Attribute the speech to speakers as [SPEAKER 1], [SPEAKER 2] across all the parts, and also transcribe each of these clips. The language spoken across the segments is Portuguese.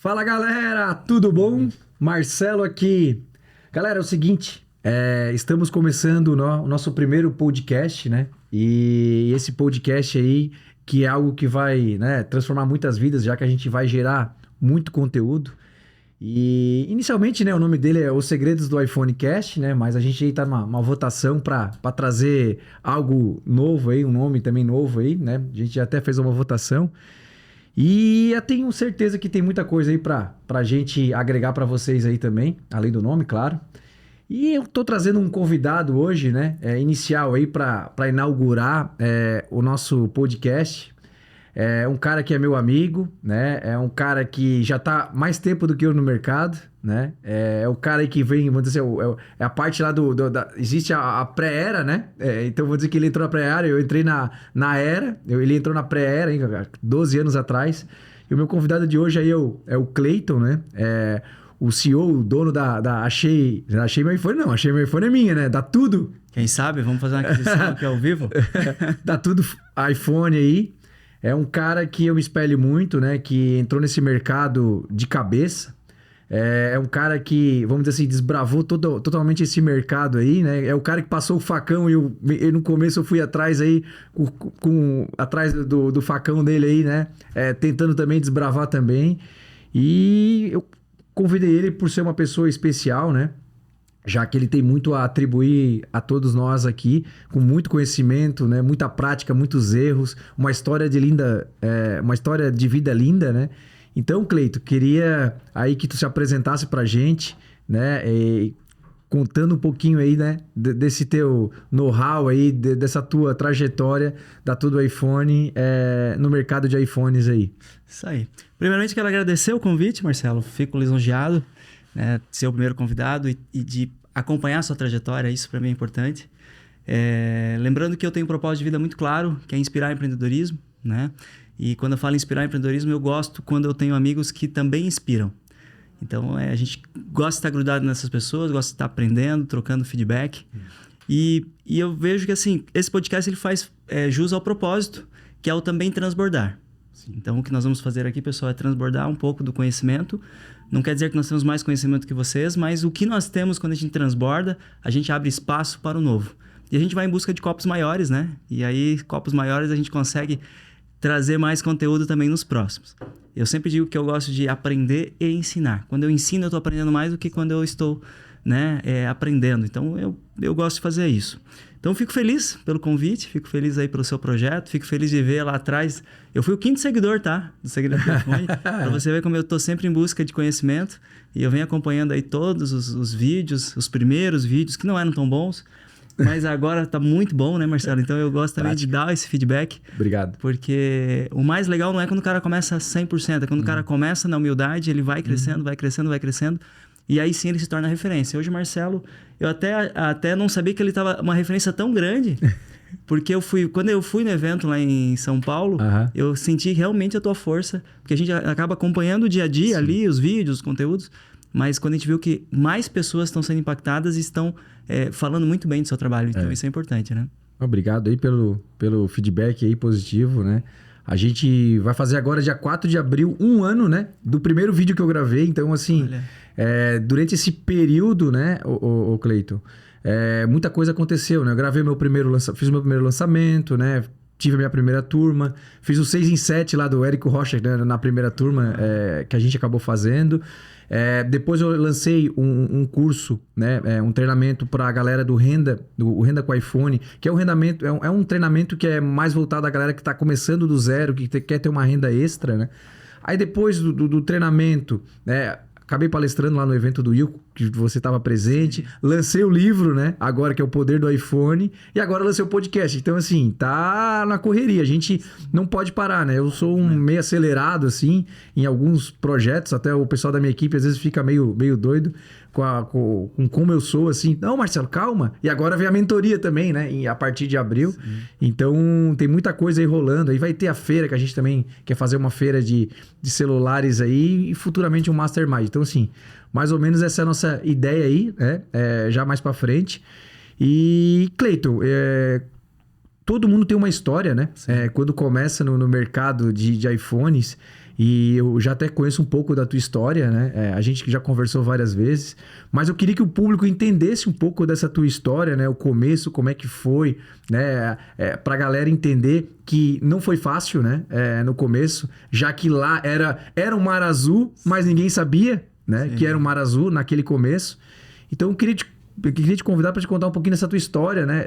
[SPEAKER 1] Fala galera, tudo bom? Marcelo aqui. Galera, é o seguinte, estamos começando o nosso primeiro podcast, né? E esse podcast aí, que é algo que vai, né, transformar muitas vidas, já que a gente vai gerar muito conteúdo. E inicialmente, né, o nome dele é Os Segredos do iPhone Cast, né? Mas a gente aí tá numa votação para trazer algo novo aí, um nome também novo aí, né? A gente até fez uma votação. E eu tenho certeza que tem muita coisa aí pra gente agregar pra vocês aí também, além do nome, claro. E eu tô trazendo um convidado hoje, né, inicial aí pra inaugurar o nosso podcast. É um cara que é meu amigo, né? É um cara que já tá mais tempo do que eu no mercado, né? É o cara aí que vem, vamos dizer, é a parte lá existe a pré-era, né? Então vou dizer que ele entrou na pré-era, eu entrei na era, ele entrou na pré-era, hein, 12 anos atrás. E o meu convidado de hoje aí é o Cleiton, né? O CEO, o dono da Achei Meu iPhone, não, Achei Meu iPhone é minha, né? Dá tudo.
[SPEAKER 2] Quem sabe? Vamos fazer uma aquisição aqui ao vivo?
[SPEAKER 1] Dá tudo iPhone aí. É um cara que eu me espelho muito, né? Que entrou nesse mercado de cabeça. É um cara que, vamos dizer assim, desbravou totalmente esse mercado aí, né? É o cara que passou o facão e no começo eu fui atrás aí, atrás do facão dele aí, né? Tentando também desbravar também. E eu convidei ele por ser uma pessoa especial, né? Já que ele tem muito a atribuir a todos nós aqui, com muito conhecimento, né? Muita prática, muitos erros, uma história uma história de vida linda, né? Então, Cleito, queria aí que tu se apresentasse pra gente, né? Contando um pouquinho aí, né? Desse teu know-how aí, dessa tua trajetória da Tudo iPhone no mercado de iPhones aí.
[SPEAKER 2] Isso aí. Primeiramente, quero agradecer o convite, Marcelo. Fico lisonjeado, né, de ser o primeiro convidado e de acompanhar a sua trajetória. Isso para mim é importante. Lembrando que eu tenho um propósito de vida muito claro, que é inspirar empreendedorismo, né? E quando eu falo em inspirar empreendedorismo, eu gosto quando eu tenho amigos que também inspiram. Então, a gente gosta de estar grudado nessas pessoas, gosta de estar aprendendo, trocando feedback. E eu vejo que, assim, esse podcast ele faz jus ao propósito, que é o também transbordar. Sim. Então, o que nós vamos fazer aqui, pessoal, é transbordar um pouco do conhecimento. Não quer dizer que nós temos mais conhecimento que vocês, mas o que nós temos quando a gente transborda, a gente abre espaço para o novo. E a gente vai em busca de copos maiores, né? E aí, copos maiores, a gente consegue trazer mais conteúdo também nos próximos. Eu sempre digo que eu gosto de aprender e ensinar. Quando eu ensino, eu estou aprendendo mais do que quando eu estou, né, aprendendo. Então, eu gosto de fazer isso. Então, fico feliz pelo convite, fico feliz aí pelo seu projeto, fico feliz de ver lá atrás. Eu fui o 5º seguidor, tá? Do Segredo do iPhone. Para você ver como eu estou sempre em busca de conhecimento. E eu venho acompanhando aí todos os vídeos, os primeiros vídeos, que não eram tão bons. Mas agora tá muito bom, né, Marcelo? Então eu gosto também de dar esse feedback.
[SPEAKER 1] Obrigado.
[SPEAKER 2] Porque o mais legal não é quando o cara começa 100%, é quando o cara começa na humildade, ele vai crescendo, vai crescendo, vai crescendo. E aí sim ele se torna referência. Hoje, Marcelo, eu até não sabia que ele estava uma referência tão grande, porque quando eu fui no evento lá em São Paulo, eu senti realmente a tua força, porque a gente acaba acompanhando o dia a dia ali, os vídeos, os conteúdos, mas quando a gente viu que mais pessoas estão sendo impactadas e estão falando muito bem do seu trabalho, então isso é importante, né?
[SPEAKER 1] Obrigado aí pelo feedback aí positivo, né? A gente vai fazer agora, dia 4 de abril, 1 ano, né? Do primeiro vídeo que eu gravei. Então, assim, durante esse período, né, o Cleiton, muita coisa aconteceu, né? Eu gravei fiz o meu primeiro lançamento, né? Tive a minha primeira turma. Fiz o 6 em 7 lá do Érico Rocha, né? Na primeira turma que a gente acabou fazendo. Depois eu lancei um curso, né? Um treinamento para a galera do Renda com iPhone, que é um rendamento, é um treinamento que é mais voltado à galera que está começando do zero, que quer ter uma renda extra, né? Aí depois do treinamento, né? Acabei palestrando lá no evento do Ilco, que você estava presente. Sim. Lancei o livro, né? Agora que é o poder do iPhone. E agora lancei o podcast. Então, assim, tá na correria. A gente não pode parar, né? Eu sou meio acelerado, assim, em alguns projetos. Até o pessoal da minha equipe, às vezes, fica meio doido com como eu sou, assim. Não, Marcelo, calma. E agora vem a mentoria também, né? A partir de abril. Sim. Então, tem muita coisa aí rolando. Aí vai ter a feira, que a gente também quer fazer uma feira de celulares aí. E futuramente um Mastermind. Então, assim, mais ou menos essa é a nossa ideia aí, né? Já mais pra frente. E, Cleiton, todo mundo tem uma história, né? Quando começa no mercado de iPhones. E eu já até conheço um pouco da tua história, né? A gente já conversou várias vezes, mas eu queria que o público entendesse um pouco dessa tua história, né? O começo, como é que foi, né? Pra galera entender que não foi fácil, né? No começo, já que lá era um mar azul, mas ninguém sabia, né? Que era um mar azul naquele começo. Então eu queria te convidar para te contar um pouquinho dessa tua história, né?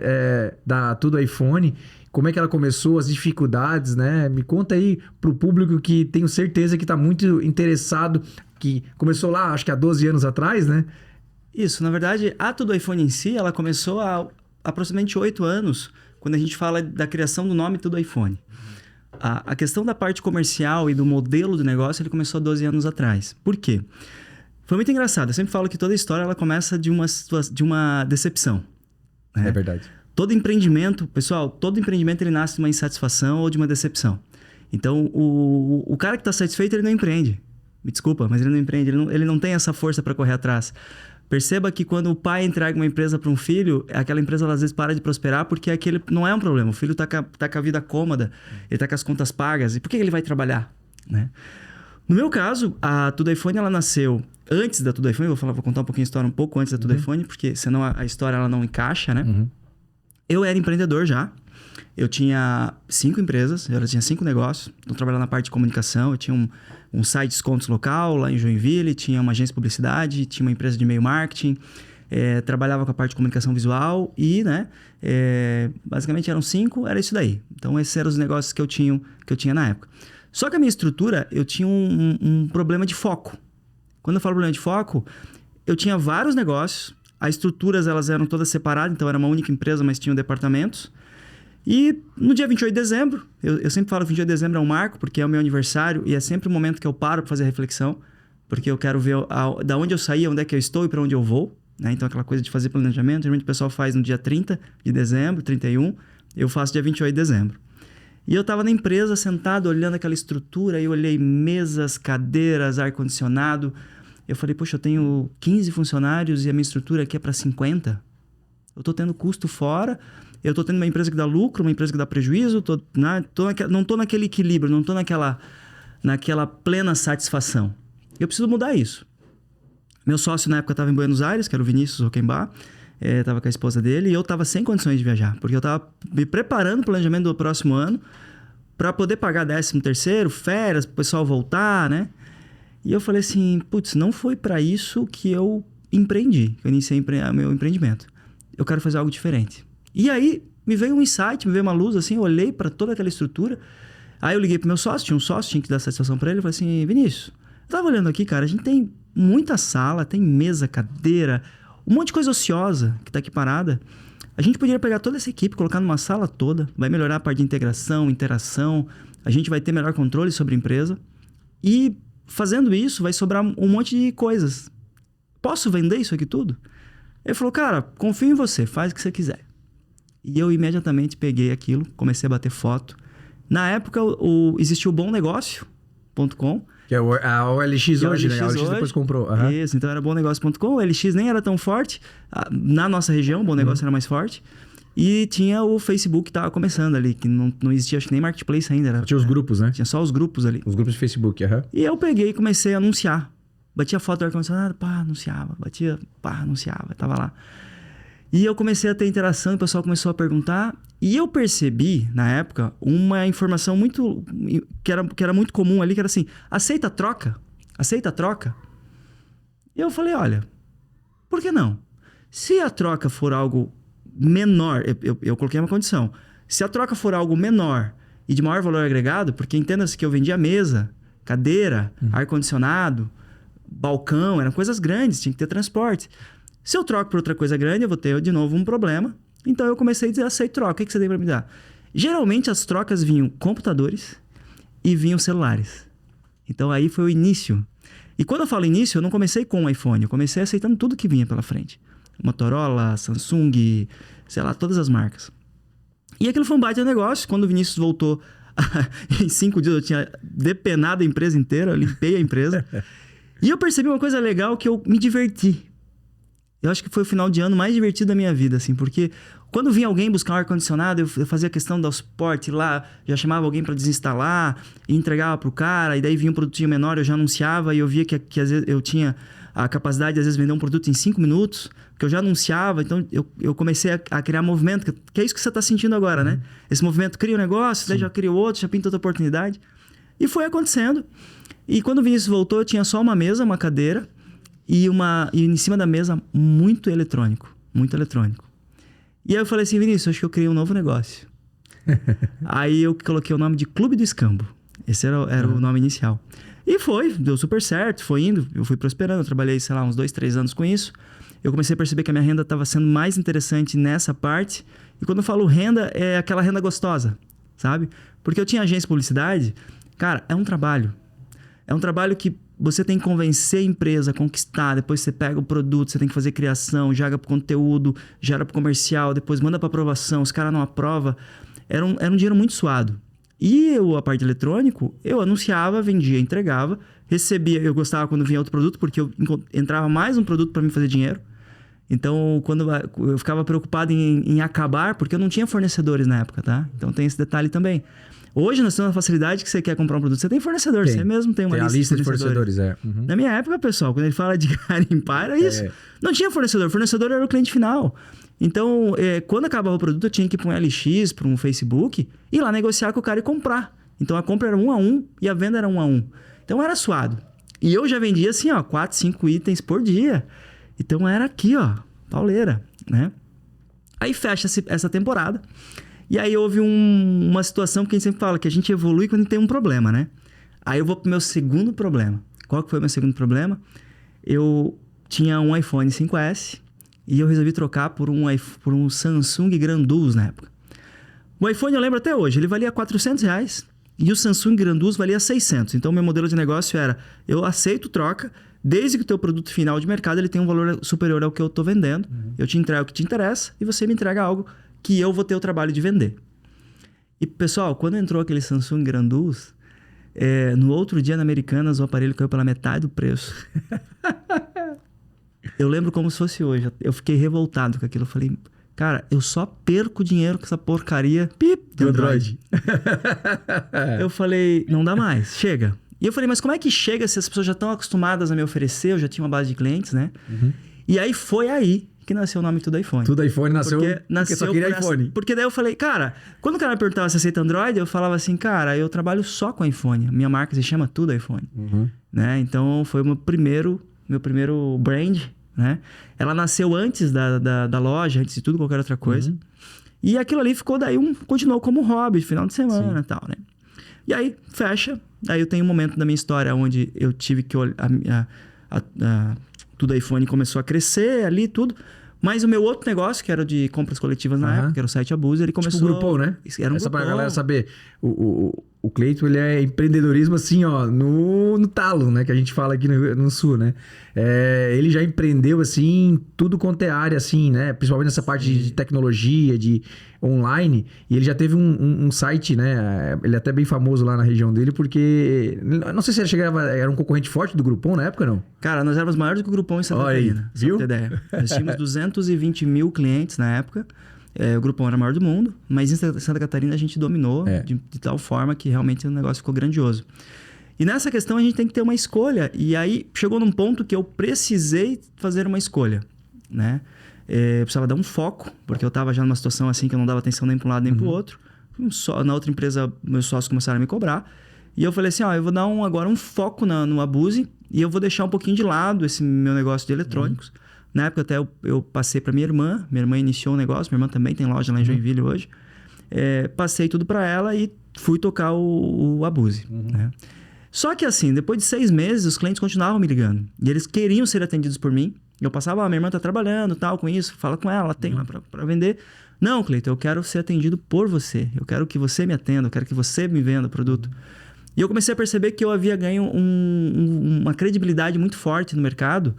[SPEAKER 1] Da Tudo iPhone. Como é que ela começou, as dificuldades, né? Me conta aí pro público que tenho certeza que está muito interessado, que começou lá, acho que há 12 anos atrás, né?
[SPEAKER 2] Isso, na verdade, a Tudo iPhone em si, ela começou há aproximadamente 8 anos, quando a gente fala da criação do nome Tudo iPhone. A questão da parte comercial e do modelo do negócio, ele começou há 12 anos atrás. Por quê? Foi muito engraçado. Eu sempre falo que toda história ela começa de uma decepção. Né?
[SPEAKER 1] É verdade.
[SPEAKER 2] Todo empreendimento ele nasce de uma insatisfação ou de uma decepção. Então, o cara que está satisfeito, ele não empreende. Me desculpa, mas ele não empreende. Ele não tem essa força para correr atrás. Perceba que quando o pai entrega uma empresa para um filho, aquela empresa às vezes para de prosperar porque aquele não é um problema. O filho está com a vida cômoda, ele está com as contas pagas. E por que ele vai trabalhar? Né? No meu caso, a Tudo iPhone ela nasceu antes da Tudo iPhone. Vou contar um pouquinho a história um pouco antes da Tudo iPhone, porque senão a história ela não encaixa, né?
[SPEAKER 1] Uhum.
[SPEAKER 2] Eu era empreendedor já. Eu tinha 5 empresas, eu tinha 5 negócios. Eu trabalhava na parte de comunicação, eu tinha um site de descontos local lá em Joinville, tinha uma agência de publicidade, tinha uma empresa de e-mail marketing, trabalhava com a parte de comunicação visual e, né, basicamente eram 5, era isso daí. Então, esses eram os negócios que eu tinha na época. Só que a minha estrutura, eu tinha um problema de foco. Quando eu falo problema de foco, eu tinha vários negócios, as estruturas elas eram todas separadas, então era uma única empresa, mas tinham departamentos. E no dia 28 de dezembro, eu sempre falo que 28 de dezembro é um marco, porque é o meu aniversário e é sempre o momento que eu paro para fazer reflexão, porque eu quero ver da onde eu saí, onde é que eu estou e para onde eu vou. Né? Então, aquela coisa de fazer planejamento, geralmente o pessoal faz no dia 30 de dezembro, 31, eu faço dia 28 de dezembro. E eu estava na empresa, sentado, olhando aquela estrutura, e eu olhei mesas, cadeiras, ar-condicionado. Eu falei, poxa, eu tenho 15 funcionários e a minha estrutura aqui é para 50. Eu estou tendo custo fora, eu estou tendo uma empresa que dá lucro, uma empresa que dá prejuízo, não estou naquele equilíbrio, não estou naquela plena satisfação. Eu preciso mudar isso. Meu sócio na época estava em Buenos Aires, que era o Vinícius Roquembar, estava com a esposa dele, e eu estava sem condições de viajar, porque eu estava me preparando para o planejamento do próximo ano, para poder pagar 13º, férias, para o pessoal voltar, né? E eu falei assim, putz, não foi para isso que eu empreendi, que eu iniciei meu empreendimento. Eu quero fazer algo diferente. E aí, me veio um insight, me veio uma luz, assim, eu olhei para toda aquela estrutura. Aí eu liguei pro meu sócio, tinha um sócio, tinha que dar satisfação para ele. Eu falei assim, Vinícius, eu tava olhando aqui, cara, a gente tem muita sala, tem mesa, cadeira, um monte de coisa ociosa que tá aqui parada. A gente poderia pegar toda essa equipe, colocar numa sala toda, vai melhorar a parte de integração, interação, a gente vai ter melhor controle sobre a empresa. E fazendo isso, vai sobrar um monte de coisas. Posso vender isso aqui tudo? Ele falou, cara, confio em você, faz o que você quiser. E eu imediatamente peguei aquilo, comecei a bater foto. Na época, existia o bomnegócio.com.
[SPEAKER 1] Que é a OLX hoje, né? A OLX
[SPEAKER 2] hoje.
[SPEAKER 1] Depois comprou. Uhum.
[SPEAKER 2] Isso, então era bomnegócio.com. O LX nem era tão forte. Na nossa região, o Bom Negócio era mais forte. E tinha o Facebook que estava começando ali, que não existia, acho que nem Marketplace ainda.
[SPEAKER 1] Tinha os grupos, né?
[SPEAKER 2] Tinha só os grupos ali.
[SPEAKER 1] Os grupos de Facebook, aham.
[SPEAKER 2] E eu peguei e comecei a anunciar. Batia foto do ar-condicionado, anunciava. Anunciava. Tava lá. E eu comecei a ter interação, o pessoal começou a perguntar. E eu percebi, na época, uma informação muito... que era muito comum ali, que era assim, aceita a troca? Aceita a troca? E eu falei, olha, por que não? Se a troca for algo menor, eu coloquei uma condição. Se a troca for algo menor e de maior valor agregado, porque entenda-se que eu vendia mesa, cadeira, ar-condicionado, balcão, eram coisas grandes, tinha que ter transporte. Se eu troco por outra coisa grande, eu vou ter de novo um problema. Então eu comecei a dizer, aceito troca, o que você tem para me dar? Geralmente as trocas vinham computadores e vinham celulares. Então aí foi o início. E quando eu falo início, eu não comecei com o iPhone, eu comecei aceitando tudo que vinha pela frente. Motorola, Samsung, sei lá, todas as marcas. E aquilo foi um baita negócio. Quando o Vinícius voltou, em 5 dias eu tinha depenado a empresa inteira, eu limpei a empresa. E eu percebi uma coisa legal, que eu me diverti. Eu acho que foi o final de ano mais divertido da minha vida, assim, porque quando vinha alguém buscar um ar-condicionado, eu fazia questão de dar o suporte lá, já chamava alguém para desinstalar e entregava pro cara, e daí vinha um produtinho menor, eu já anunciava e eu via que às vezes eu tinha a capacidade de às vezes vender um produto em 5 minutos, que eu já anunciava, então eu comecei a criar movimento, que é isso que você está sentindo agora, né? Esse movimento cria um negócio, daí já cria outro, já pinta outra oportunidade. E foi acontecendo. E quando o Vinícius voltou, eu tinha só uma mesa, uma cadeira, e em cima da mesa, muito eletrônico. Muito eletrônico. E aí eu falei assim, Vinícius, acho que eu criei um novo negócio. Aí eu coloquei o nome de Clube do Escambo. Esse era o nome inicial. E deu super certo, foi indo, eu fui prosperando. Eu trabalhei, sei lá, uns 2, 3 anos com isso. Eu comecei a perceber que a minha renda estava sendo mais interessante nessa parte. E quando eu falo renda, é aquela renda gostosa, sabe? Porque eu tinha agência de publicidade. Cara, é um trabalho. É um trabalho que você tem que convencer a empresa a conquistar, depois você pega o produto, você tem que fazer criação, joga pro conteúdo, gera pro comercial, depois manda para aprovação, os caras não aprovam. Era um dinheiro muito suado. E a parte de eletrônico, eu anunciava, vendia, entregava, recebia. Eu gostava quando vinha outro produto, porque entrava mais um produto para mim fazer dinheiro. Então, quando eu ficava preocupado em acabar, porque eu não tinha fornecedores na época, tá? Então tem esse detalhe também. Hoje nós temos a facilidade que você quer comprar um produto, você tem fornecedor, você mesmo tem uma lista de fornecedores.
[SPEAKER 1] Uhum.
[SPEAKER 2] Na minha época, pessoal, quando ele fala de garimpar, era isso. Não tinha fornecedor, o fornecedor era o cliente final. Então, quando acabava o produto, eu tinha que ir para um LX, para um Facebook, e ir lá negociar com o cara e comprar. Então, a compra era 1 a 1 e a venda era 1 a 1. Então, era suado. E eu já vendia assim, 4, 5 itens por dia. Então, era aqui, pauleira, né? Aí fecha essa temporada. E aí houve uma situação que a gente sempre fala, que a gente evolui quando tem um problema, né? Aí eu vou pro meu segundo problema. Qual que foi o meu segundo problema? Eu tinha um iPhone 5S e eu resolvi trocar por um Samsung Grandus na época. O iPhone eu lembro até hoje, ele valia R$400 e o Samsung Grandus valia 600. Então, meu modelo de negócio era, eu aceito troca, desde que o teu produto final de mercado ele tenha um valor superior ao que eu estou vendendo. Uhum. Eu te entrego o que te interessa e você me entrega algo que eu vou ter o trabalho de vender. E, pessoal, quando entrou aquele Samsung Grandus, no outro dia na Americanas o aparelho caiu pela metade do preço. Eu lembro como se fosse hoje. Eu fiquei revoltado com aquilo. Eu falei, cara, eu só perco dinheiro com essa porcaria de Android. Eu falei, não dá mais, chega. E eu falei, mas como é que chega se as pessoas já estão acostumadas a me oferecer? Eu já tinha uma base de clientes, né? Uhum. E aí foi aí que nasceu o nome Tudo iPhone. Tudo iPhone nasceu porque só queria iPhone. Porque daí eu falei, cara, quando o cara me perguntava se aceita Android, eu falava assim, cara, eu trabalho só com iPhone. Minha marca se chama Tudo iPhone. Uhum. Né? Então foi o meu primeiro brand, né? Ela nasceu antes da loja, antes de tudo, qualquer outra coisa. Uhum. E aquilo ali ficou daí, continuou como hobby, final de semana e tal, né? E aí, fecha. Aí eu tenho um momento da minha história onde eu tive que olhar... Tudo iPhone começou a crescer ali, tudo. Mas o meu outro negócio, que era de compras coletivas na época, que era o site Abuso, ele começou...
[SPEAKER 1] Tipo Groupon, né?
[SPEAKER 2] Era um
[SPEAKER 1] Essa
[SPEAKER 2] Groupon.
[SPEAKER 1] pra galera saber. O Cleiton, ele é empreendedorismo assim, no talo, né? Que a gente fala aqui no Sul, né? Ele já empreendeu, assim, tudo quanto é área, assim, né? Principalmente nessa parte de tecnologia, de online. E ele já teve um site, né? Ele é até bem famoso lá na região dele, porque... Não sei se ele era um concorrente forte do Groupon na época, não?
[SPEAKER 2] Cara, nós éramos maiores do que o Groupon em Santa Catarina.
[SPEAKER 1] Viu?
[SPEAKER 2] Pra ter ideia. Nós tínhamos 220 mil clientes na época. O Groupon era o maior do mundo, mas em Santa Catarina a gente dominou de tal forma que realmente o negócio ficou grandioso. E nessa questão a gente tem que ter uma escolha. E aí chegou num ponto que eu precisei fazer uma escolha, né? Eu precisava dar um foco, porque eu estava já numa situação assim que eu não dava atenção nem para um lado nem para o outro. Na outra empresa, meus sócios começaram a me cobrar. E eu falei assim, eu vou dar agora um foco no Abuse e eu vou deixar um pouquinho de lado esse meu negócio de eletrônicos. Na época até eu passei para minha irmã iniciou o negócio, minha irmã também tem loja lá em Joinville hoje. Passei tudo para ela e fui tocar o Abuse, né? Só que assim, depois de 6 meses, os clientes continuavam me ligando. E eles queriam ser atendidos por mim. Eu passava, minha irmã tá trabalhando, tal, com isso, fala com ela tem lá para vender. Não, Cleiton, eu quero ser atendido por você. Eu quero que você me atenda, eu quero que você me venda o produto. E eu comecei a perceber que eu havia ganho uma credibilidade muito forte no mercado.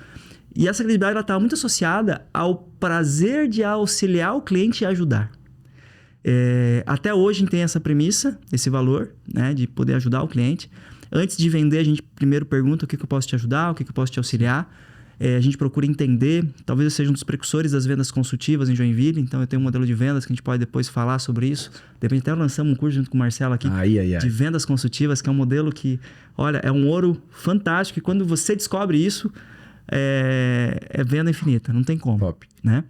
[SPEAKER 2] E essa credibilidade estava muito associada ao prazer de auxiliar o cliente e ajudar. Até hoje a gente tem essa premissa, esse valor, né, de poder ajudar o cliente. Antes de vender, a gente primeiro pergunta o que eu posso te ajudar, o que eu posso te auxiliar. A gente procura entender, talvez eu seja um dos precursores das vendas consultivas em Joinville, então eu tenho um modelo de vendas que a gente pode depois falar sobre isso. De repente até lançamos um curso junto com o Marcelo aqui de vendas consultivas, que é um modelo que, olha, é um ouro fantástico e quando você descobre isso, é venda infinita, não tem como.
[SPEAKER 1] Top.
[SPEAKER 2] Né?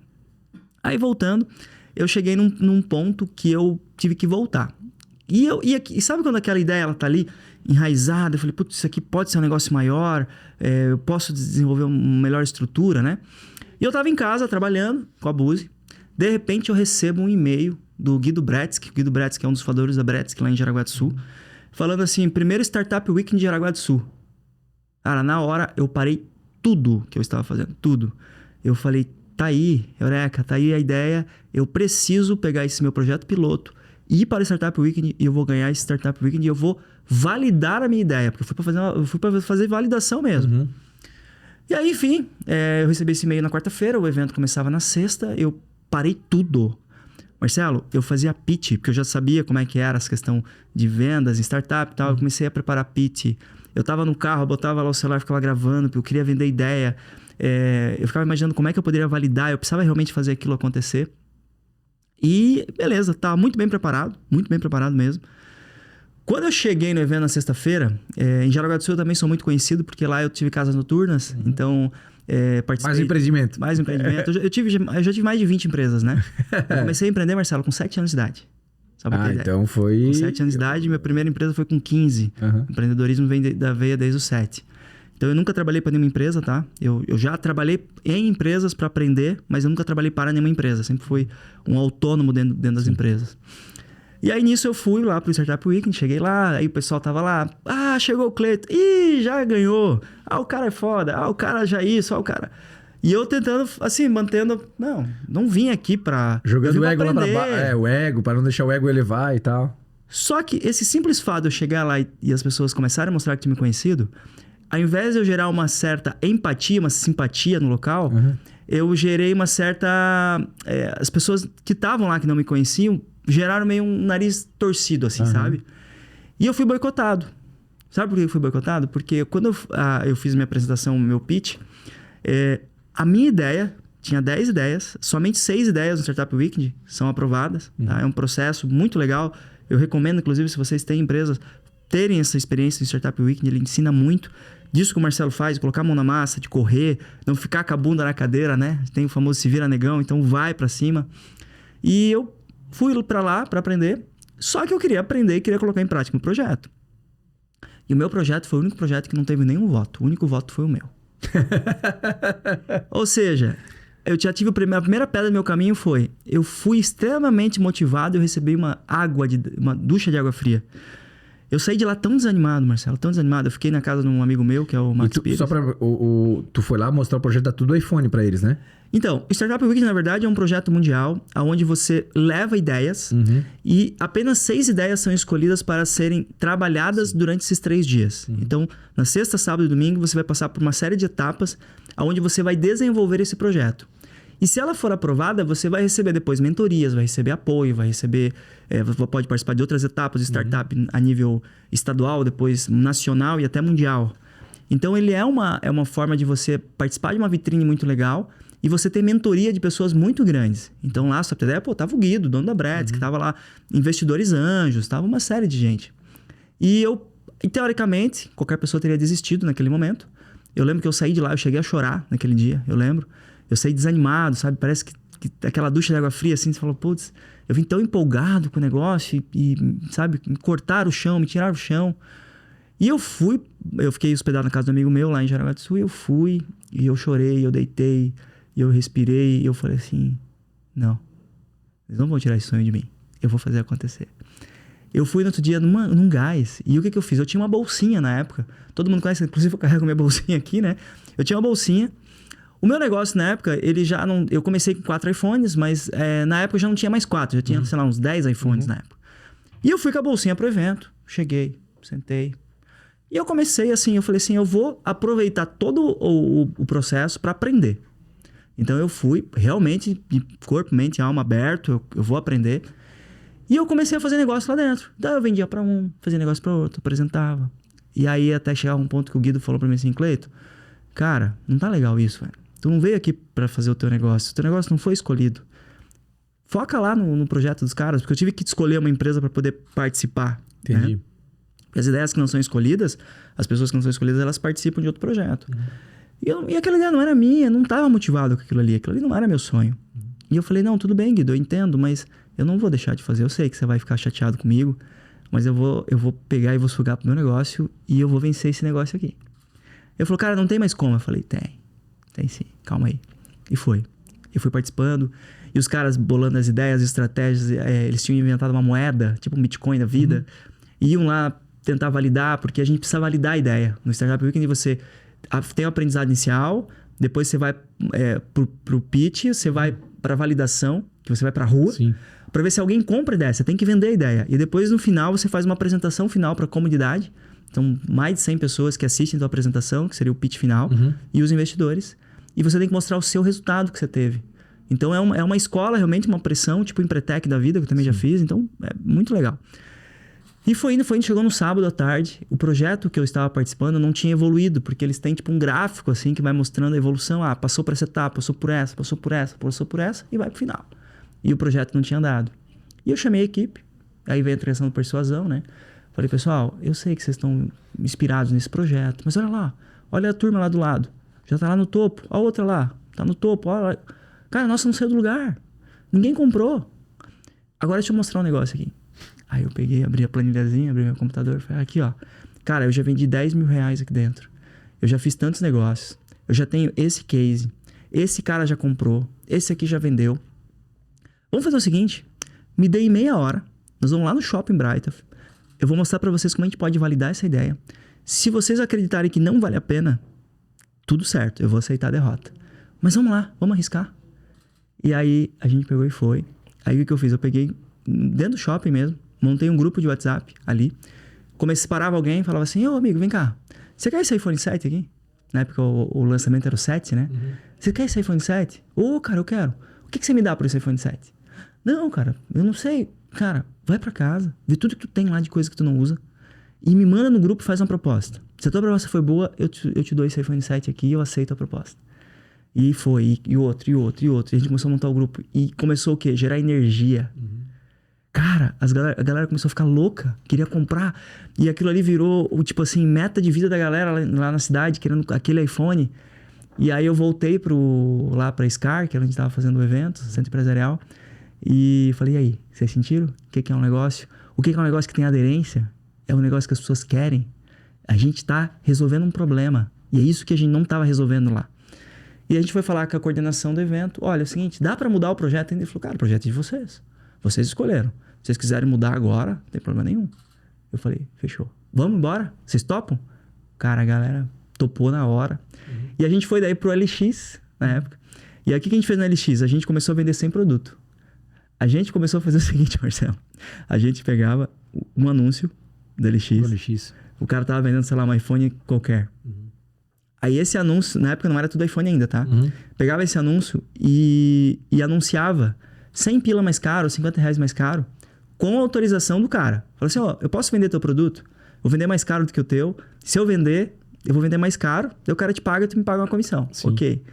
[SPEAKER 2] Aí voltando, eu cheguei num ponto que eu tive que voltar. E sabe quando aquela ideia ela tá ali enraizada? Eu falei, putz, isso aqui pode ser um negócio maior, eu posso desenvolver uma melhor estrutura, né? E eu tava em casa trabalhando com a Buzi. De repente eu recebo um e-mail do Guido Bretzky. O Guido Bretzky é um dos fundadores da Bretzky lá em Jaraguá do Sul. Falando assim, primeiro Startup Weekend de Jaraguá do Sul. Cara, na hora eu parei tudo que eu estava fazendo, tudo. Eu falei, tá aí, Eureka, tá aí a ideia. Eu preciso pegar esse meu projeto piloto, ir para o Startup Weekend e eu vou ganhar esse Startup Weekend e eu vou validar a minha ideia, porque eu fui para fazer validação mesmo.
[SPEAKER 1] Uhum.
[SPEAKER 2] E aí, enfim, eu recebi esse e-mail na quarta-feira, o evento começava na sexta, eu parei tudo. Marcelo, eu fazia pitch, porque eu já sabia como é que era essa questão de vendas em startup e tal, eu comecei a preparar pitch. Eu tava no carro, eu botava lá o celular, ficava gravando, porque eu queria vender ideia. Eu ficava imaginando como é que eu poderia validar, eu precisava realmente fazer aquilo acontecer. E beleza, tava muito bem preparado mesmo. Quando eu cheguei no evento na sexta-feira, em Jaraguá do Sul eu também sou muito conhecido, porque lá eu tive casas noturnas, então participei... Mais empreendimento. Eu já tive mais de 20 empresas, né? Eu comecei a empreender, Marcelo, com 7 anos de idade.
[SPEAKER 1] Então foi...
[SPEAKER 2] Com 7 anos de idade, minha primeira empresa foi com 15. Uhum. O empreendedorismo vem da veia desde os 7. Então, eu nunca trabalhei para nenhuma empresa, tá? Eu já trabalhei em empresas para aprender, mas eu nunca trabalhei para nenhuma empresa. Sempre fui um autônomo dentro das empresas. E aí, nisso, eu fui lá pro Startup Weekend. Cheguei lá, aí o pessoal tava lá. Ah, chegou o Cleiton. Ih, já ganhou. Ah, o cara é foda. Ah, o cara já isso. Ah, o cara... E eu tentando, assim, mantendo... Não vim aqui pra...
[SPEAKER 1] Jogando o ego lá pra baixo. O ego, para não deixar o ego elevar e tal.
[SPEAKER 2] Só que esse simples fato de eu chegar lá e as pessoas começarem a mostrar que tinham me conhecido... Ao invés de eu gerar uma certa empatia, uma simpatia no local, eu gerei uma certa... as pessoas que estavam lá, que não me conheciam, geraram meio um nariz torcido, assim, sabe? E eu fui boicotado. Sabe por que eu fui boicotado? Porque quando eu fiz minha apresentação, meu pitch, a minha ideia, tinha 10 ideias, somente 6 ideias no Startup Weekend são aprovadas. Tá? É um processo muito legal. Eu recomendo, inclusive, se vocês têm empresas, terem essa experiência no Startup Weekend, ele ensina muito. Disso que o Marcelo faz, de colocar a mão na massa, de correr, não ficar com a bunda na cadeira, né? Tem o famoso se vira negão, então vai pra cima. E eu fui pra lá pra aprender, só que eu queria aprender e queria colocar em prática um projeto. E o meu projeto foi o único projeto que não teve nenhum voto. O único voto foi o meu. Ou seja, eu já tive a primeira pedra do meu caminho foi... Eu fui extremamente motivado e eu recebi uma ducha de água fria. Eu saí de lá tão desanimado, Marcelo, tão desanimado. Eu fiquei na casa de um amigo meu, que é o Max Pires.
[SPEAKER 1] Só pra... tu foi lá mostrar o projeto da Tudo iPhone pra eles, né?
[SPEAKER 2] Então, o Startup Weekend, na verdade, é um projeto mundial, onde você leva ideias e apenas 6 ideias são escolhidas para serem trabalhadas durante esses 3 dias. Então, na sexta, sábado e domingo, você vai passar por uma série de etapas onde você vai desenvolver esse projeto. E se ela for aprovada, você vai receber depois mentorias, vai receber apoio, vai receber... você pode participar de outras etapas de startup a nível estadual, depois nacional e até mundial. Então, ele é uma forma de você participar de uma vitrine muito legal e você ter mentoria de pessoas muito grandes. Então, lá, só pra ter ideia, tava o Guido, dono da Bretzky, que tava lá, investidores anjos, tava uma série de gente. E teoricamente, qualquer pessoa teria desistido naquele momento. Eu lembro que eu saí de lá, eu cheguei a chorar naquele dia, eu lembro. Eu saí desanimado, sabe? Parece que aquela ducha de água fria, assim, você falou, putz, eu vim tão empolgado com o negócio e sabe, me cortaram o chão, me tiraram o chão. E eu fiquei hospedado na casa do amigo meu lá em Jaraguá do Sul, e eu fui, e eu chorei, eu deitei, e eu respirei, e eu falei assim, não, eles não vão tirar esse sonho de mim, eu vou fazer acontecer. Eu fui no outro dia num gás, e o que eu fiz? Eu tinha uma bolsinha na época, todo mundo conhece, inclusive eu carrego minha bolsinha aqui, né? Eu tinha uma bolsinha. O meu negócio na época, ele já não... Eu comecei com 4 iPhones, mas na época eu já não tinha mais 4. Já tinha, sei lá, uns 10 iPhones na época. E eu fui com a bolsinha pro evento. Cheguei, sentei. E eu comecei assim, eu falei assim, eu vou aproveitar todo o processo para aprender. Então eu fui realmente, de corpo, mente, alma aberto, eu vou aprender. E eu comecei a fazer negócio lá dentro. Então eu vendia para um, fazia negócio para outro, apresentava. E aí até chegar um ponto que o Guido falou para mim assim, Cleiton, cara, não tá legal isso, velho. Tu não veio aqui pra fazer o teu negócio não foi escolhido. Foca lá no projeto dos caras, porque eu tive que escolher uma empresa pra poder participar.
[SPEAKER 1] Entendi.
[SPEAKER 2] Né? Porque as ideias que não são escolhidas, as pessoas que não são escolhidas, elas participam de outro projeto. E aquela ideia não era minha, não tava motivado com aquilo ali não era meu sonho. E eu falei, não, tudo bem, Guido, eu entendo, mas eu não vou deixar de fazer. Eu sei que você vai ficar chateado comigo, mas eu vou pegar e vou sugar pro meu negócio e eu vou vencer esse negócio aqui. Ele falou, cara, não tem mais como. Eu falei, tem sim, calma aí. E foi. Eu fui participando, e os caras bolando as ideias, as estratégias, eles tinham inventado uma moeda, tipo um Bitcoin da vida, iam lá tentar validar, porque a gente precisa validar a ideia. No Startup Weekend você tem o aprendizado inicial, depois você vai pro pitch, você vai pra validação, que você vai pra rua, para ver se alguém compra a ideia. Você tem que vender a ideia. E depois, no final, você faz uma apresentação final pra comunidade. Então, mais de 100 pessoas que assistem a tua apresentação, que seria o pitch final, e os investidores. E você tem que mostrar o seu resultado que você teve. Então, é uma escola, realmente, uma pressão, tipo Empretec da vida, que eu também já fiz. Então, é muito legal. E foi indo, chegou no sábado à tarde. O projeto que eu estava participando não tinha evoluído, porque eles têm tipo um gráfico assim que vai mostrando a evolução. Passou por essa etapa, passou por essa, e vai pro final. E o projeto não tinha andado. E eu chamei a equipe, aí veio a questão de persuasão, né? Falei, pessoal, eu sei que vocês estão inspirados nesse projeto, mas olha lá, olha a turma lá do lado. Já tá lá no topo, a outra lá, tá no topo, olha lá. Cara, nossa, não saiu do lugar. Ninguém comprou. Agora deixa eu mostrar um negócio aqui. Aí eu peguei, abri a planilhazinha, abri meu computador e falei, aqui ó, cara, eu já vendi 10 mil reais aqui dentro. Eu já fiz tantos negócios. Eu já tenho esse case. Esse cara já comprou. Esse aqui já vendeu. Vamos fazer o seguinte, me dei meia hora. Nós vamos lá no Shopping Brighton. Eu vou mostrar pra vocês como a gente pode validar essa ideia. Se vocês acreditarem que não vale a pena, tudo certo, eu vou aceitar a derrota. Mas vamos lá, vamos arriscar. E aí a gente pegou e foi. Aí o que eu fiz? Eu peguei dentro do shopping mesmo, montei um grupo de WhatsApp ali. Parava alguém e falava assim, ô amigo, vem cá. Você quer esse iPhone 7 aqui? Na época o lançamento era o 7, né? Você quer esse iPhone 7? Cara, eu quero. O que você me dá por esse iPhone 7? Não, cara, eu não sei. Cara, vai pra casa, vê tudo que tu tem lá de coisa que tu não usa e me manda no grupo e faz uma proposta. Se a tua proposta foi boa, eu te dou esse iPhone 7 aqui e eu aceito a proposta. E foi, e outro. E a gente começou a montar o grupo e começou o quê? Gerar energia. Cara, a galera começou a ficar louca, queria comprar. E aquilo ali virou, tipo assim, meta de vida da galera lá na cidade, querendo aquele iPhone. E aí eu voltei lá pra SCAR, que é onde a gente tava fazendo o evento, Centro Empresarial. E falei, e aí, vocês sentiram? O que é um negócio? O que é um negócio que tem aderência? É um negócio que as pessoas querem. A gente tá resolvendo um problema. E é isso que a gente não tava resolvendo lá. E a gente foi falar com a coordenação do evento. Olha, é o seguinte, dá pra mudar o projeto ainda? Ele falou, cara, o projeto é de vocês. Vocês escolheram. Se vocês quiserem mudar agora, não tem problema nenhum. Eu falei, fechou. Vamos embora? Vocês topam? Cara, a galera topou na hora. E a gente foi daí pro LX, na época. E aí o que a gente fez no LX? A gente começou a vender 100 produtos. A gente começou a fazer o seguinte, Marcelo. A gente pegava um anúncio do LX. O cara tava vendendo, sei lá, um iPhone qualquer. Aí esse anúncio, na época não era tudo iPhone ainda, tá? Pegava esse anúncio e anunciava 100 pila mais caro, 50 reais mais caro, com a autorização do cara. Falou assim, ó, eu posso vender teu produto? Vou vender mais caro do que o teu. Se eu vender, eu vou vender mais caro. Daí o cara te paga, tu me paga uma comissão. Sim. Ok.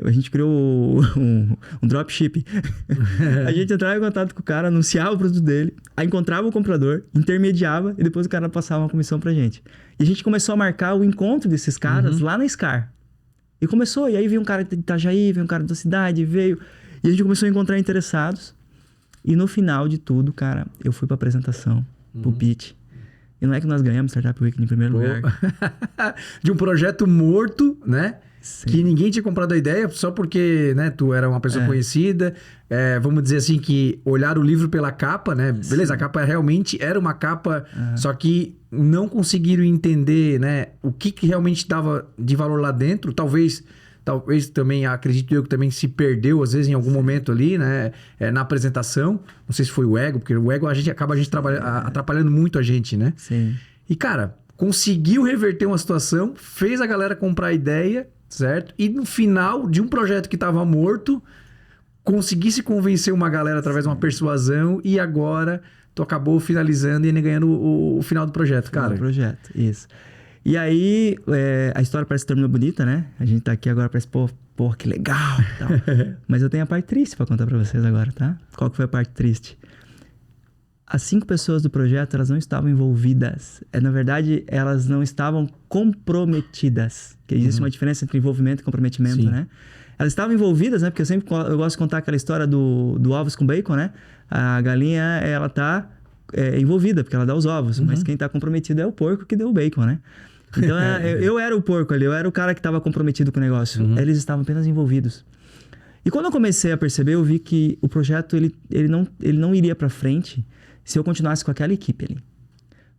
[SPEAKER 2] A gente criou um dropship. A gente entrava em contato com o cara, anunciava o produto dele, aí encontrava o comprador, intermediava e depois o cara passava uma comissão pra gente. E a gente começou a marcar o encontro desses caras lá na SCAR. E começou, e aí veio um cara de Itajaí, veio um cara da cidade, veio... E a gente começou a encontrar interessados. E no final de tudo, cara, eu fui pra apresentação, pro pitch. E não é que nós ganhamos Startup Weekend em primeiro lugar.
[SPEAKER 1] De um projeto morto, né?
[SPEAKER 2] Sim.
[SPEAKER 1] Que ninguém tinha comprado a ideia só porque, né, tu era uma pessoa conhecida. Vamos dizer assim, que olharam o livro pela capa, né? Beleza, sim. A capa realmente era uma capa, só que não conseguiram entender, né, o que realmente estava de valor lá dentro. Talvez também, acredito eu, que também se perdeu, às vezes, em algum momento ali, né? Na apresentação. Não sei se foi o ego, porque o ego acaba atrapalhando muito a gente, né?
[SPEAKER 2] Sim.
[SPEAKER 1] E, cara, conseguiu reverter uma situação, fez a galera comprar a ideia, certo? E no final de um projeto que estava morto, conseguisse convencer uma galera através de uma persuasão e agora tu acabou finalizando e ainda ganhando o final do projeto, cara.
[SPEAKER 2] Final do projeto, isso. E aí, a história parece que terminou bonita, né? A gente tá aqui agora, parece, pô, que legal e tal. Mas eu tenho a parte triste pra contar pra vocês agora, tá? Qual que foi a parte triste? As 5 pessoas do projeto, elas não estavam envolvidas. Na verdade, elas não estavam comprometidas. Que existe uma diferença entre envolvimento e comprometimento, né? Elas estavam envolvidas, né? Porque eu gosto de contar aquela história do ovos com bacon, né? A galinha, ela tá envolvida, porque ela dá os ovos. Mas quem tá comprometido é o porco que deu o bacon, né? Então, eu era o porco ali. Eu era o cara que estava comprometido com o negócio. Eles estavam apenas envolvidos. E quando eu comecei a perceber, eu vi que o projeto, ele não iria para frente se eu continuasse com aquela equipe ali.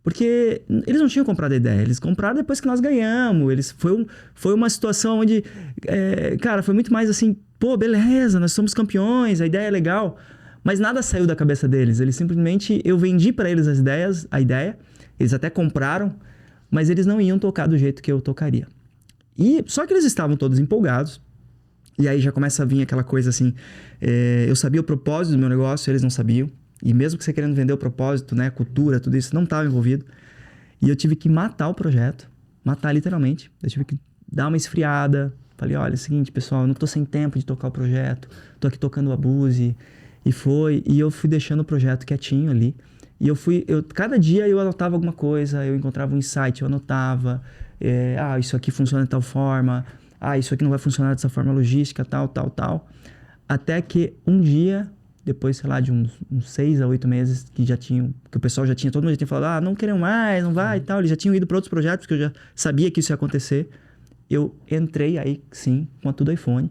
[SPEAKER 2] Porque eles não tinham comprado a ideia, eles compraram depois que nós ganhamos. Foi uma situação onde, cara, foi muito mais assim, pô, beleza, nós somos campeões, a ideia é legal, mas nada saiu da cabeça deles. Eles simplesmente, eu vendi para eles a ideia, eles até compraram, mas eles não iam tocar do jeito que eu tocaria. Só que eles estavam todos empolgados, e aí já começa a vir aquela coisa assim, eu sabia o propósito do meu negócio, eles não sabiam. E mesmo que você querendo vender o propósito, né, cultura, tudo isso, não estava envolvido. E eu tive que matar o projeto. Matar literalmente. Eu tive que dar uma esfriada. Falei, olha, é o seguinte, pessoal, eu não tô sem tempo de tocar o projeto. Tô aqui tocando o Abuse. E eu fui deixando o projeto quietinho ali. E cada dia eu anotava alguma coisa, eu encontrava um insight, eu anotava. Isso aqui funciona de tal forma. Isso aqui não vai funcionar dessa forma logística, tal. Até que um dia... Depois, sei lá, de uns 6 a 8 meses que o pessoal todo mundo já tinha falado, não querem mais, não vai e tal. Eles já tinham ido para outros projetos, porque eu já sabia que isso ia acontecer. Eu entrei aí, sim, com a Tudo iPhone.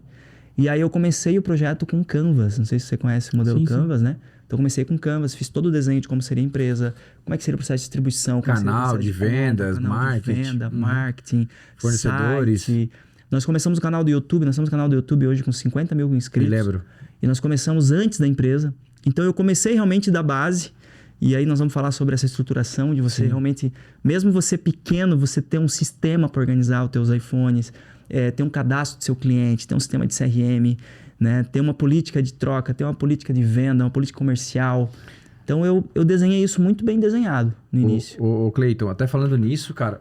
[SPEAKER 2] E aí eu comecei o projeto com Canvas. Não sei se você conhece o modelo Canvas, né? Então eu comecei com Canvas, fiz todo o desenho de como seria a empresa, como é que seria o processo de distribuição.
[SPEAKER 1] Canal de vendas,
[SPEAKER 2] marketing,
[SPEAKER 1] fornecedores.
[SPEAKER 2] Site. Nós começamos o canal do YouTube, nós temos um canal do YouTube hoje com 50 mil inscritos.
[SPEAKER 1] Me lembro.
[SPEAKER 2] E nós começamos antes da empresa. Então, eu comecei realmente da base. E aí, nós vamos falar sobre essa estruturação de você realmente... Mesmo você pequeno, você ter um sistema para organizar os teus iPhones. Ter um cadastro do seu cliente, ter um sistema de CRM, né? Ter uma política de troca, ter uma política de venda, uma política comercial. Então, eu desenhei isso muito bem desenhado no início.
[SPEAKER 1] O Cleiton, até falando nisso, cara,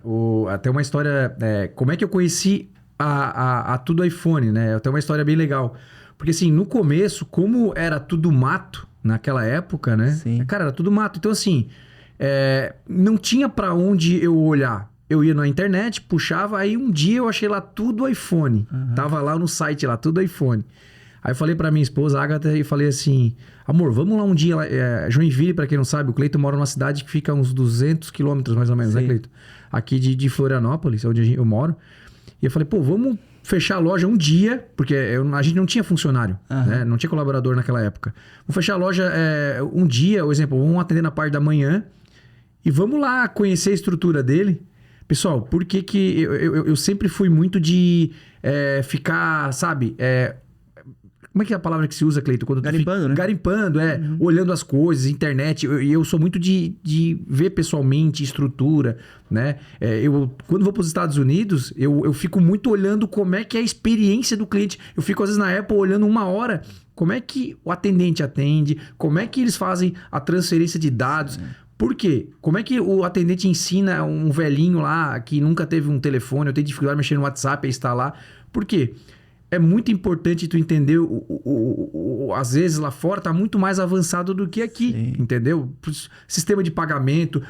[SPEAKER 1] até uma história... como é que eu conheci a Tudo iPhone, né? Até uma história bem legal. Porque assim, no começo, como era tudo mato naquela época, né?
[SPEAKER 2] Sim.
[SPEAKER 1] Cara, era tudo mato. Então assim, não tinha pra onde eu olhar. Eu ia na internet, puxava, aí um dia eu achei lá Tudo iPhone. Tava lá no site lá, Tudo iPhone. Aí eu falei pra minha esposa, Agatha, e falei assim, amor, vamos lá um dia lá. Joinville, pra quem não sabe, o Cleiton mora numa cidade que fica uns 200 quilômetros mais ou menos, né, Cleiton? Aqui de Florianópolis, onde eu moro. E eu falei, pô, vamos fechar a loja um dia, porque a gente não tinha funcionário, né? Não tinha colaborador naquela época. Vamos fechar a loja um dia, por exemplo, vamos atender na parte da manhã e vamos lá conhecer a estrutura dele. Pessoal, por que eu sempre fui muito de ficar, sabe... Como é que é a palavra que se usa, Cleiton? Quando
[SPEAKER 2] Garimpando, né?
[SPEAKER 1] Garimpando, olhando as coisas, internet. Eu sou muito de ver pessoalmente estrutura, né? Quando vou para os Estados Unidos, eu fico muito olhando como é que é a experiência do cliente. Eu fico, às vezes, na Apple, olhando 1 hora, como é que o atendente atende, como é que eles fazem a transferência de dados. Por quê? Como é que o atendente ensina um velhinho lá que nunca teve um telefone, eu tenho dificuldade de mexer no WhatsApp, a instalar. Por quê? É muito importante tu entender, às vezes lá fora tá muito mais avançado do que aqui, entendeu? Sistema de pagamento,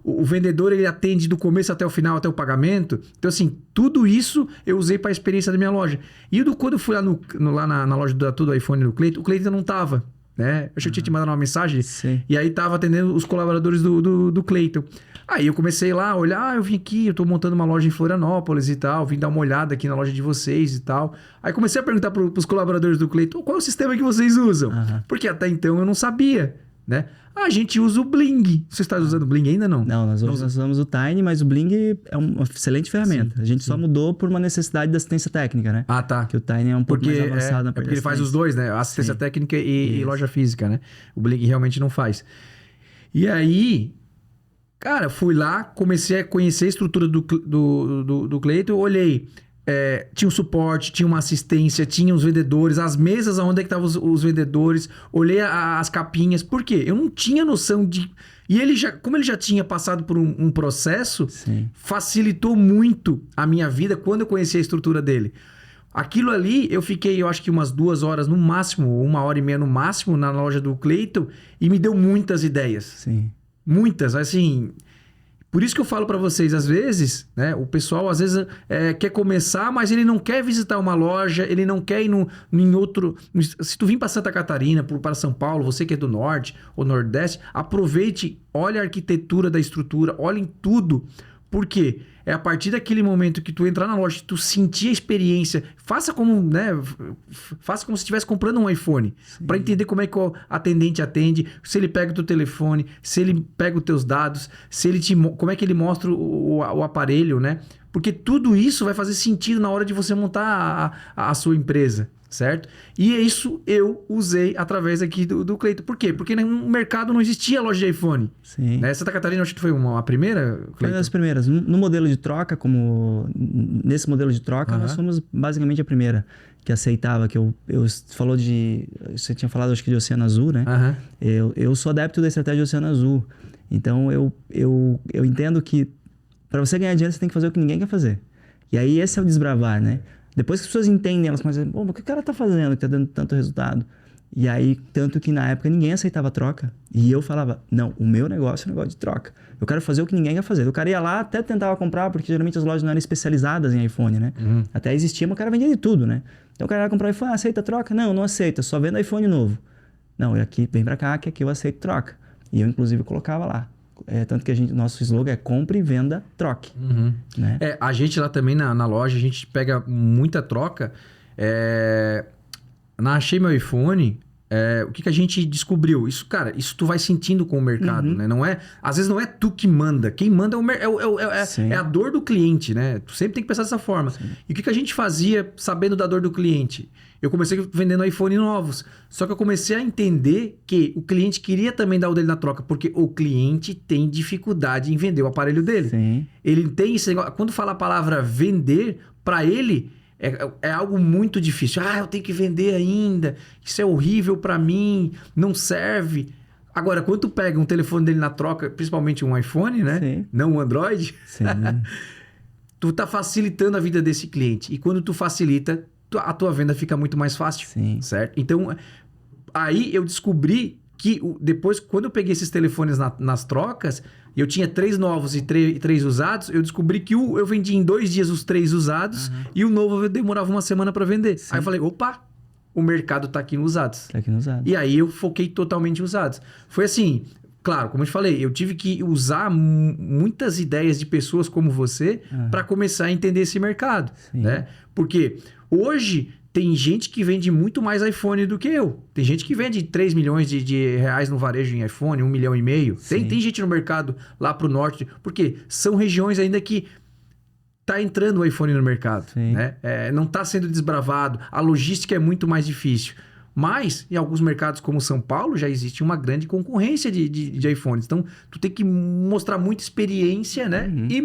[SPEAKER 1] o vendedor ele atende do começo até o final, até o pagamento. Então assim, tudo isso eu usei para a experiência da minha loja. E quando eu fui lá na loja da Tudo iPhone do Cleiton, o Cleiton não tava, né? Eu tinha te mandado uma mensagem e aí tava atendendo os colaboradores do Cleiton. Aí eu comecei lá a olhar, eu vim aqui, eu tô montando uma loja em Florianópolis e tal, vim dar uma olhada aqui na loja de vocês e tal. Aí comecei a perguntar pros colaboradores do Cleiton, qual é o sistema que vocês usam? Porque até então eu não sabia, né? A gente usa o Bling. Você está usando o Bling ainda não?
[SPEAKER 2] Não, nós usamos o Tiny, mas o Bling é uma excelente ferramenta. A gente só mudou por uma necessidade da assistência técnica, né?
[SPEAKER 1] Ah, tá.
[SPEAKER 2] Que o Tiny é um pouco mais avançado na parte
[SPEAKER 1] porque ele faz os dois, né? Assistência técnica e loja física, né? O Bling realmente não faz. E aí... Cara, fui lá, comecei a conhecer a estrutura do Cleiton, olhei. tinha o suporte, tinha uma assistência, tinha os vendedores, as mesas onde é que estavam os vendedores, olhei as capinhas. Por quê? Eu não tinha noção de... E ele como ele já tinha passado por um processo,
[SPEAKER 2] Sim.
[SPEAKER 1] facilitou muito a minha vida quando eu conheci a estrutura dele. Aquilo ali, eu fiquei, eu acho que umas 2 horas no máximo, 1h30 no máximo, na loja do Cleiton, e me deu muitas ideias.
[SPEAKER 2] Sim.
[SPEAKER 1] Muitas, assim... Por isso que eu falo para vocês, às vezes, né? O pessoal, às vezes, quer começar, mas ele não quer visitar uma loja, ele não quer ir em outro... Se tu vir para Santa Catarina, para São Paulo, você que é do Norte ou Nordeste, aproveite, olha a arquitetura da estrutura, olhem tudo. Por quê? É a partir daquele momento que tu entrar na loja, tu sentir a experiência, faça como, né? Faça como se estivesse comprando um iPhone, para entender como é que o atendente atende, se ele pega o teu telefone, se ele pega os teus dados, como é que ele mostra o aparelho, né? Porque tudo isso vai fazer sentido na hora de você montar a sua empresa, certo? E isso eu usei através aqui do Cleiton. Por quê? Porque no mercado não existia loja de iPhone.
[SPEAKER 2] Sim.
[SPEAKER 1] Né? Santa Catarina, acho que foi a primeira, Cleiton?
[SPEAKER 2] Foi uma das primeiras. No modelo de troca, nesse modelo de troca, nós fomos basicamente a primeira que aceitava, você tinha falado, acho que de Oceano Azul, né? Eu sou adepto da estratégia de Oceano Azul. Então, eu entendo que para você ganhar dinheiro, você tem que fazer o que ninguém quer fazer. E aí, esse é o desbravar, né? Depois que as pessoas entendem, elas começam a dizer, o que o cara tá fazendo que tá dando tanto resultado? E aí, tanto que na época ninguém aceitava troca. E eu falava, não, o meu negócio é um negócio de troca. Eu quero fazer o que ninguém quer fazer. O cara ia lá, até tentava comprar, porque geralmente as lojas não eram especializadas em iPhone, né? Até existia, mas o cara vendia de tudo, né? Então o cara ia comprar iPhone, aceita troca? Não, não aceita, só vendo iPhone novo. Não, aqui, vem pra cá, que aqui eu aceito troca. E eu, inclusive, colocava lá. Tanto que nosso slogan é compre, venda, troque. Né?
[SPEAKER 1] A gente lá também na loja, a gente pega muita troca. Na Achei Meu iPhone, o que a gente descobriu? Isso, cara, isso tu vai sentindo com o mercado, né? Às vezes não é tu que manda. Quem manda é a dor do cliente, né? Tu sempre tem que pensar dessa forma. Sim. E o que a gente fazia sabendo da dor do cliente? Eu comecei vendendo iPhone novos. Só que eu comecei a entender que o cliente queria também dar o dele na troca, porque o cliente tem dificuldade em vender o aparelho dele.
[SPEAKER 2] Sim.
[SPEAKER 1] Ele tem esse negócio. Quando fala a palavra vender, para ele é algo muito difícil. Eu tenho que vender ainda. Isso é horrível para mim. Não serve. Agora, quando tu pega um telefone dele na troca, principalmente um iPhone, né?
[SPEAKER 2] Sim.
[SPEAKER 1] Não um Android.
[SPEAKER 2] Sim.
[SPEAKER 1] Tu tá facilitando a vida desse cliente. E quando tu facilita, a tua venda fica muito mais fácil.
[SPEAKER 2] Sim.
[SPEAKER 1] Certo? Então, aí eu descobri que depois, quando eu peguei esses telefones nas trocas, eu tinha 3 novos e 3 usados, eu descobri que eu vendia em 2 dias os 3 usados e o novo eu demorava 1 semana para vender. Sim. Aí eu falei, opa, o mercado tá aqui nos usados.
[SPEAKER 2] Tá aqui nos usados.
[SPEAKER 1] E aí eu foquei totalmente em usados. Foi assim, claro, como eu te falei, eu tive que usar muitas ideias de pessoas como você para começar a entender esse mercado. Né? Porque hoje tem gente que vende muito mais iPhone do que eu. Tem gente que vende 3 milhões de reais no varejo em iPhone, 1,5 milhão. Tem gente no mercado lá pro norte, porque são regiões ainda que tá entrando o iPhone no mercado. Né? Não tá sendo desbravado, a logística é muito mais difícil. Mas, em alguns mercados como São Paulo, já existe uma grande concorrência de iPhones. Então, tu tem que mostrar muita experiência, né? E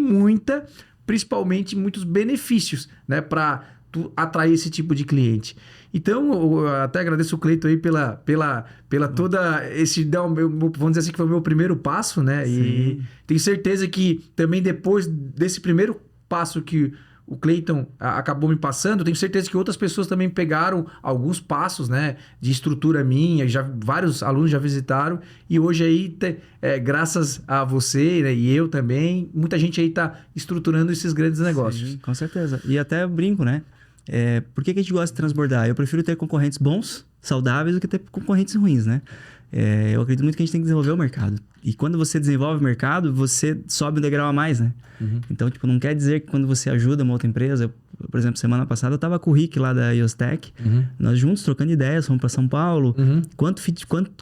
[SPEAKER 1] principalmente, muitos benefícios, né? Para tu atrair esse tipo de cliente. Então, eu até agradeço o Cleiton aí pela toda esse... Vamos dizer assim que foi o meu primeiro passo, né? Sim. E tenho certeza que também depois desse primeiro passo que o Cleiton acabou me passando, tenho certeza que outras pessoas também pegaram alguns passos, né, de estrutura minha, vários alunos já visitaram, e hoje aí, graças a você, né, e eu também, muita gente aí tá estruturando esses grandes negócios.
[SPEAKER 2] Sim, com certeza. E até brinco, né? Por que a gente gosta de transbordar? Eu prefiro ter concorrentes bons, saudáveis, do que ter concorrentes ruins, né? Eu acredito muito que a gente tem que desenvolver o mercado. E quando você desenvolve o mercado, você sobe um degrau a mais, né? Então, não quer dizer que quando você ajuda uma outra empresa... por exemplo, semana passada eu tava com o Rick lá da Iostec. Nós juntos, trocando ideias, fomos para São Paulo.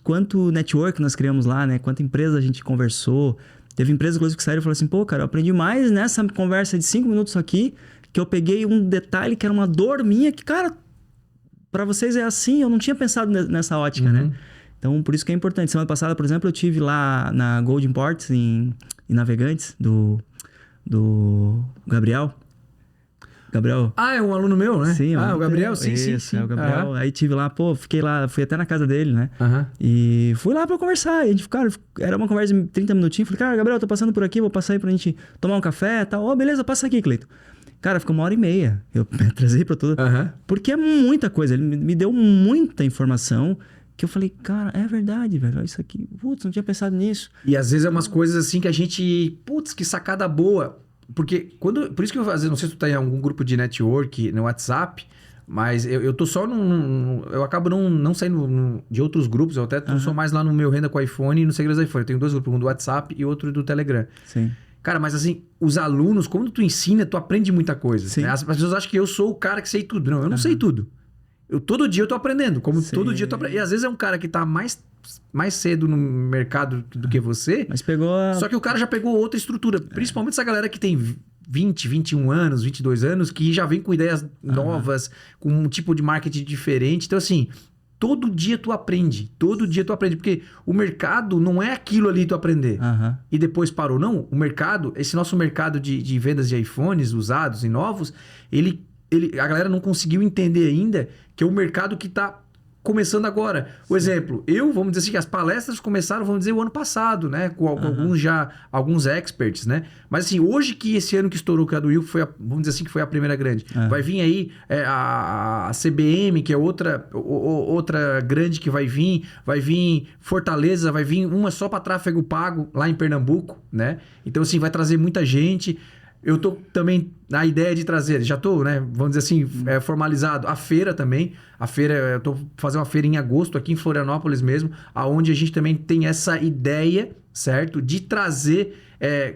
[SPEAKER 2] Quanto network nós criamos lá, né? Quanta empresa a gente conversou. Teve empresa, inclusive, que saíram e falaram assim... Pô, cara, eu aprendi mais nessa conversa de 5 minutos aqui... que eu peguei um detalhe que era uma dor minha... que, cara, para vocês é assim... eu não tinha pensado nessa ótica, né? Então, por isso que é importante. Semana passada, por exemplo, eu tive lá na Gold Imports, em Navegantes, do Gabriel. Gabriel.
[SPEAKER 1] Ah, é um aluno meu, né?
[SPEAKER 2] Sim,
[SPEAKER 1] o Gabriel, sim.
[SPEAKER 2] É o Gabriel. Aí tive lá, fiquei lá, fui até na casa dele, né?
[SPEAKER 1] Aham.
[SPEAKER 2] E fui lá pra conversar. E a gente, cara, era uma conversa de 30 minutinhos. Falei, cara, Gabriel, tô passando por aqui, vou passar aí pra gente tomar um café e tal. Ó, beleza, passa aqui, Cleiton. Cara, ficou 1h30. Eu trazei pra tudo. Porque é muita coisa. Ele me deu muita informação que eu falei, cara, é verdade, velho. Isso aqui, putz, não tinha pensado nisso.
[SPEAKER 1] E às vezes é umas coisas assim que a gente... Putz, que sacada boa. Porque quando... Por isso que eu às vezes, não sei se tu tá em algum grupo de network no WhatsApp, mas eu tô só eu acabo não saindo de outros grupos. Eu até sou mais lá no meu Renda com iPhone e no Segredos do iPhone. Eu tenho 2 grupos, um do WhatsApp e outro do Telegram.
[SPEAKER 2] Sim.
[SPEAKER 1] Cara, mas assim, os alunos, quando tu ensina, tu aprende muita coisa.
[SPEAKER 2] Sim.
[SPEAKER 1] Né? As pessoas acham que eu sou o cara que sei tudo. Não, eu não sei tudo. Todo dia eu tô aprendendo. Todo dia eu tô aprendendo. E às vezes é um cara que tá mais cedo no mercado do que você.
[SPEAKER 2] Mas pegou
[SPEAKER 1] Só que o cara já pegou outra estrutura. Principalmente essa galera que tem 20, 21 anos, 22 anos, que já vem com ideias novas, com um tipo de marketing diferente. Então, assim, todo dia tu aprende. Todo dia tu aprende. Porque o mercado não é aquilo ali tu aprender. E depois parou. Não, o mercado, esse nosso mercado de vendas de iPhones usados e novos, a galera não conseguiu entender ainda que é o mercado que está começando agora. O exemplo, vamos dizer assim, que as palestras começaram, vamos dizer, o ano passado, né? Com alguns experts, né? Mas assim, hoje que esse ano que estourou, que a do Will, vamos dizer assim, que foi a primeira grande. Vai vir aí a CBM, que é outra grande que vai vir Fortaleza, vai vir uma só para tráfego pago lá em Pernambuco, né? Então assim, vai trazer muita gente. Eu tô também na ideia de trazer, já tô, né? Vamos dizer assim, formalizado. A feira também. A feira, eu tô fazendo uma feira em agosto aqui em Florianópolis mesmo, aonde a gente também tem essa ideia, certo? De trazer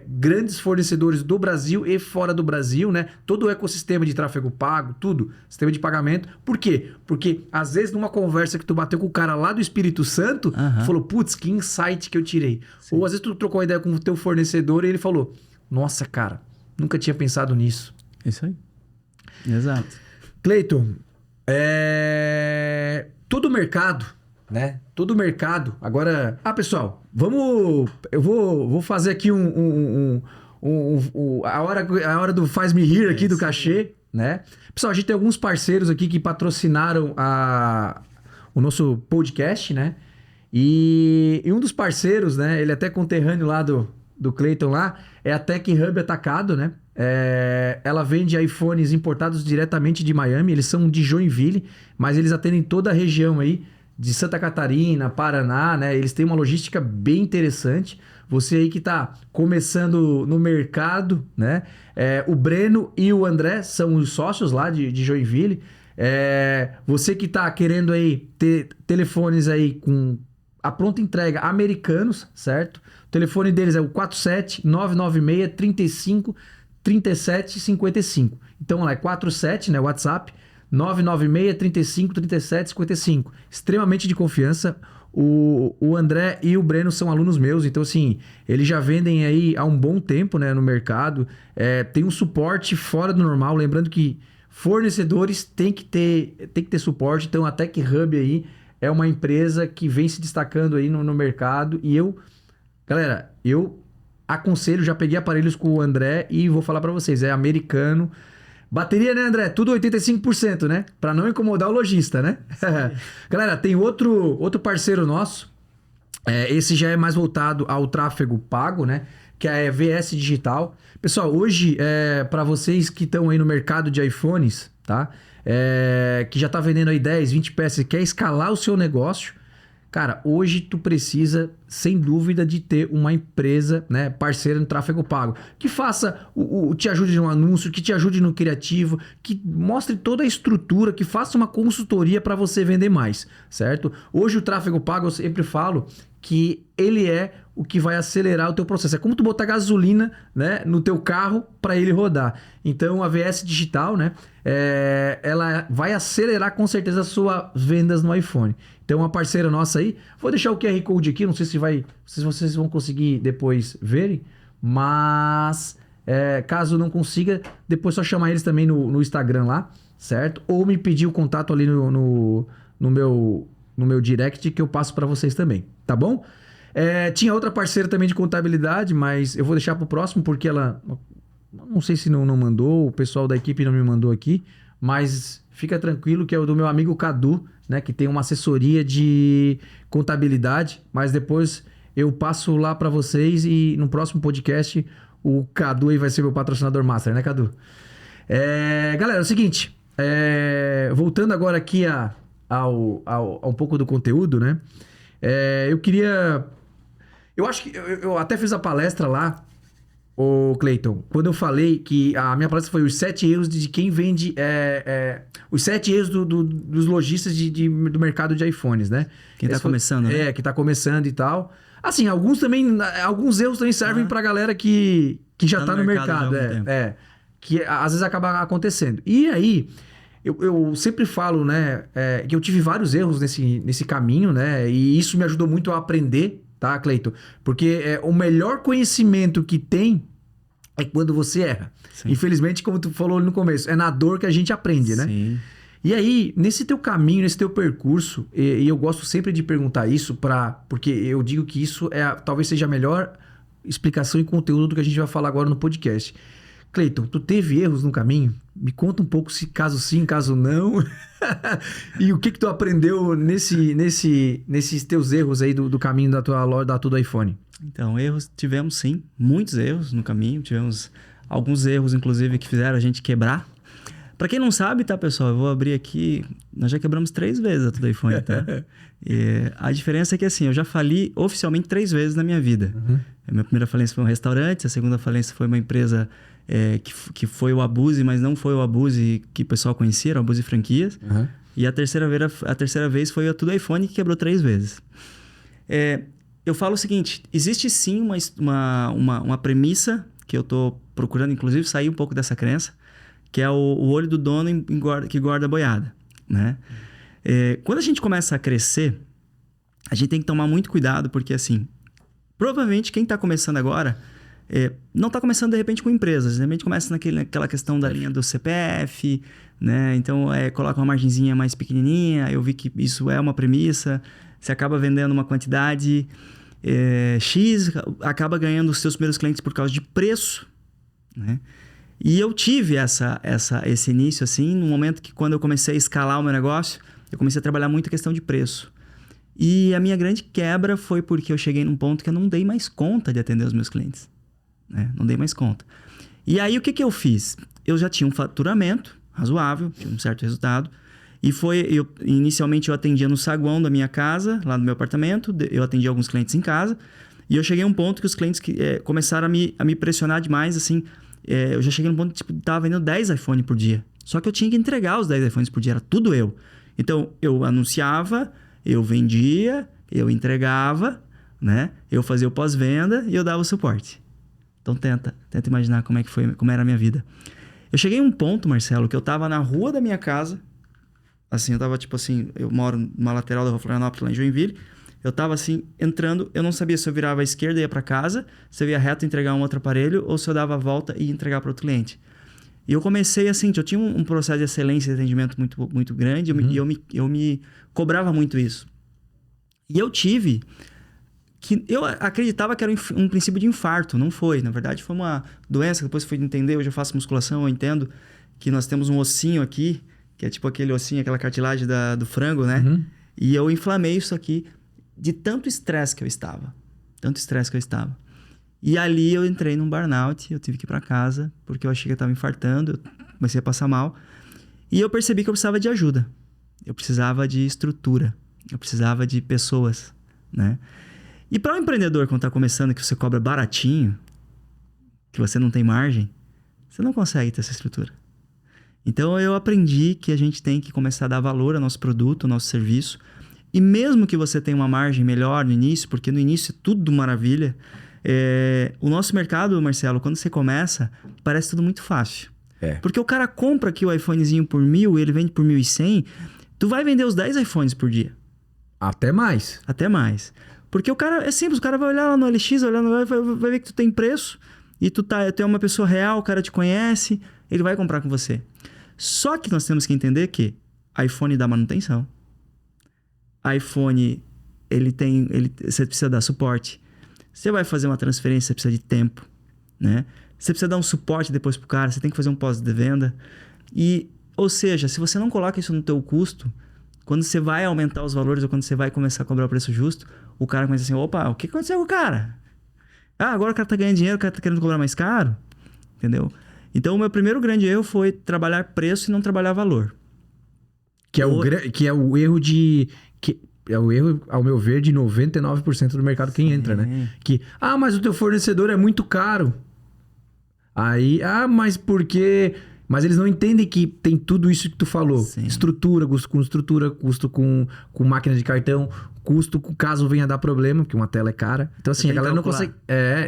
[SPEAKER 1] grandes fornecedores do Brasil e fora do Brasil, né? Todo o ecossistema de tráfego pago, tudo, sistema de pagamento. Por quê? Porque às vezes numa conversa que tu bateu com o cara lá do Espírito Santo, tu falou, putz, que insight que eu tirei. Sim. Ou às vezes tu trocou uma ideia com o teu fornecedor e ele falou, nossa, cara, nunca tinha pensado nisso.
[SPEAKER 2] Isso aí. Exato.
[SPEAKER 1] Cleiton, todo mercado, né? Todo mercado. Agora, pessoal, eu vou fazer aqui a hora do faz-me rir aqui do cachê, né? Pessoal, a gente tem alguns parceiros aqui que patrocinaram o nosso podcast, né? E um dos parceiros, né? Ele é até conterrâneo lá do Cleiton lá, é a Tech Hub Atacado, né? Ela vende iPhones importados diretamente de Miami, eles são de Joinville, mas eles atendem toda a região aí, de Santa Catarina, Paraná, né? Eles têm uma logística bem interessante. Você aí que tá começando no mercado, né? O Breno e o André são os sócios lá de Joinville. Você que tá querendo aí ter telefones aí com a pronta entrega americanos, certo? O telefone deles é o 47-996-35-37-55. Então, lá é 47, né? WhatsApp, 996-35-37-55. Extremamente de confiança. O André e o Breno são alunos meus, então assim, eles já vendem aí há um bom tempo, né, no mercado. Tem um suporte fora do normal, lembrando que fornecedores tem que ter suporte. Então a Tech Hub aí é uma empresa que vem se destacando aí no mercado. E galera, eu aconselho, já peguei aparelhos com o André e vou falar para vocês, é americano. Bateria, né, André? Tudo 85%, né? Para não incomodar o lojista, né? Galera, tem outro parceiro nosso. Esse já é mais voltado ao tráfego pago, né? Que é a VS Digital. Pessoal, hoje, para vocês que estão aí no mercado de iPhones, tá? Que já tá vendendo aí 10, 20 peças e quer escalar o seu negócio, cara, hoje tu precisa, sem dúvida, de ter uma empresa, né, parceira no tráfego pago, que faça, te ajude no anúncio, que te ajude no criativo, que mostre toda a estrutura, que faça uma consultoria para você vender mais, certo? Hoje o tráfego pago, eu sempre falo que ele é o que vai acelerar o teu processo. É como tu botar gasolina, né, no teu carro para ele rodar. Então a VS Digital, né, ela vai acelerar com certeza as suas vendas no iPhone. Então uma parceira nossa aí, vou deixar o QR Code aqui, não sei se vocês vão conseguir depois verem, mas caso não consiga, depois só chamar eles também no Instagram lá, certo? Ou me pedir o contato ali no meu direct que eu passo para vocês também, tá bom? Tinha outra parceira também de contabilidade, mas eu vou deixar pro próximo porque ela não sei se não mandou, o pessoal da equipe não me mandou aqui, mas fica tranquilo que é o do meu amigo Cadu, né? Que tem uma assessoria de contabilidade, mas depois eu passo lá para vocês e no próximo podcast o Cadu aí vai ser meu patrocinador master, né, Cadu? Galera, é o seguinte, voltando agora aqui a um pouco do conteúdo, né? Eu acho que eu até fiz a palestra lá, ô Cleiton, quando eu falei que a minha palestra foi os 7 erros de quem vende... os 7 erros dos lojistas do mercado de iPhones, né?
[SPEAKER 2] Quem tá começando, né?
[SPEAKER 1] Que tá começando e tal. Assim, alguns erros também servem pra galera que já tá no mercado. Que às vezes acaba acontecendo. E aí, eu sempre falo, né? Que eu tive vários erros nesse caminho, né? E isso me ajudou muito a aprender, tá, Cleiton? Porque o melhor conhecimento que tem é quando você erra. Sim. Infelizmente, como tu falou no começo, é na dor que a gente aprende, né?
[SPEAKER 2] Sim.
[SPEAKER 1] E aí, nesse teu caminho, nesse teu percurso, e eu gosto sempre de perguntar isso porque eu digo que isso talvez seja a melhor explicação e conteúdo do que a gente vai falar agora no podcast. Cleiton, tu teve erros no caminho? Me conta um pouco se caso sim, caso não. E o que tu aprendeu nesses teus erros aí do caminho da tua loja, da tua iPhone?
[SPEAKER 2] Então, erros tivemos sim, muitos erros no caminho. Tivemos alguns erros, inclusive, que fizeram a gente quebrar. Pra quem não sabe, tá, pessoal? Eu vou abrir aqui. Nós já quebramos 3 vezes a Tudo iPhone, tá? E a diferença é que, assim, eu já fali oficialmente 3 vezes na minha vida.
[SPEAKER 1] Uhum.
[SPEAKER 2] A minha primeira falência foi um restaurante, a segunda falência foi uma empresa que foi o Abuse, mas não foi o Abuse que o pessoal conhecia, era o Abuse Franquias.
[SPEAKER 1] Uhum.
[SPEAKER 2] E a terceira vez foi a Tudo iPhone, que quebrou 3 vezes. Eu falo o seguinte, existe sim uma premissa que eu tô procurando, inclusive, sair um pouco dessa crença, que é o olho do dono que guarda a boiada, né? Quando a gente começa a crescer, a gente tem que tomar muito cuidado, porque assim, provavelmente quem está começando agora não está começando de repente com empresas, de repente começa naquela questão da linha do CPF, né? Então coloca uma margenzinha mais pequenininha, eu vi que isso é uma premissa, você acaba vendendo uma quantidade X, acaba ganhando os seus primeiros clientes por causa de preço, né? E eu tive esse início, assim, no momento que quando eu comecei a escalar o meu negócio, eu comecei a trabalhar muito a questão de preço. E a minha grande quebra foi porque eu cheguei num ponto que eu não dei mais conta de atender os meus clientes, né? Não dei mais conta. E aí, o que eu fiz? Eu já tinha um faturamento razoável, tinha um certo resultado. E inicialmente eu atendia no saguão da minha casa, lá no meu apartamento. Eu atendia alguns clientes em casa. E eu cheguei a um ponto que os clientes começaram a me pressionar demais, assim... eu já cheguei num ponto que tava vendendo 10 iPhones por dia. Só que eu tinha que entregar os 10 iPhones por dia, era tudo eu. Então, eu anunciava, eu vendia, eu entregava, né? Eu fazia o pós-venda e eu dava o suporte. Então, tenta imaginar como era a minha vida. Eu cheguei a um ponto, Marcelo, que eu tava na rua da minha casa, assim, eu tava tipo assim, eu moro numa lateral da Rua Florianópolis, lá em Joinville. Eu tava assim, entrando, eu não sabia se eu virava à esquerda e ia para casa, se eu ia reto entregar um outro aparelho, ou se eu dava a volta e ia entregar para outro cliente. E eu comecei assim, eu tinha um processo de excelência de atendimento muito, muito grande, e eu me cobrava muito isso. E eu tive que eu acreditava que era um princípio de infarto, não foi. Na verdade, foi uma doença que depois fui entender, hoje eu faço musculação, eu entendo que nós temos um ossinho aqui, que é tipo aquele ossinho, aquela cartilagem do frango, né?
[SPEAKER 1] Uhum.
[SPEAKER 2] E eu inflamei isso aqui de tanto estresse que eu estava. E ali eu entrei num burnout, eu tive que ir para casa, porque eu achei que eu estava infartando, eu comecei a passar mal. E eu percebi que eu precisava de ajuda. Eu precisava de estrutura. Eu precisava de pessoas, né? E para um empreendedor, quando está começando, que você cobra baratinho, que você não tem margem, você não consegue ter essa estrutura. Então, eu aprendi que a gente tem que começar a dar valor ao nosso produto, ao nosso serviço. E mesmo que você tenha uma margem melhor no início, porque no início é tudo maravilha, o nosso mercado, Marcelo, quando você começa, parece tudo muito fácil. Porque o cara compra aqui o iPhonezinho por 1.000, ele vende por 1.100, tu vai vender os 10 iPhones por dia.
[SPEAKER 1] Até mais.
[SPEAKER 2] Porque o cara, é simples, o cara vai olhar lá no LX, vai ver que tu tem preço, e tu é uma pessoa real, o cara te conhece, ele vai comprar com você. Só que nós temos que entender que iPhone dá manutenção. iPhone, você precisa dar suporte. Você vai fazer uma transferência, você precisa de tempo, né? você precisa dar um suporte depois pro cara, você tem que fazer um pós de venda. Ou seja, se você não coloca isso no teu custo, quando você vai aumentar os valores ou quando você vai começar a cobrar o preço justo, o cara começa assim, opa, o que aconteceu com o cara? Agora o cara tá ganhando dinheiro, o cara tá querendo cobrar mais caro, entendeu? Então o meu primeiro grande erro foi trabalhar preço e não trabalhar valor.
[SPEAKER 1] Que é o erro de... É o erro, ao meu ver, de 99% do mercado quem entra, né? Que, mas o teu fornecedor é muito caro. Aí, mas por quê? Mas eles não entendem que tem tudo isso que tu falou. Sim. Estrutura, custo com máquina de cartão, custo caso venha dar problema, porque uma tela é cara. Então, assim, a galera não consegue...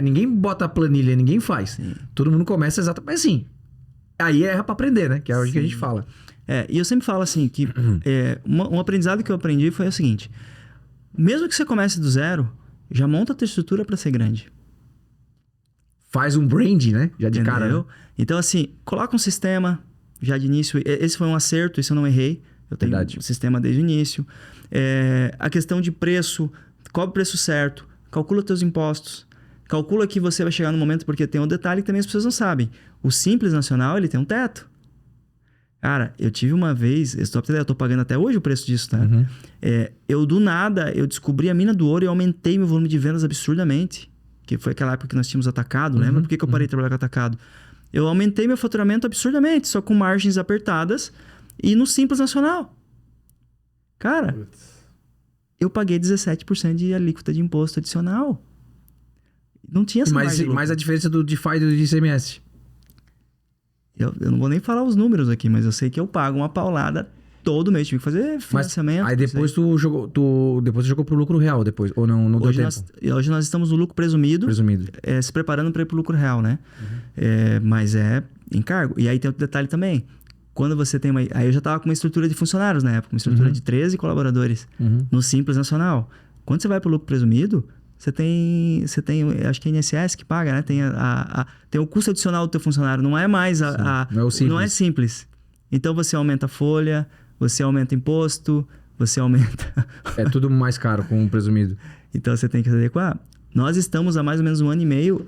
[SPEAKER 1] ninguém bota a planilha, ninguém faz. Sim. Todo mundo começa exatamente assim. Aí erra pra aprender, né? Que é o que a gente fala.
[SPEAKER 2] E eu sempre falo assim, que um aprendizado que eu aprendi foi o seguinte. Mesmo que você comece do zero, já monta a tua estrutura para ser grande.
[SPEAKER 1] Faz um brand, né? Já de cara. Né?
[SPEAKER 2] Então, assim, coloca um sistema já de início. Esse foi um acerto, isso eu não errei. Eu tenho um sistema desde o início. A questão de preço, cobre o preço certo, calcula teus impostos. Calcula que você vai chegar no momento, porque tem um detalhe que também as pessoas não sabem. O Simples Nacional, ele tem um teto. Cara, eu tive uma vez, eu tô pagando até hoje o preço disso, tá? Uhum. Eu do nada, eu descobri a mina do ouro e aumentei meu volume de vendas absurdamente. Que foi aquela época que nós tínhamos atacado, lembra? Por que eu parei de trabalhar com atacado? Eu aumentei meu faturamento absurdamente, só com margens apertadas e no Simples Nacional. Cara, eu paguei 17% de alíquota de imposto adicional. Não tinha essa margem.
[SPEAKER 1] Mas a diferença do DeFi e do ICMS?
[SPEAKER 2] Eu não vou nem falar os números aqui, mas eu sei que eu pago uma paulada todo mês. Tive que fazer financiamento.
[SPEAKER 1] Aí depois tu jogou pro lucro real depois? Ou não deu tempo?
[SPEAKER 2] Hoje nós estamos no lucro presumido. Se preparando para ir pro lucro real, né? Mas é encargo. E aí tem outro detalhe também. Quando você tem Aí eu já tava com uma estrutura de funcionários na época. Uma estrutura de 13 colaboradores. No Simples Nacional. Quando você vai pro lucro presumido... Você tem, acho que é INSS que paga, né? Tem o custo adicional do teu funcionário. Não é mais não é simples. Então, você aumenta a folha, você aumenta imposto, você aumenta...
[SPEAKER 1] É tudo mais caro com o presumido.
[SPEAKER 2] Então, você tem que se adequar. Nós estamos há mais ou menos 1 ano e meio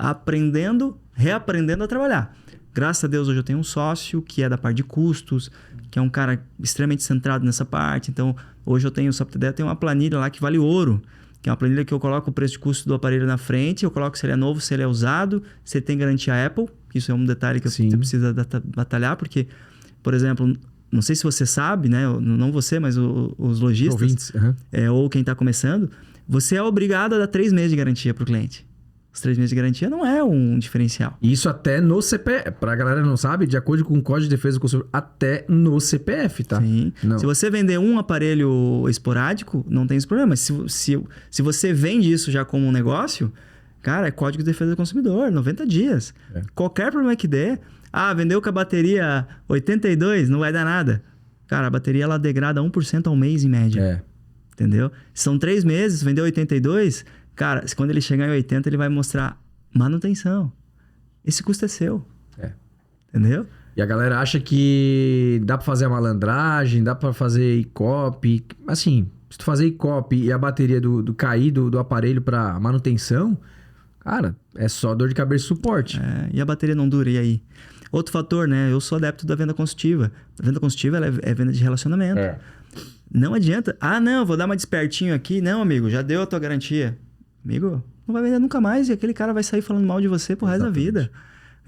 [SPEAKER 2] reaprendendo a trabalhar. Graças a Deus, hoje eu tenho um sócio que é da parte de custos, que é um cara extremamente centrado nessa parte. Então, hoje eu tenho, só pra ter ideia, eu tenho uma planilha lá que vale ouro. Que é uma planilha que eu coloco o preço de custo do aparelho na frente, eu coloco se ele é novo, se ele é usado, se ele tem garantia Apple. Isso é um detalhe que você precisa batalhar, porque, por exemplo, não sei se você sabe, né? Não você, mas os lojistas,
[SPEAKER 1] ouvintes,
[SPEAKER 2] ou quem está começando, você é obrigado a dar 3 meses de garantia para o cliente. Os 3 meses de garantia não é um diferencial.
[SPEAKER 1] Isso até no CPF. Pra galera não sabe, de acordo com o Código de Defesa do Consumidor, até no CPF, tá?
[SPEAKER 2] Sim. Não. Se você vender um aparelho esporádico, não tem esse problema. Se você vende isso já como um negócio, cara, é Código de Defesa do Consumidor, 90 dias. Qualquer problema que dê... vendeu com a bateria 82, não vai dar nada. Cara, a bateria ela degrada 1% ao mês em média. Entendeu? São 3 meses, vendeu 82... Cara, quando ele chegar em 80, ele vai mostrar manutenção. Esse custo é seu. Entendeu?
[SPEAKER 1] E a galera acha que dá pra fazer a malandragem, dá pra fazer e-copy. Assim, se tu fazer e-copy e a bateria cair do aparelho pra manutenção, cara, é só dor de cabeça e suporte.
[SPEAKER 2] E a bateria não dura, e aí? Outro fator, né? Eu sou adepto da venda consultiva. A venda consultiva ela é venda de relacionamento. Não adianta. Não, vou dar uma despertinho aqui. Não, amigo, já deu a tua garantia. Amigo, não vai vender nunca mais e aquele cara vai sair falando mal de você pro resto da vida.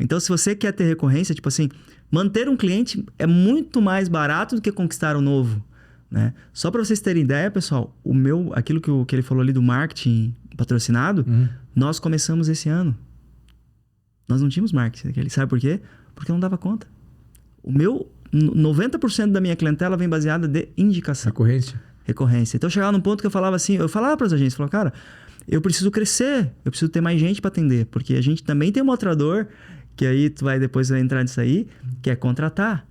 [SPEAKER 2] Então, se você quer ter recorrência, tipo assim, manter um cliente é muito mais barato do que conquistar um novo, né? Só para vocês terem ideia, pessoal, aquilo que ele falou ali do marketing patrocinado, nós começamos esse ano. Nós não tínhamos marketing daquele. Sabe por quê? Porque eu não dava conta. 90% da minha clientela vem baseada de indicação. Recorrência. Então, eu chegava num ponto que eu falava assim, eu falava para as agências, eu falava, cara, eu preciso crescer, eu preciso ter mais gente para atender, porque a gente também tem um mostrador, que aí depois vai entrar nisso aí, que é contratar.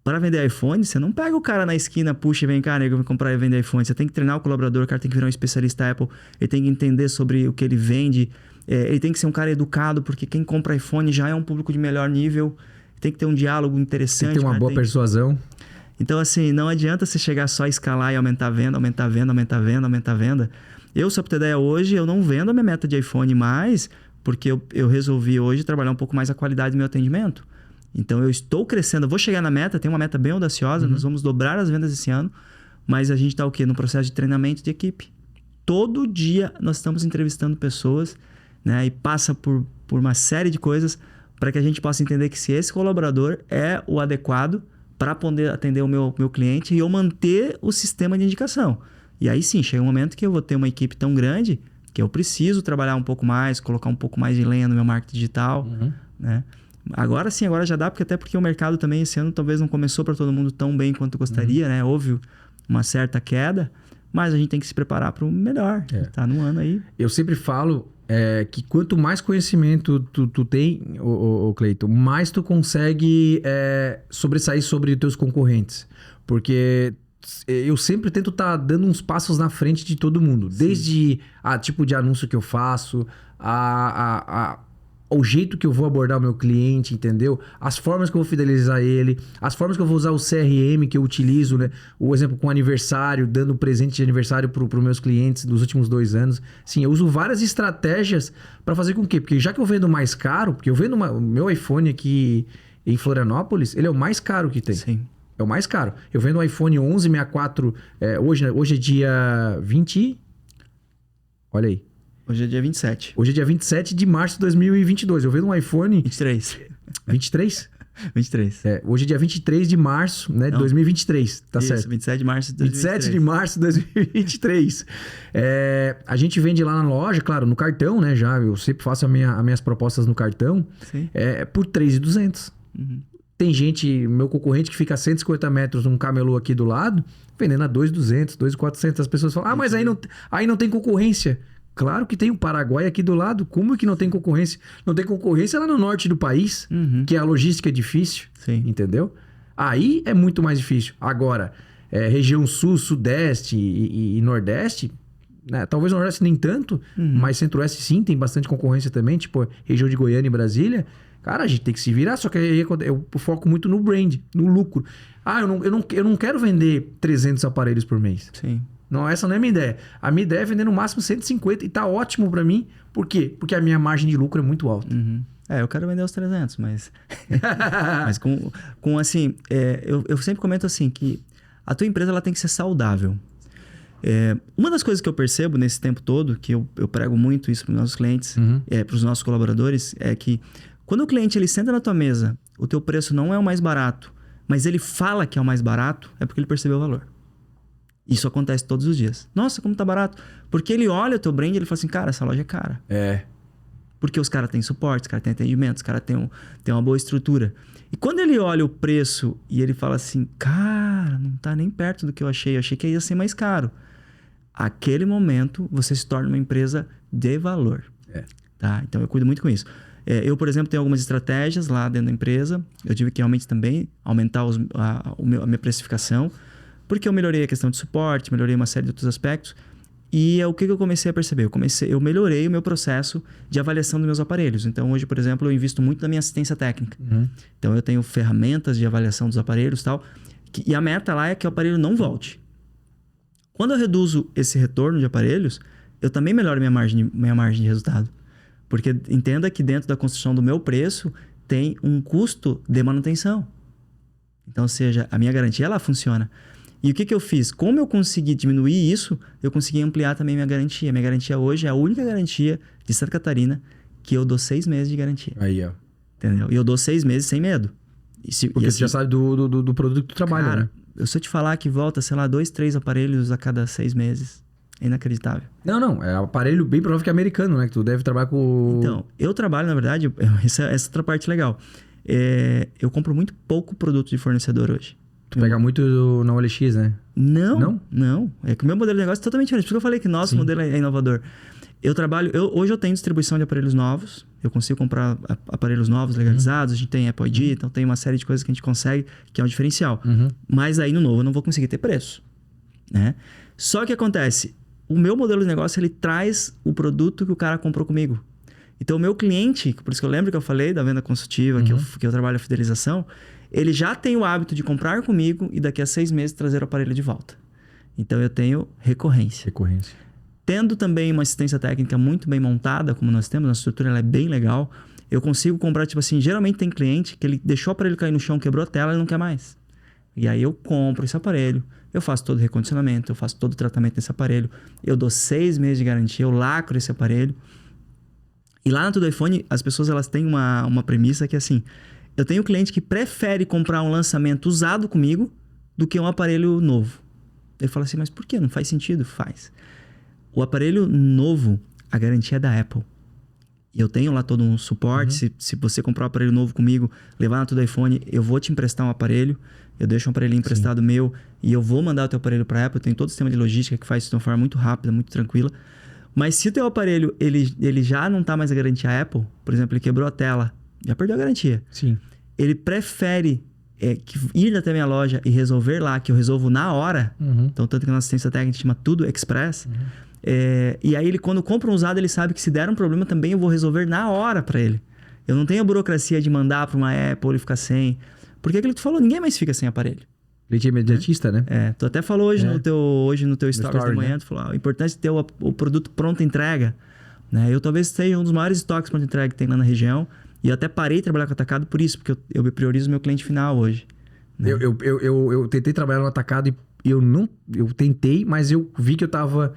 [SPEAKER 2] Para vender iPhone, você não pega o cara na esquina, puxa e vem cá, nego, eu vou comprar e vender iPhone. Você tem que treinar o colaborador, o cara tem que virar um especialista Apple, ele tem que entender sobre o que ele vende, ele tem que ser um cara educado, porque quem compra iPhone já é um público de melhor nível, tem que ter um diálogo interessante.
[SPEAKER 1] Tem que ter uma boa persuasão.
[SPEAKER 2] Então, assim, não adianta você chegar só a escalar e aumentar a venda, aumentar a venda, aumentar a venda, aumentar a venda. Eu, só pra ter ideia, hoje eu não vendo a minha meta de iPhone mais, porque eu resolvi hoje trabalhar um pouco mais a qualidade do meu atendimento. Então, eu estou crescendo. Eu vou chegar na meta, tem uma meta bem audaciosa, nós vamos dobrar as vendas esse ano, mas a gente está o quê? No processo de treinamento de equipe. Todo dia nós estamos entrevistando pessoas, né? E passa por uma série de coisas para que a gente possa entender que se esse colaborador é o adequado para poder atender o meu cliente e eu manter o sistema de indicação. E aí sim, chega um momento que eu vou ter uma equipe tão grande que eu preciso trabalhar um pouco mais, colocar um pouco mais de lenha no meu marketing digital, né? Agora sim, agora já dá, porque o mercado também esse ano talvez não começou para todo mundo tão bem quanto gostaria, né? Houve uma certa queda, mas a gente tem que se preparar para o melhor. Tá no ano aí.
[SPEAKER 1] Eu sempre falo que quanto mais conhecimento tu tem, Cleiton, mais tu consegue sobressair sobre os teus concorrentes. Porque eu sempre tento estar dando uns passos na frente de todo mundo. Sim. Desde tipo de anúncio que eu faço, o jeito que eu vou abordar o meu cliente, entendeu? As formas que eu vou fidelizar ele, as formas que eu vou usar o CRM que eu utilizo, né? O exemplo com aniversário, dando presente de aniversário para os meus clientes dos últimos 2 anos. Sim, eu uso várias estratégias para fazer com que... Porque já que eu vendo mais caro, porque eu vendo o meu iPhone aqui em Florianópolis, ele é o mais caro que tem.
[SPEAKER 2] Sim.
[SPEAKER 1] É o mais caro. Eu vendo o iPhone 11 64, hoje é dia 20... Olha aí.
[SPEAKER 2] Hoje é dia 27.
[SPEAKER 1] Hoje é dia 27 de março de 2022. Eu vendo um iPhone...
[SPEAKER 2] 23.
[SPEAKER 1] 23?
[SPEAKER 2] 23.
[SPEAKER 1] Hoje é dia 23 de março, né, de 2023. Tá
[SPEAKER 2] isso,
[SPEAKER 1] certo?
[SPEAKER 2] 27 de março de 2023.
[SPEAKER 1] 27 de março de 2023. A gente vende lá na loja, claro, no cartão, né? Já eu sempre faço as minhas propostas no cartão.
[SPEAKER 2] Sim.
[SPEAKER 1] Por R$3.200. Tem gente, meu concorrente, que fica a 150 metros num camelô aqui do lado, vendendo a R$2.200, R$2.400. As pessoas falam, mas aí não tem concorrência. Claro que tem o Paraguai aqui do lado. Como que não tem concorrência? Não tem concorrência lá no norte do país, que a logística é difícil.
[SPEAKER 2] Sim.
[SPEAKER 1] Entendeu? Aí é muito mais difícil. Agora, região sul, sudeste e nordeste, né? Talvez no nordeste nem tanto, mas centro-oeste sim, tem bastante concorrência também. Tipo, região de Goiânia e Brasília. Cara, a gente tem que se virar. Só que aí eu foco muito no brand, no lucro. Eu não quero vender 300 aparelhos por mês.
[SPEAKER 2] Sim.
[SPEAKER 1] Não, essa não é a minha ideia. A minha ideia é vender no máximo 150 e tá ótimo pra mim. Por quê? Porque a minha margem de lucro é muito alta.
[SPEAKER 2] Eu quero vender os 300, mas... mas com assim... eu sempre comento assim que a tua empresa ela tem que ser saudável. Uma das coisas que eu percebo nesse tempo todo, que eu prego muito isso para os nossos clientes, para os nossos colaboradores, é que quando o cliente ele senta na tua mesa, o teu preço não é o mais barato, mas ele fala que é o mais barato, é porque ele percebeu o valor. Isso acontece todos os dias. Nossa, como tá barato. Porque ele olha o teu brand e ele fala assim, cara, essa loja é cara. Porque os caras têm suporte, os caras têm atendimento, os caras têm uma boa estrutura. E quando ele olha o preço e ele fala assim, cara, não tá nem perto do que eu achei que ia ser mais caro. Aquele momento, você se torna uma empresa de valor. Tá? Então, eu cuido muito com isso. Eu, por exemplo, tenho algumas estratégias lá dentro da empresa. Eu tive que realmente também aumentar a minha precificação. Porque eu melhorei a questão de suporte, melhorei uma série de outros aspectos. E o que eu comecei a perceber? Eu melhorei o meu processo de avaliação dos meus aparelhos. Então, hoje, por exemplo, eu invisto muito na minha assistência técnica. Então, eu tenho ferramentas de avaliação dos aparelhos e tal. E a meta lá é que o aparelho não volte. Quando eu reduzo esse retorno de aparelhos, eu também melhoro minha margem de resultado. Porque entenda que dentro da construção do meu preço tem um custo de manutenção. Então, ou seja, a minha garantia, ela funciona. E o que eu fiz? Como eu consegui diminuir isso, eu consegui ampliar também minha garantia. Minha garantia hoje é a única garantia de Santa Catarina que eu dou 6 meses de garantia.
[SPEAKER 1] Aí, ó.
[SPEAKER 2] Entendeu? E eu dou 6 meses sem medo.
[SPEAKER 1] Porque você já sabe do produto que tu trabalha,
[SPEAKER 2] cara,
[SPEAKER 1] né?
[SPEAKER 2] Se eu te falar que volta, sei lá, 2, 3 aparelhos a cada 6 meses, é inacreditável.
[SPEAKER 1] Não. É aparelho bem provável que é americano, né? Que tu deve trabalhar com...
[SPEAKER 2] Então, eu trabalho, na verdade, essa é outra parte legal. Eu compro muito pouco produto de fornecedor hoje.
[SPEAKER 1] Tu pega muito na OLX, né?
[SPEAKER 2] Não. É que o meu modelo de negócio é totalmente diferente. Por isso que eu falei que nosso modelo é inovador. Hoje eu tenho distribuição de aparelhos novos. Eu consigo comprar aparelhos novos, legalizados. A gente tem Apple ID, então tem uma série de coisas que a gente consegue, que é um diferencial. Mas aí no novo eu não vou conseguir ter preço. Né? Só que acontece, o meu modelo de negócio, ele traz o produto que o cara comprou comigo. Então o meu cliente, por isso que eu lembro que eu falei da venda consultiva, que eu trabalho a fidelização, ele já tem o hábito de comprar comigo e daqui a 6 meses trazer o aparelho de volta. Então eu tenho recorrência. tendo também uma assistência técnica muito bem montada, como nós temos, a estrutura ela é bem legal, eu consigo comprar, tipo assim, geralmente tem cliente que ele deixou o aparelho cair no chão, quebrou a tela e não quer mais. E aí eu compro esse aparelho, eu faço todo o recondicionamento, eu faço todo o tratamento desse aparelho, eu dou 6 meses de garantia, eu lacro esse aparelho. E lá na Tudo iPhone, as pessoas elas têm uma premissa que é assim, eu tenho cliente que prefere comprar um lançamento usado comigo do que um aparelho novo. Ele fala assim, mas por quê? Não faz sentido? Faz. O aparelho novo, a garantia é da Apple. Eu tenho lá todo um suporte. Se você comprar um aparelho novo comigo, levar na Tudo iPhone, eu vou te emprestar um aparelho. Eu deixo um aparelho emprestado meu e eu vou mandar o teu aparelho para a Apple. Eu tenho todo o sistema de logística que faz isso de uma forma muito rápida, muito tranquila. Mas se o teu aparelho ele já não está mais a garantia Apple, por exemplo, ele quebrou a tela, já perdeu a garantia.
[SPEAKER 1] Sim.
[SPEAKER 2] Ele prefere ir até minha loja e resolver lá, que eu resolvo na hora. Então, tanto que a nossa assistência técnica chama Tudo Express. E aí, ele quando compra um usado, ele sabe que se der um problema também eu vou resolver na hora para ele. Eu não tenho a burocracia de mandar para uma Apple ele ficar sem. Porque aquilo que tu falou, ninguém mais fica sem aparelho.
[SPEAKER 1] Leite imediatista, né?
[SPEAKER 2] Tu até falou hoje no teu stories da manhã, né? Tu falou, o importante é ter o produto pronta entrega. Né? Eu talvez seja um dos maiores estoques pronta entrega que tem lá na região. E eu até parei de trabalhar com atacado por isso, porque eu priorizo o meu cliente final hoje. Né?
[SPEAKER 1] Eu tentei trabalhar no atacado e eu tentei, mas eu vi que eu tava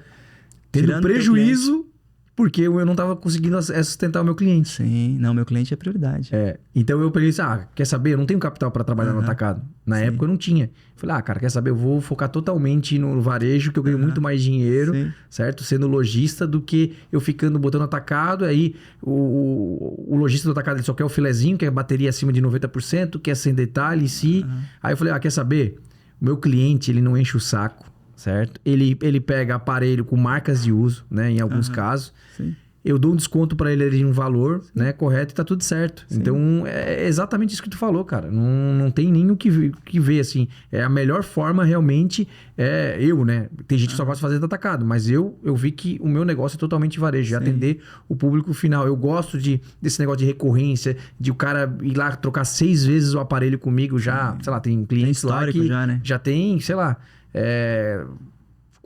[SPEAKER 1] tendo
[SPEAKER 2] Tirando
[SPEAKER 1] prejuízo porque eu não tava conseguindo sustentar o meu cliente.
[SPEAKER 2] Sim, não, meu cliente é prioridade.
[SPEAKER 1] Então eu pensei, quer saber? Eu não tenho capital para trabalhar no atacado. Na época eu não tinha. Falei, cara, quer saber? Eu vou focar totalmente no varejo, que eu ganho muito mais dinheiro, certo? Sendo lojista do que eu ficando botando atacado. Aí o lojista do atacado ele só quer o filezinho, quer bateria acima de 90%, quer sem detalhe em si. Aí eu falei, quer saber? O meu cliente, ele não enche o saco. Certo? Ele pega aparelho com marcas de uso, né? Em alguns casos. Sim. Eu dou um desconto para ele de um valor, né? Correto, e tá tudo certo. Sim. Então, é exatamente isso que tu falou, cara. Não tem nem o que ver, assim. A melhor forma, realmente, né? Tem gente que só gosta de fazer atacado, mas eu vi que o meu negócio é totalmente varejo, de atender o público final. Eu gosto desse negócio de recorrência, de o cara ir lá trocar 6 vezes o aparelho comigo já. Sei lá, tem clientes lá que já tem, sei lá...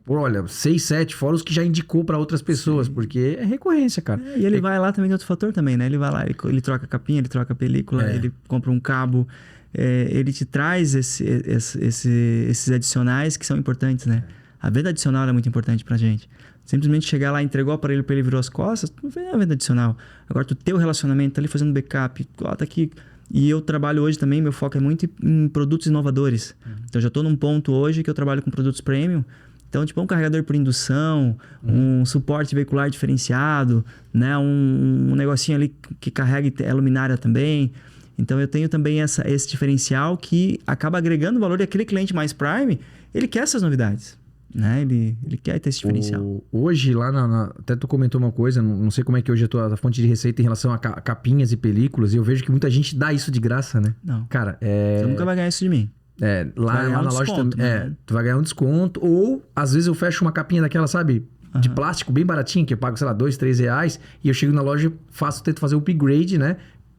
[SPEAKER 1] olha, 6, 7 fora os que já indicou para outras pessoas, porque é recorrência, cara.
[SPEAKER 2] E ele vai lá também, tem outro fator também, né? Ele vai lá, ele troca a capinha, ele troca a película, ele compra um cabo, ele te traz esses adicionais que são importantes, né? A venda adicional é muito importante pra gente. Simplesmente chegar lá, entregou o aparelho pra ele, virou as costas, não vem a venda adicional. Agora, tu ter o relacionamento, tá ali fazendo backup, tá aqui... E eu trabalho hoje também, meu foco é muito em produtos inovadores. Então, eu já estou num ponto hoje que eu trabalho com produtos premium. Então, tipo, um carregador por indução, um suporte veicular diferenciado, né? Um negocinho ali que carrega a luminária também. Então, eu tenho também esse diferencial que acaba agregando valor. E aquele cliente mais Prime, ele quer essas novidades. Né? Ele quer ter esse diferencial.
[SPEAKER 1] Hoje, lá até tu comentou uma coisa, não sei como é que hoje é a tua fonte de receita em relação a capinhas e películas, e eu vejo que muita gente dá isso de graça, né?
[SPEAKER 2] Não.
[SPEAKER 1] Cara,
[SPEAKER 2] você nunca vai ganhar isso de mim.
[SPEAKER 1] Lá na loja também. Tu vai ganhar um desconto, ou às vezes eu fecho uma capinha daquela, sabe? De plástico bem baratinho, que eu pago, sei lá, 2, 3 reais, e eu chego na loja, tento fazer o upgrade, né?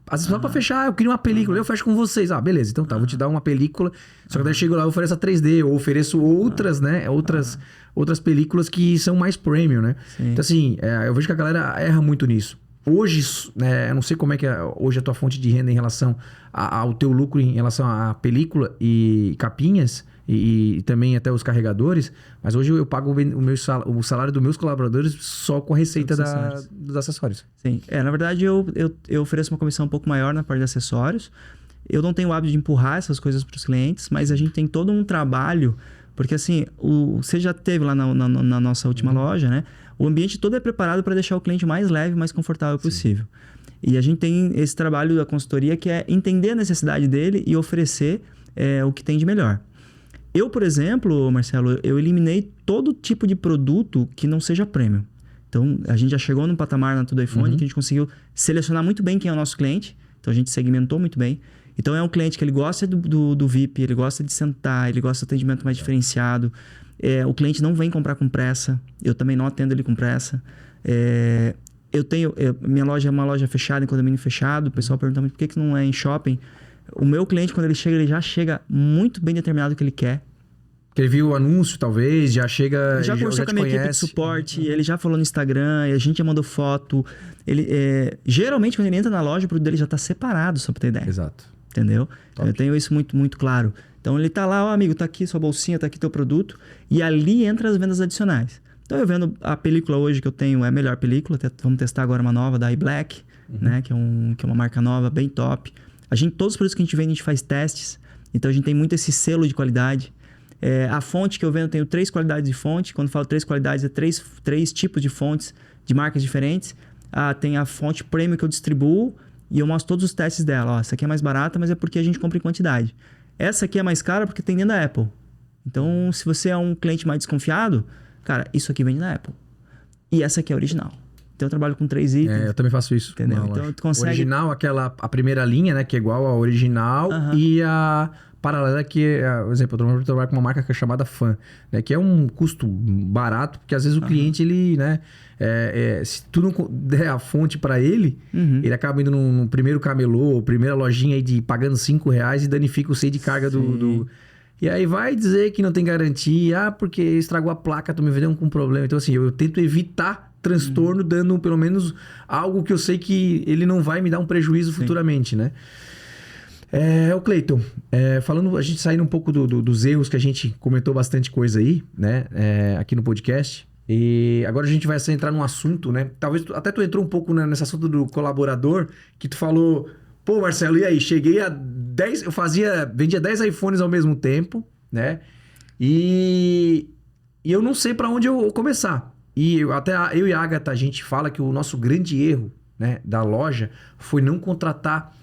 [SPEAKER 1] Às vezes só pra fechar, eu queria uma película, eu fecho com vocês. Beleza, então tá, vou te dar uma película. Só que daí eu chego lá, eu ofereço a 3D, ou ofereço outras, né? Outras películas que são mais premium, né? Sim. Então assim, eu vejo que a galera erra muito nisso. Hoje, eu não sei como é que é hoje a tua fonte de renda em relação ao teu lucro em relação à película e capinhas, e também até os carregadores, mas hoje eu pago o salário dos meus colaboradores só com a receita dos acessórios.
[SPEAKER 2] Sim, na verdade eu ofereço uma comissão um pouco maior na parte de acessórios. Eu não tenho o hábito de empurrar essas coisas para os clientes, mas a gente tem todo um trabalho, porque assim, você já teve lá na nossa última loja, né? O ambiente todo é preparado para deixar o cliente mais leve, mais confortável possível. E a gente tem esse trabalho da consultoria que é entender a necessidade dele e oferecer o que tem de melhor. Eu, por exemplo, Marcelo, eu eliminei todo tipo de produto que não seja premium. Então, a gente já chegou num patamar na Tudo iPhone que a gente conseguiu selecionar muito bem quem é o nosso cliente. Então, a gente segmentou muito bem. Então, é um cliente que ele gosta do VIP, ele gosta de sentar, ele gosta do atendimento mais diferenciado. O cliente não vem comprar com pressa. Eu também não atendo ele com pressa. Minha loja é uma loja fechada, em condomínio fechado. O pessoal pergunta muito por que não é em shopping. O meu cliente, quando ele já chega muito bem determinado o que ele quer.
[SPEAKER 1] Que ele viu o anúncio, talvez, já chega...
[SPEAKER 2] Já conversou com a minha equipe de suporte, ele já falou no Instagram, e a gente já mandou foto. Geralmente, quando ele entra na loja, o produto dele já está separado, só para ter ideia.
[SPEAKER 1] Exato.
[SPEAKER 2] Entendeu? Top. Eu tenho isso muito, muito claro. Então, ele tá lá, ó, amigo, tá aqui sua bolsinha, tá aqui teu produto. E ali entra as vendas adicionais. Então, eu vendo a película hoje que eu tenho, é a melhor película. Vamos testar agora uma nova da iBlack, né? Que é uma marca nova, bem top. Todos os produtos que a gente vende, a gente faz testes. Então, a gente tem muito esse selo de qualidade. A fonte que eu vendo, eu tenho 3 qualidades de fonte. Quando eu falo 3 qualidades, é 3 tipos de fontes de marcas diferentes. Tem a fonte premium que eu distribuo e eu mostro todos os testes dela. Ó, essa aqui é mais barata, mas é porque a gente compra em quantidade. Essa aqui é mais cara porque tem dentro da Apple. Então, se você é um cliente mais desconfiado, cara, isso aqui vem da Apple. E essa aqui é original. Então, eu trabalho com 3 itens.
[SPEAKER 1] Eu também faço isso.
[SPEAKER 2] Entendeu? Então, tu consegue...
[SPEAKER 1] Original, a primeira linha, né? Que é igual a original. E a paralela que, por exemplo, eu trabalho com uma marca que é chamada Fan, né? Que é um custo barato, porque às vezes o cliente, ele, né? Se tu não der a fonte para ele, ele acaba indo no primeiro camelô, primeira lojinha aí pagando R$5 e danifica o seio de carga do... E aí vai dizer que não tem garantia, porque estragou a placa, tu me vendeu com problema. Então assim, eu tento evitar transtorno dando pelo menos algo que eu sei que ele não vai me dar um prejuízo futuramente, né? O Cleiton, falando, a gente saindo um pouco dos erros que a gente comentou bastante coisa aí, né? Aqui no podcast. E agora a gente vai entrar num assunto, né? Talvez até tu entrou um pouco nesse assunto do colaborador, que tu falou, pô, Marcelo, e aí? Cheguei a 10, vendia 10 iPhones ao mesmo tempo, né? E eu não sei para onde eu começar. E até eu e a Agatha, a gente fala que o nosso grande erro, né, da loja foi não contratar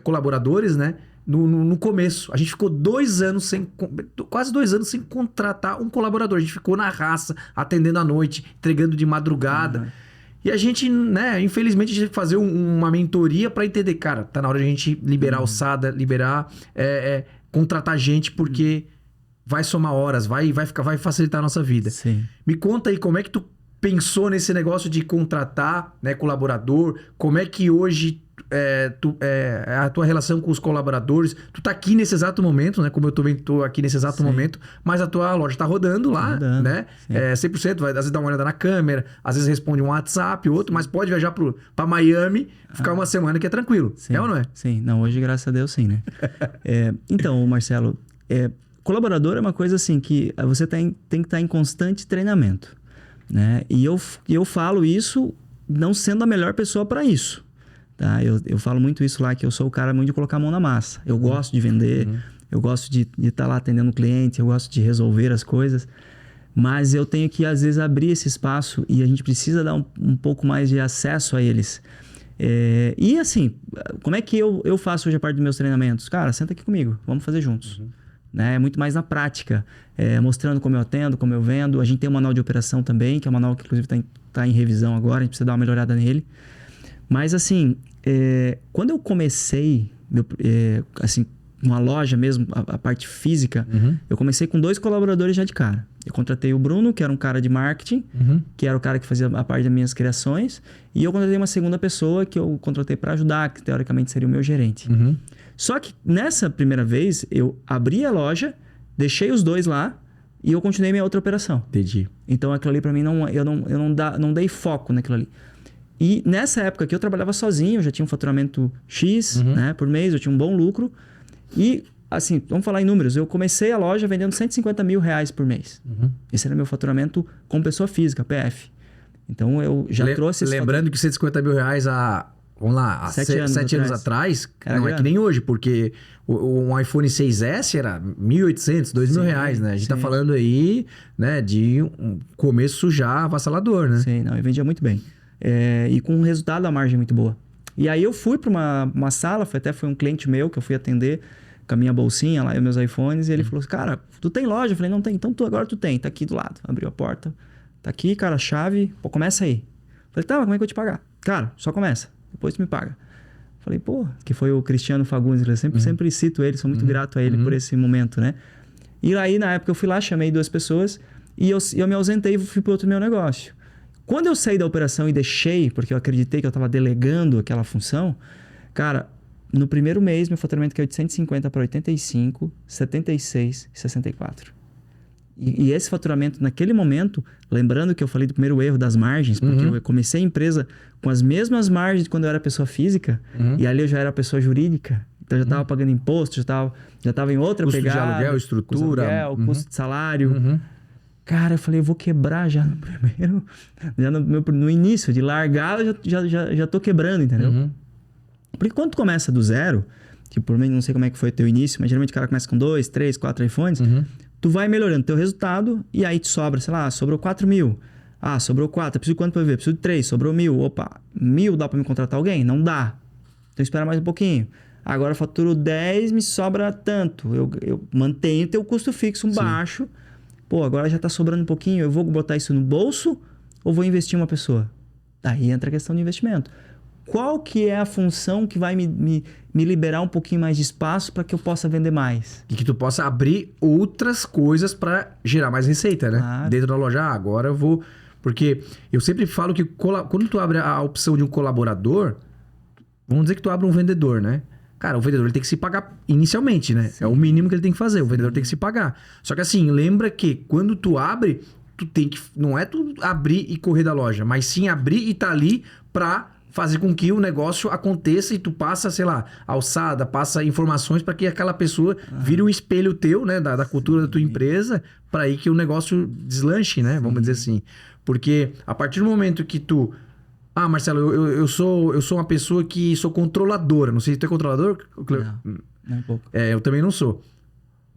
[SPEAKER 1] colaboradores, né? No começo. A gente ficou quase 2 anos sem contratar um colaborador. A gente ficou na raça, atendendo à noite, entregando de madrugada. E a gente, né, infelizmente, a gente tem que fazer uma mentoria para entender, cara, tá na hora de a gente liberar alçada, contratar gente, porque vai somar horas, vai facilitar a nossa vida.
[SPEAKER 2] Sim.
[SPEAKER 1] Me conta aí como é que tu pensou nesse negócio de contratar, né, colaborador, como é que hoje a tua relação com os colaboradores. Tu tá aqui nesse exato momento, né? Como eu tô aqui nesse exato momento, mas a tua loja tá rodando lá, né? 100%, vai às vezes dar uma olhada na câmera, às vezes responde um WhatsApp, outro, mas pode viajar pra Miami, ficar uma semana que é tranquilo.
[SPEAKER 2] Sim.
[SPEAKER 1] É ou não é?
[SPEAKER 2] Sim, não, hoje graças a Deus sim, né? Então, Marcelo, colaborador é uma coisa assim que você tem que estar em constante treinamento, né? E eu falo isso não sendo a melhor pessoa para isso. Tá? Eu falo muito isso lá, que eu sou o cara muito de colocar a mão na massa. Eu gosto de vender, eu gosto de estar lá atendendo o cliente, eu gosto de resolver as coisas, mas eu tenho que, às vezes, abrir esse espaço e a gente precisa dar um pouco mais de acesso a eles. E assim, como é que eu faço hoje a parte dos meus treinamentos? Cara, senta aqui comigo, vamos fazer juntos. Né? É muito mais na prática, mostrando como eu atendo, como eu vendo. A gente tem um manual de operação também, que é um manual que, inclusive, está em revisão agora, a gente precisa dar uma melhorada nele. Mas, assim, quando eu comecei, assim, uma loja mesmo, a parte física, eu comecei com 2 colaboradores já de cara. Eu contratei o Bruno, que era um cara de marketing, que era o cara que fazia a parte das minhas criações, e eu contratei uma segunda pessoa que eu contratei para ajudar, que teoricamente seria o meu gerente. Só que nessa primeira vez, eu abri a loja, deixei os 2 lá e eu continuei minha outra operação.
[SPEAKER 1] Entendi.
[SPEAKER 2] Então aquilo ali para mim, eu não dei foco naquilo ali. E nessa época que eu trabalhava sozinho, eu já tinha um faturamento X, né, por mês, eu tinha um bom lucro. E, assim, vamos falar em números. Eu comecei a loja vendendo R$150 mil por mês. Esse era meu faturamento com pessoa física, PF. Então, eu já trouxe esse
[SPEAKER 1] Lembrando que R$150 mil vamos lá, há 7 anos atrás, não é que nem hoje, porque um iPhone 6S era R$1.800, R$2.000, né? A gente tá falando aí, né, de um começo já avassalador, né?
[SPEAKER 2] Sim, não, eu vendia muito bem. E com um resultado da margem muito boa. E aí eu fui para uma sala, foi um cliente meu que eu fui atender com a minha bolsinha lá e meus iPhones, e ele falou assim, cara, tu tem loja? Eu falei, não tem. Então agora tu tem, tá aqui do lado. Abriu a porta, tá aqui, cara, a chave, pô, começa aí. Eu falei, tá, mas como é que eu vou te pagar? Cara, só começa, depois tu me paga. Eu falei, pô, que foi o Cristiano Fagundes, eu sempre cito ele, sou muito grato a ele por esse momento, né? E aí na época eu fui lá, chamei 2 pessoas e eu me ausentei e fui pro outro meu negócio. Quando eu saí da operação e deixei, porque eu acreditei que eu estava delegando aquela função, cara, no primeiro mês, meu faturamento caiu de 150 para 85, 76 e 64. E esse faturamento, naquele momento, lembrando que eu falei do primeiro erro das margens, porque eu comecei a empresa com as mesmas margens de quando eu era pessoa física, e ali eu já era pessoa jurídica. Então eu já estava pagando imposto, já estava em outra
[SPEAKER 1] custo
[SPEAKER 2] pegada.
[SPEAKER 1] Custo de aluguel, estrutura.
[SPEAKER 2] Custo de salário. Cara, eu falei, eu vou quebrar já no primeiro... Já no início, de largar, eu já tô quebrando, entendeu? Porque quando tu começa do zero, que por mim não sei como é que foi o teu início, mas geralmente o cara começa com 2, 3, 4 iPhones, tu vai melhorando teu resultado e aí te sobra, sei lá, sobrou 4 mil. Ah, sobrou 4, preciso de quanto pra viver? Preciso de 3, sobrou 1.000. Opa, 1.000 dá pra me contratar alguém? Não dá. Então espera mais um pouquinho. Agora eu faturo 10, me sobra tanto. Eu mantenho teu custo fixo baixo. Pô, agora já tá sobrando um pouquinho. Eu vou botar isso no bolso ou vou investir em uma pessoa? Daí entra a questão de investimento. Qual que é a função que vai me liberar um pouquinho mais de espaço para que eu possa vender mais?
[SPEAKER 1] E que tu possa abrir outras coisas para gerar mais receita, né?
[SPEAKER 2] Claro.
[SPEAKER 1] Dentro da loja, agora eu vou... Porque eu sempre falo que quando tu abre a opção de um colaborador, vamos dizer que tu abre um vendedor, né? Cara, o vendedor ele tem que se pagar inicialmente, né? Sim. É o mínimo que ele tem que fazer. O vendedor tem que se pagar. Só que assim, lembra que quando tu abre, tu tem que... Não é tu abrir e correr da loja, mas sim abrir e tá ali pra fazer com que o negócio aconteça e tu passa, sei lá, alçada, passa informações para que aquela pessoa vire um espelho teu, né? Da cultura da tua empresa, para aí que o negócio deslanche, né? Vamos dizer assim. Porque a partir do momento que tu... Ah, Marcelo, eu sou uma pessoa que sou controladora. Não sei se tu é controlador?
[SPEAKER 2] Não um pouco.
[SPEAKER 1] Eu também não sou.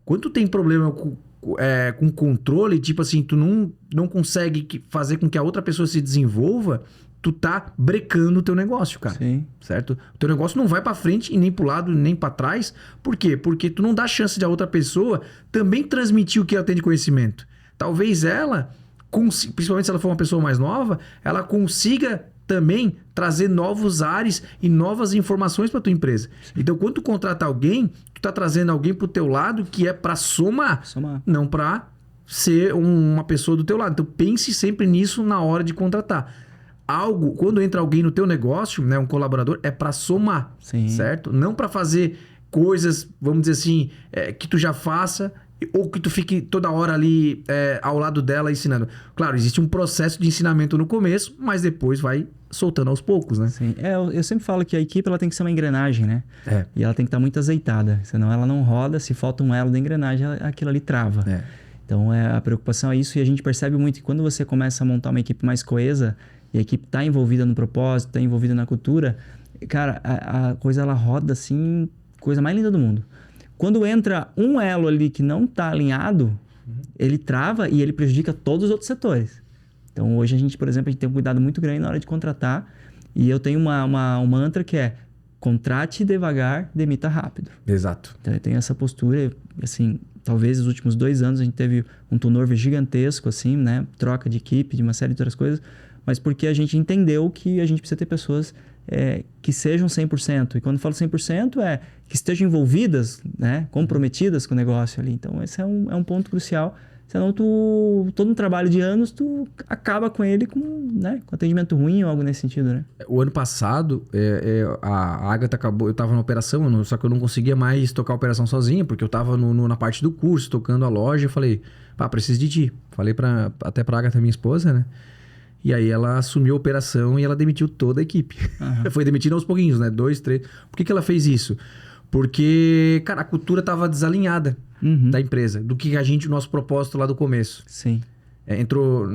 [SPEAKER 1] Quando tu tem problema com controle, tipo assim, tu não consegue fazer com que a outra pessoa se desenvolva, tu tá brecando o teu negócio, cara.
[SPEAKER 2] Sim.
[SPEAKER 1] Certo? O teu negócio não vai pra frente e nem pro lado, nem pra trás. Por quê? Porque tu não dá chance de a outra pessoa também transmitir o que ela tem de conhecimento. Talvez ela, principalmente se ela for uma pessoa mais nova, ela consiga também trazer novos ares e novas informações para tua empresa. Sim. Então, quando tu contrata alguém, tu tá trazendo alguém pro teu lado que é para somar, não para ser uma pessoa do teu lado. Então, pense sempre nisso na hora de contratar. Quando entra alguém no teu negócio, né, um colaborador, é para somar,
[SPEAKER 2] Sim.
[SPEAKER 1] certo? Não para fazer coisas, vamos dizer assim, que tu já faça ou que tu fique toda hora ali ao lado dela ensinando. Claro, existe um processo de ensinamento no começo, mas depois vai soltando aos poucos, né?
[SPEAKER 2] Sim. Eu sempre falo que a equipe ela tem que ser uma engrenagem, né? E ela tem que estar muito azeitada, senão ela não roda. Se falta um elo da engrenagem, aquilo ali trava. Então, a preocupação é isso, e a gente percebe muito que quando você começa a montar uma equipe mais coesa e a equipe está envolvida no propósito, está envolvida na cultura, cara, a coisa ela roda assim, coisa mais linda do mundo. Quando entra um elo ali que não está alinhado, ele trava e ele prejudica todos os outros setores. Então, hoje a gente, por exemplo, a gente tem um cuidado muito grande na hora de contratar, e eu tenho um mantra que é: contrate devagar, demita rápido.
[SPEAKER 1] Exato.
[SPEAKER 2] Então, eu tenho essa postura, assim, talvez nos últimos 2 anos a gente teve um turnover gigantesco, assim, né? Troca de equipe, de uma série de outras coisas, mas porque a gente entendeu que a gente precisa ter pessoas que sejam 100%. E quando eu falo 100%, que estejam envolvidas, né? Comprometidas com o negócio ali. Então, esse é um ponto crucial. Senão, todo um trabalho de anos, tu acaba com ele com atendimento ruim ou algo nesse sentido, né?
[SPEAKER 1] O ano passado, a Agatha acabou... Eu estava na operação, só que eu não conseguia mais tocar a operação sozinha, porque eu estava na parte do curso, tocando a loja. Eu falei, preciso de ti. Falei até pra Agatha, minha esposa, né? E aí ela assumiu a operação e ela demitiu toda a equipe. Uhum. Foi demitindo aos pouquinhos, né? 2, 3... Por que ela fez isso? Porque, cara, a cultura estava desalinhada da empresa, do que o nosso propósito lá do começo.
[SPEAKER 2] Sim.
[SPEAKER 1] Entrou...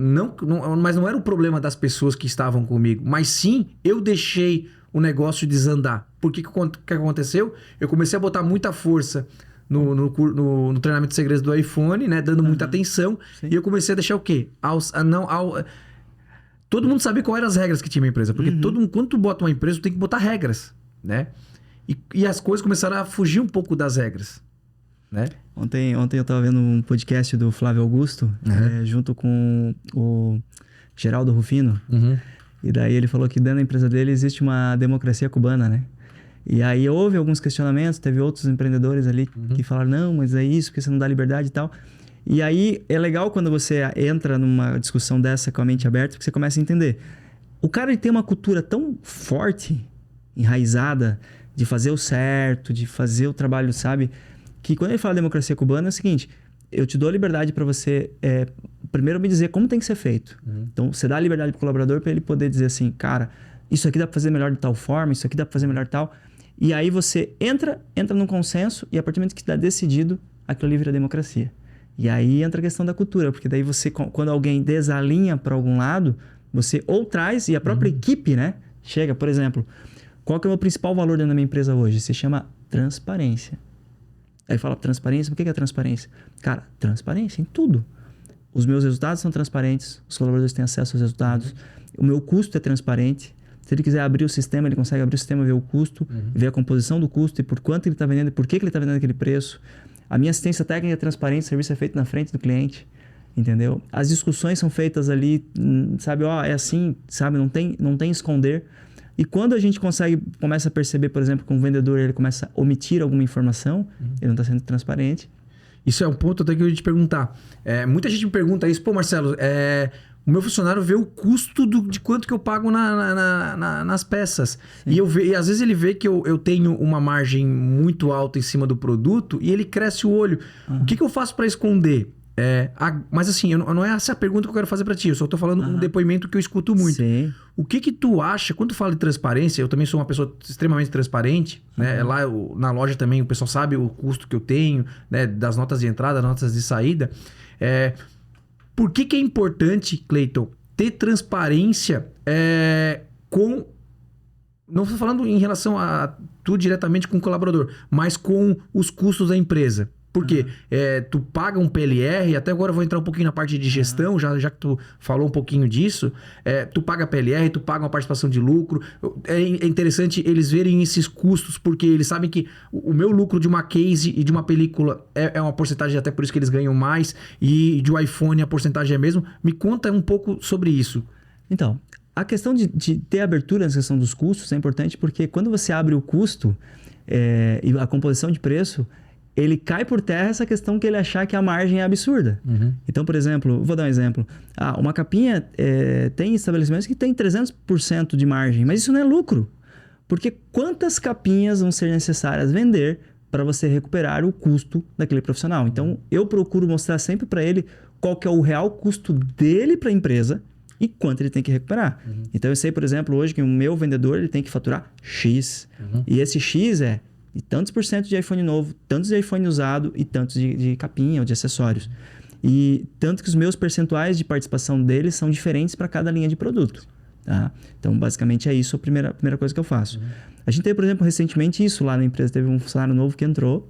[SPEAKER 1] mas não era o problema das pessoas que estavam comigo, mas sim eu deixei o negócio desandar. Por que aconteceu? Eu comecei a botar muita força no treinamento de segredos do iPhone, né? Dando muita atenção. Sim. E eu comecei a deixar o quê? Todo mundo sabia quais eram as regras que tinha uma empresa. Porque quando tu bota uma empresa, tu tem que botar regras, né? E as coisas começaram a fugir um pouco das regras, né?
[SPEAKER 2] Ontem eu estava vendo um podcast do Flávio Augusto, junto com o Geraldo Rufino. E daí ele falou que dentro da empresa dele existe uma democracia cubana, né? E aí houve alguns questionamentos, teve outros empreendedores ali que falaram, não, mas é isso, porque você não dá liberdade e tal. E aí é legal quando você entra numa discussão dessa com a mente aberta, porque você começa a entender. O cara ele tem uma cultura tão forte, enraizada, de fazer o certo, de fazer o trabalho, sabe? Que quando ele fala democracia cubana é o seguinte, eu te dou a liberdade para você, primeiro me dizer como tem que ser feito. Então, você dá a liberdade pro colaborador para ele poder dizer assim, cara, isso aqui dá para fazer melhor de tal forma, isso aqui dá para fazer melhor de tal. E aí você entra num consenso e a partir do momento que está decidido, aquilo ali vira democracia. E aí entra a questão da cultura, porque daí você, quando alguém desalinha para algum lado, você ou traz, e a própria equipe, né? Chega, por exemplo, qual que é o meu principal valor dentro da minha empresa hoje? Se chama transparência. Aí fala transparência, o que é transparência? Cara, transparência em tudo. Os meus resultados são transparentes, os colaboradores têm acesso aos resultados, o meu custo é transparente. Se ele quiser abrir o sistema, ele consegue abrir o sistema, ver o custo, ver a composição do custo e por quanto ele está vendendo e por que ele está vendendo aquele preço. A minha assistência técnica é transparente, o serviço é feito na frente do cliente, entendeu? As discussões são feitas ali, sabe? É assim, sabe? Não tem esconder. E quando a gente começa a perceber, por exemplo, que um vendedor ele começa a omitir alguma informação, ele não está sendo transparente.
[SPEAKER 1] Isso é um ponto até que eu ia te perguntar. Muita gente me pergunta isso, pô, Marcelo, o meu funcionário vê o custo de quanto que eu pago nas peças. E às vezes ele vê que eu tenho uma margem muito alta em cima do produto e ele cresce o olho. O que eu faço para esconder? Mas assim, não é essa a pergunta que eu quero fazer para ti. Eu só tô falando um depoimento que eu escuto muito.
[SPEAKER 2] Sim.
[SPEAKER 1] O que tu acha, quando tu fala de transparência, eu também sou uma pessoa extremamente transparente, né? Lá na loja também o pessoal sabe o custo que eu tenho, né? Das notas de entrada, das notas de saída. Por que é importante, Cleiton, ter transparência com... Não estou falando em relação a tu diretamente com o colaborador, mas com os custos da empresa. Porque tu paga um PLR, até agora eu vou entrar um pouquinho na parte de gestão, já que tu falou um pouquinho disso. Tu paga PLR, tu paga uma participação de lucro. É interessante eles verem esses custos, porque eles sabem que o meu lucro de uma case e de uma película é uma porcentagem, até por isso que eles ganham mais, e de um iPhone a porcentagem é a mesma. Me conta um pouco sobre isso.
[SPEAKER 2] Então, a questão de ter abertura na questão dos custos é importante, porque quando você abre o custo e a composição de preço, ele cai por terra essa questão que ele achar que a margem é absurda. Então, por exemplo, vou dar um exemplo. Uma capinha tem estabelecimentos que tem 300% de margem, mas isso não é lucro. Porque quantas capinhas vão ser necessárias vender para você recuperar o custo daquele profissional? Então, eu procuro mostrar sempre para ele qual que é o real custo dele para a empresa e quanto ele tem que recuperar. Então, eu sei, por exemplo, hoje que o meu vendedor ele tem que faturar X. E esse X e tantos por cento de iPhone novo, tantos de iPhone usado e tantos de capinha ou de acessórios. E tanto que os meus percentuais de participação deles são diferentes para cada linha de produto. Tá? Então, basicamente, é isso a primeira coisa que eu faço. A gente teve, por exemplo, recentemente isso lá na empresa. Teve um funcionário novo que entrou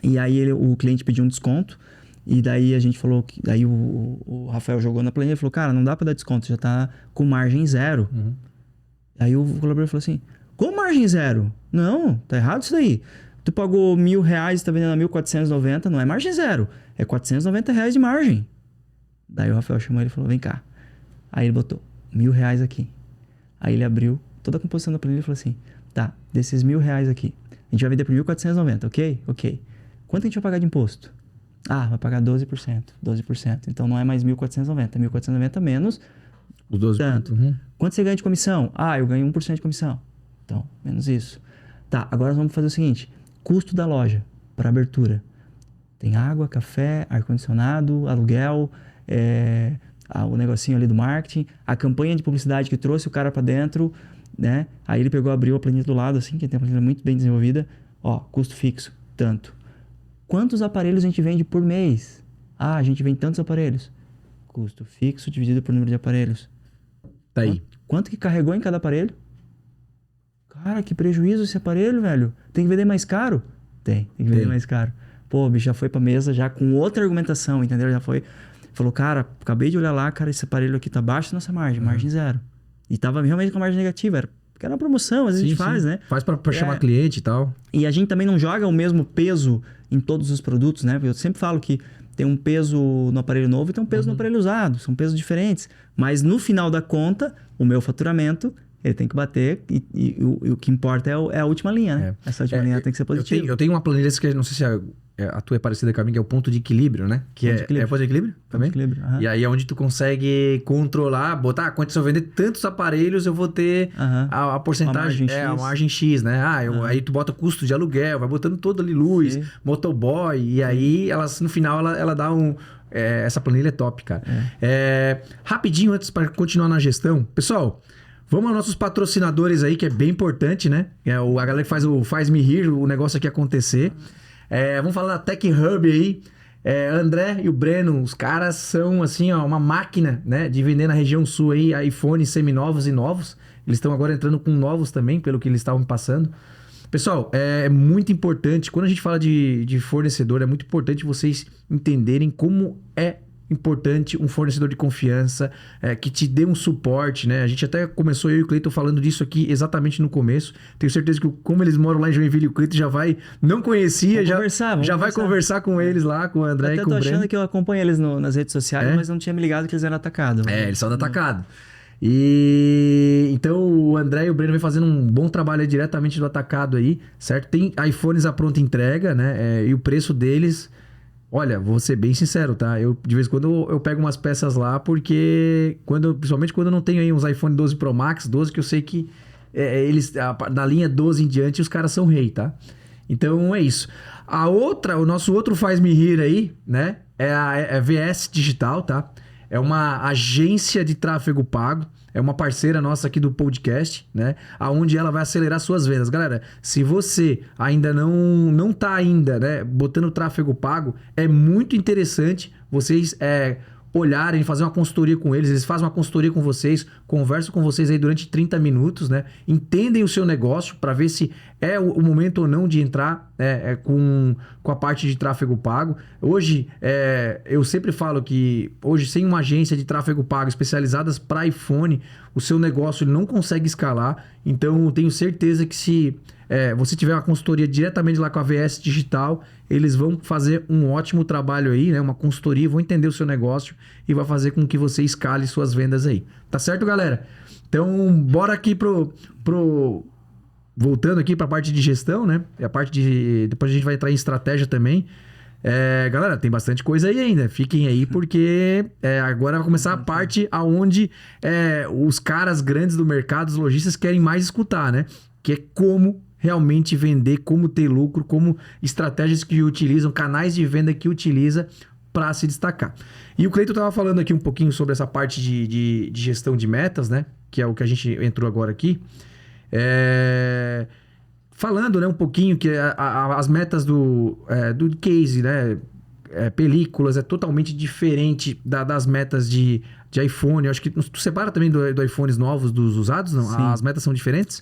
[SPEAKER 2] e aí o cliente pediu um desconto. E daí a gente falou que... Daí o Rafael jogou na planilha e falou, cara, não dá para dar desconto, já tá com margem zero. Aí o colaborador falou assim... Com margem zero? Não, tá errado isso daí. Tu pagou R$1.000 e tá vendendo a 1.490, não é margem zero. É R$490 de margem. Daí o Rafael chamou ele e falou, vem cá. Aí ele botou R$1.000 aqui. Aí ele abriu toda a composição da planilha e falou assim, tá, desses R$1.000 aqui, a gente vai vender por 1.490, ok? Ok. Quanto a gente vai pagar de imposto? Vai pagar 12%. Então não é mais 1.490, é 1.490 menos
[SPEAKER 1] os 12%.
[SPEAKER 2] Tanto. Quanto você ganha de comissão? Eu ganho 1% de comissão. Então, menos isso. Tá, agora vamos fazer o seguinte. Custo da loja para abertura. Tem água, café, ar-condicionado, aluguel, o negocinho ali do marketing, a campanha de publicidade que trouxe o cara para dentro, né? Aí ele abriu a planilha do lado, assim, que tem uma planilha muito bem desenvolvida. Custo fixo, tanto. Quantos aparelhos a gente vende por mês? A gente vende tantos aparelhos. Custo fixo dividido por número de aparelhos.
[SPEAKER 1] Tá aí.
[SPEAKER 2] Quanto que carregou em cada aparelho? Cara, que prejuízo esse aparelho, velho. Tem que vender mais caro? Tem que vender mais caro. Pô, o bicho já foi pra mesa já com outra argumentação, entendeu? Já foi... Falou, cara, acabei de olhar lá, cara, esse aparelho aqui tá abaixo da nossa margem, margem zero. E tava realmente com a margem negativa, porque era uma promoção, às vezes a gente faz, né?
[SPEAKER 1] Faz pra chamar cliente e tal.
[SPEAKER 2] E a gente também não joga o mesmo peso em todos os produtos, né? Porque eu sempre falo que tem um peso no aparelho novo e tem um peso no aparelho usado. São pesos diferentes. Mas no final da conta, o meu faturamento... Ele tem que bater e o que importa é a última linha, né? Essa última linha tem que ser positiva.
[SPEAKER 1] Eu tenho uma planilha que não sei se a tua é parecida com a minha, que é o ponto de equilíbrio, né? Que é ponto de equilíbrio também?
[SPEAKER 2] Ponto de equilíbrio,
[SPEAKER 1] E aí é onde tu consegue controlar, botar, quando eu vender tantos aparelhos, eu vou ter a porcentagem, a margem X, né? Aí tu bota o custo de aluguel, vai botando todo ali, luz, motoboy, e aí no final ela dá essa planilha é top, cara. Rapidinho, antes para continuar na gestão, pessoal, vamos aos nossos patrocinadores aí, que é bem importante, né? A galera que faz o Faz Me Rir, o negócio aqui acontecer. Vamos falar da Tech Hub aí. André e o Breno, os caras são, assim, ó, uma máquina, né? De vender na região sul aí iPhones seminovos e novos. Eles estão agora entrando com novos também, pelo que eles estavam me passando. Pessoal, é muito importante, quando a gente fala de fornecedor, é muito importante vocês entenderem como é importante um fornecedor de confiança, que te dê um suporte, né? A gente até começou, eu e o Cleiton, falando disso aqui exatamente no começo. Tenho certeza que como eles moram lá em Joinville, o Cleiton já vai... Não conhecia, já vai conversar com eles lá, com o André e com o Breno.
[SPEAKER 2] Eu tô achando que eu acompanho eles nas redes sociais, mas não tinha me ligado que eles eram atacados.
[SPEAKER 1] Eles são da Atacado. E então o André e o Breno vem fazendo um bom trabalho aí, diretamente do Atacado aí, certo? Tem iPhones à pronta entrega, né? E o preço deles... Olha, vou ser bem sincero, tá? De vez em quando eu pego umas peças lá, porque principalmente quando eu não tenho aí uns iPhone 12 Pro Max, 12, que eu sei que eles, na linha 12 em diante, os caras são rei, tá? Então é isso. O nosso outro Faz Me Rir aí, né? É a VS Digital, tá? É uma agência de tráfego pago. É uma parceira nossa aqui do podcast, né? Aonde ela vai acelerar suas vendas. Galera, se você ainda não tá ainda, né, botando tráfego pago, é muito interessante vocês olharem, fazer uma consultoria com eles. Eles fazem uma consultoria com vocês, conversam com vocês aí durante 30 minutos, né? Entendem o seu negócio para ver se é o momento ou não de entrar com a parte de tráfego pago. Hoje, eu sempre falo que hoje, sem uma agência de tráfego pago especializadas para iPhone, o seu negócio ele não consegue escalar. Então, eu tenho certeza que se você tiver uma consultoria diretamente lá com a VS Digital, eles vão fazer um ótimo trabalho aí, né? Uma consultoria, vão entender o seu negócio e vai fazer com que você escale suas vendas aí. Tá certo, galera? Então, bora aqui voltando aqui para a parte de gestão, né? Depois a gente vai entrar em estratégia também. Galera, tem bastante coisa aí ainda. Fiquem aí, porque agora vai começar a parte aonde os caras grandes do mercado, os lojistas, querem mais escutar, né? Que é como realmente vender, como ter lucro, como estratégias que utilizam, canais de venda que utiliza para se destacar. E o Cleiton estava falando aqui um pouquinho sobre essa parte de gestão de metas, né? Que é o que a gente entrou agora aqui. Falando, né, um pouquinho que as metas do case, né? Películas é totalmente diferente das metas de iPhone. Eu acho que tu separa também do iPhones novos dos usados, não?
[SPEAKER 2] Sim.
[SPEAKER 1] As metas são diferentes?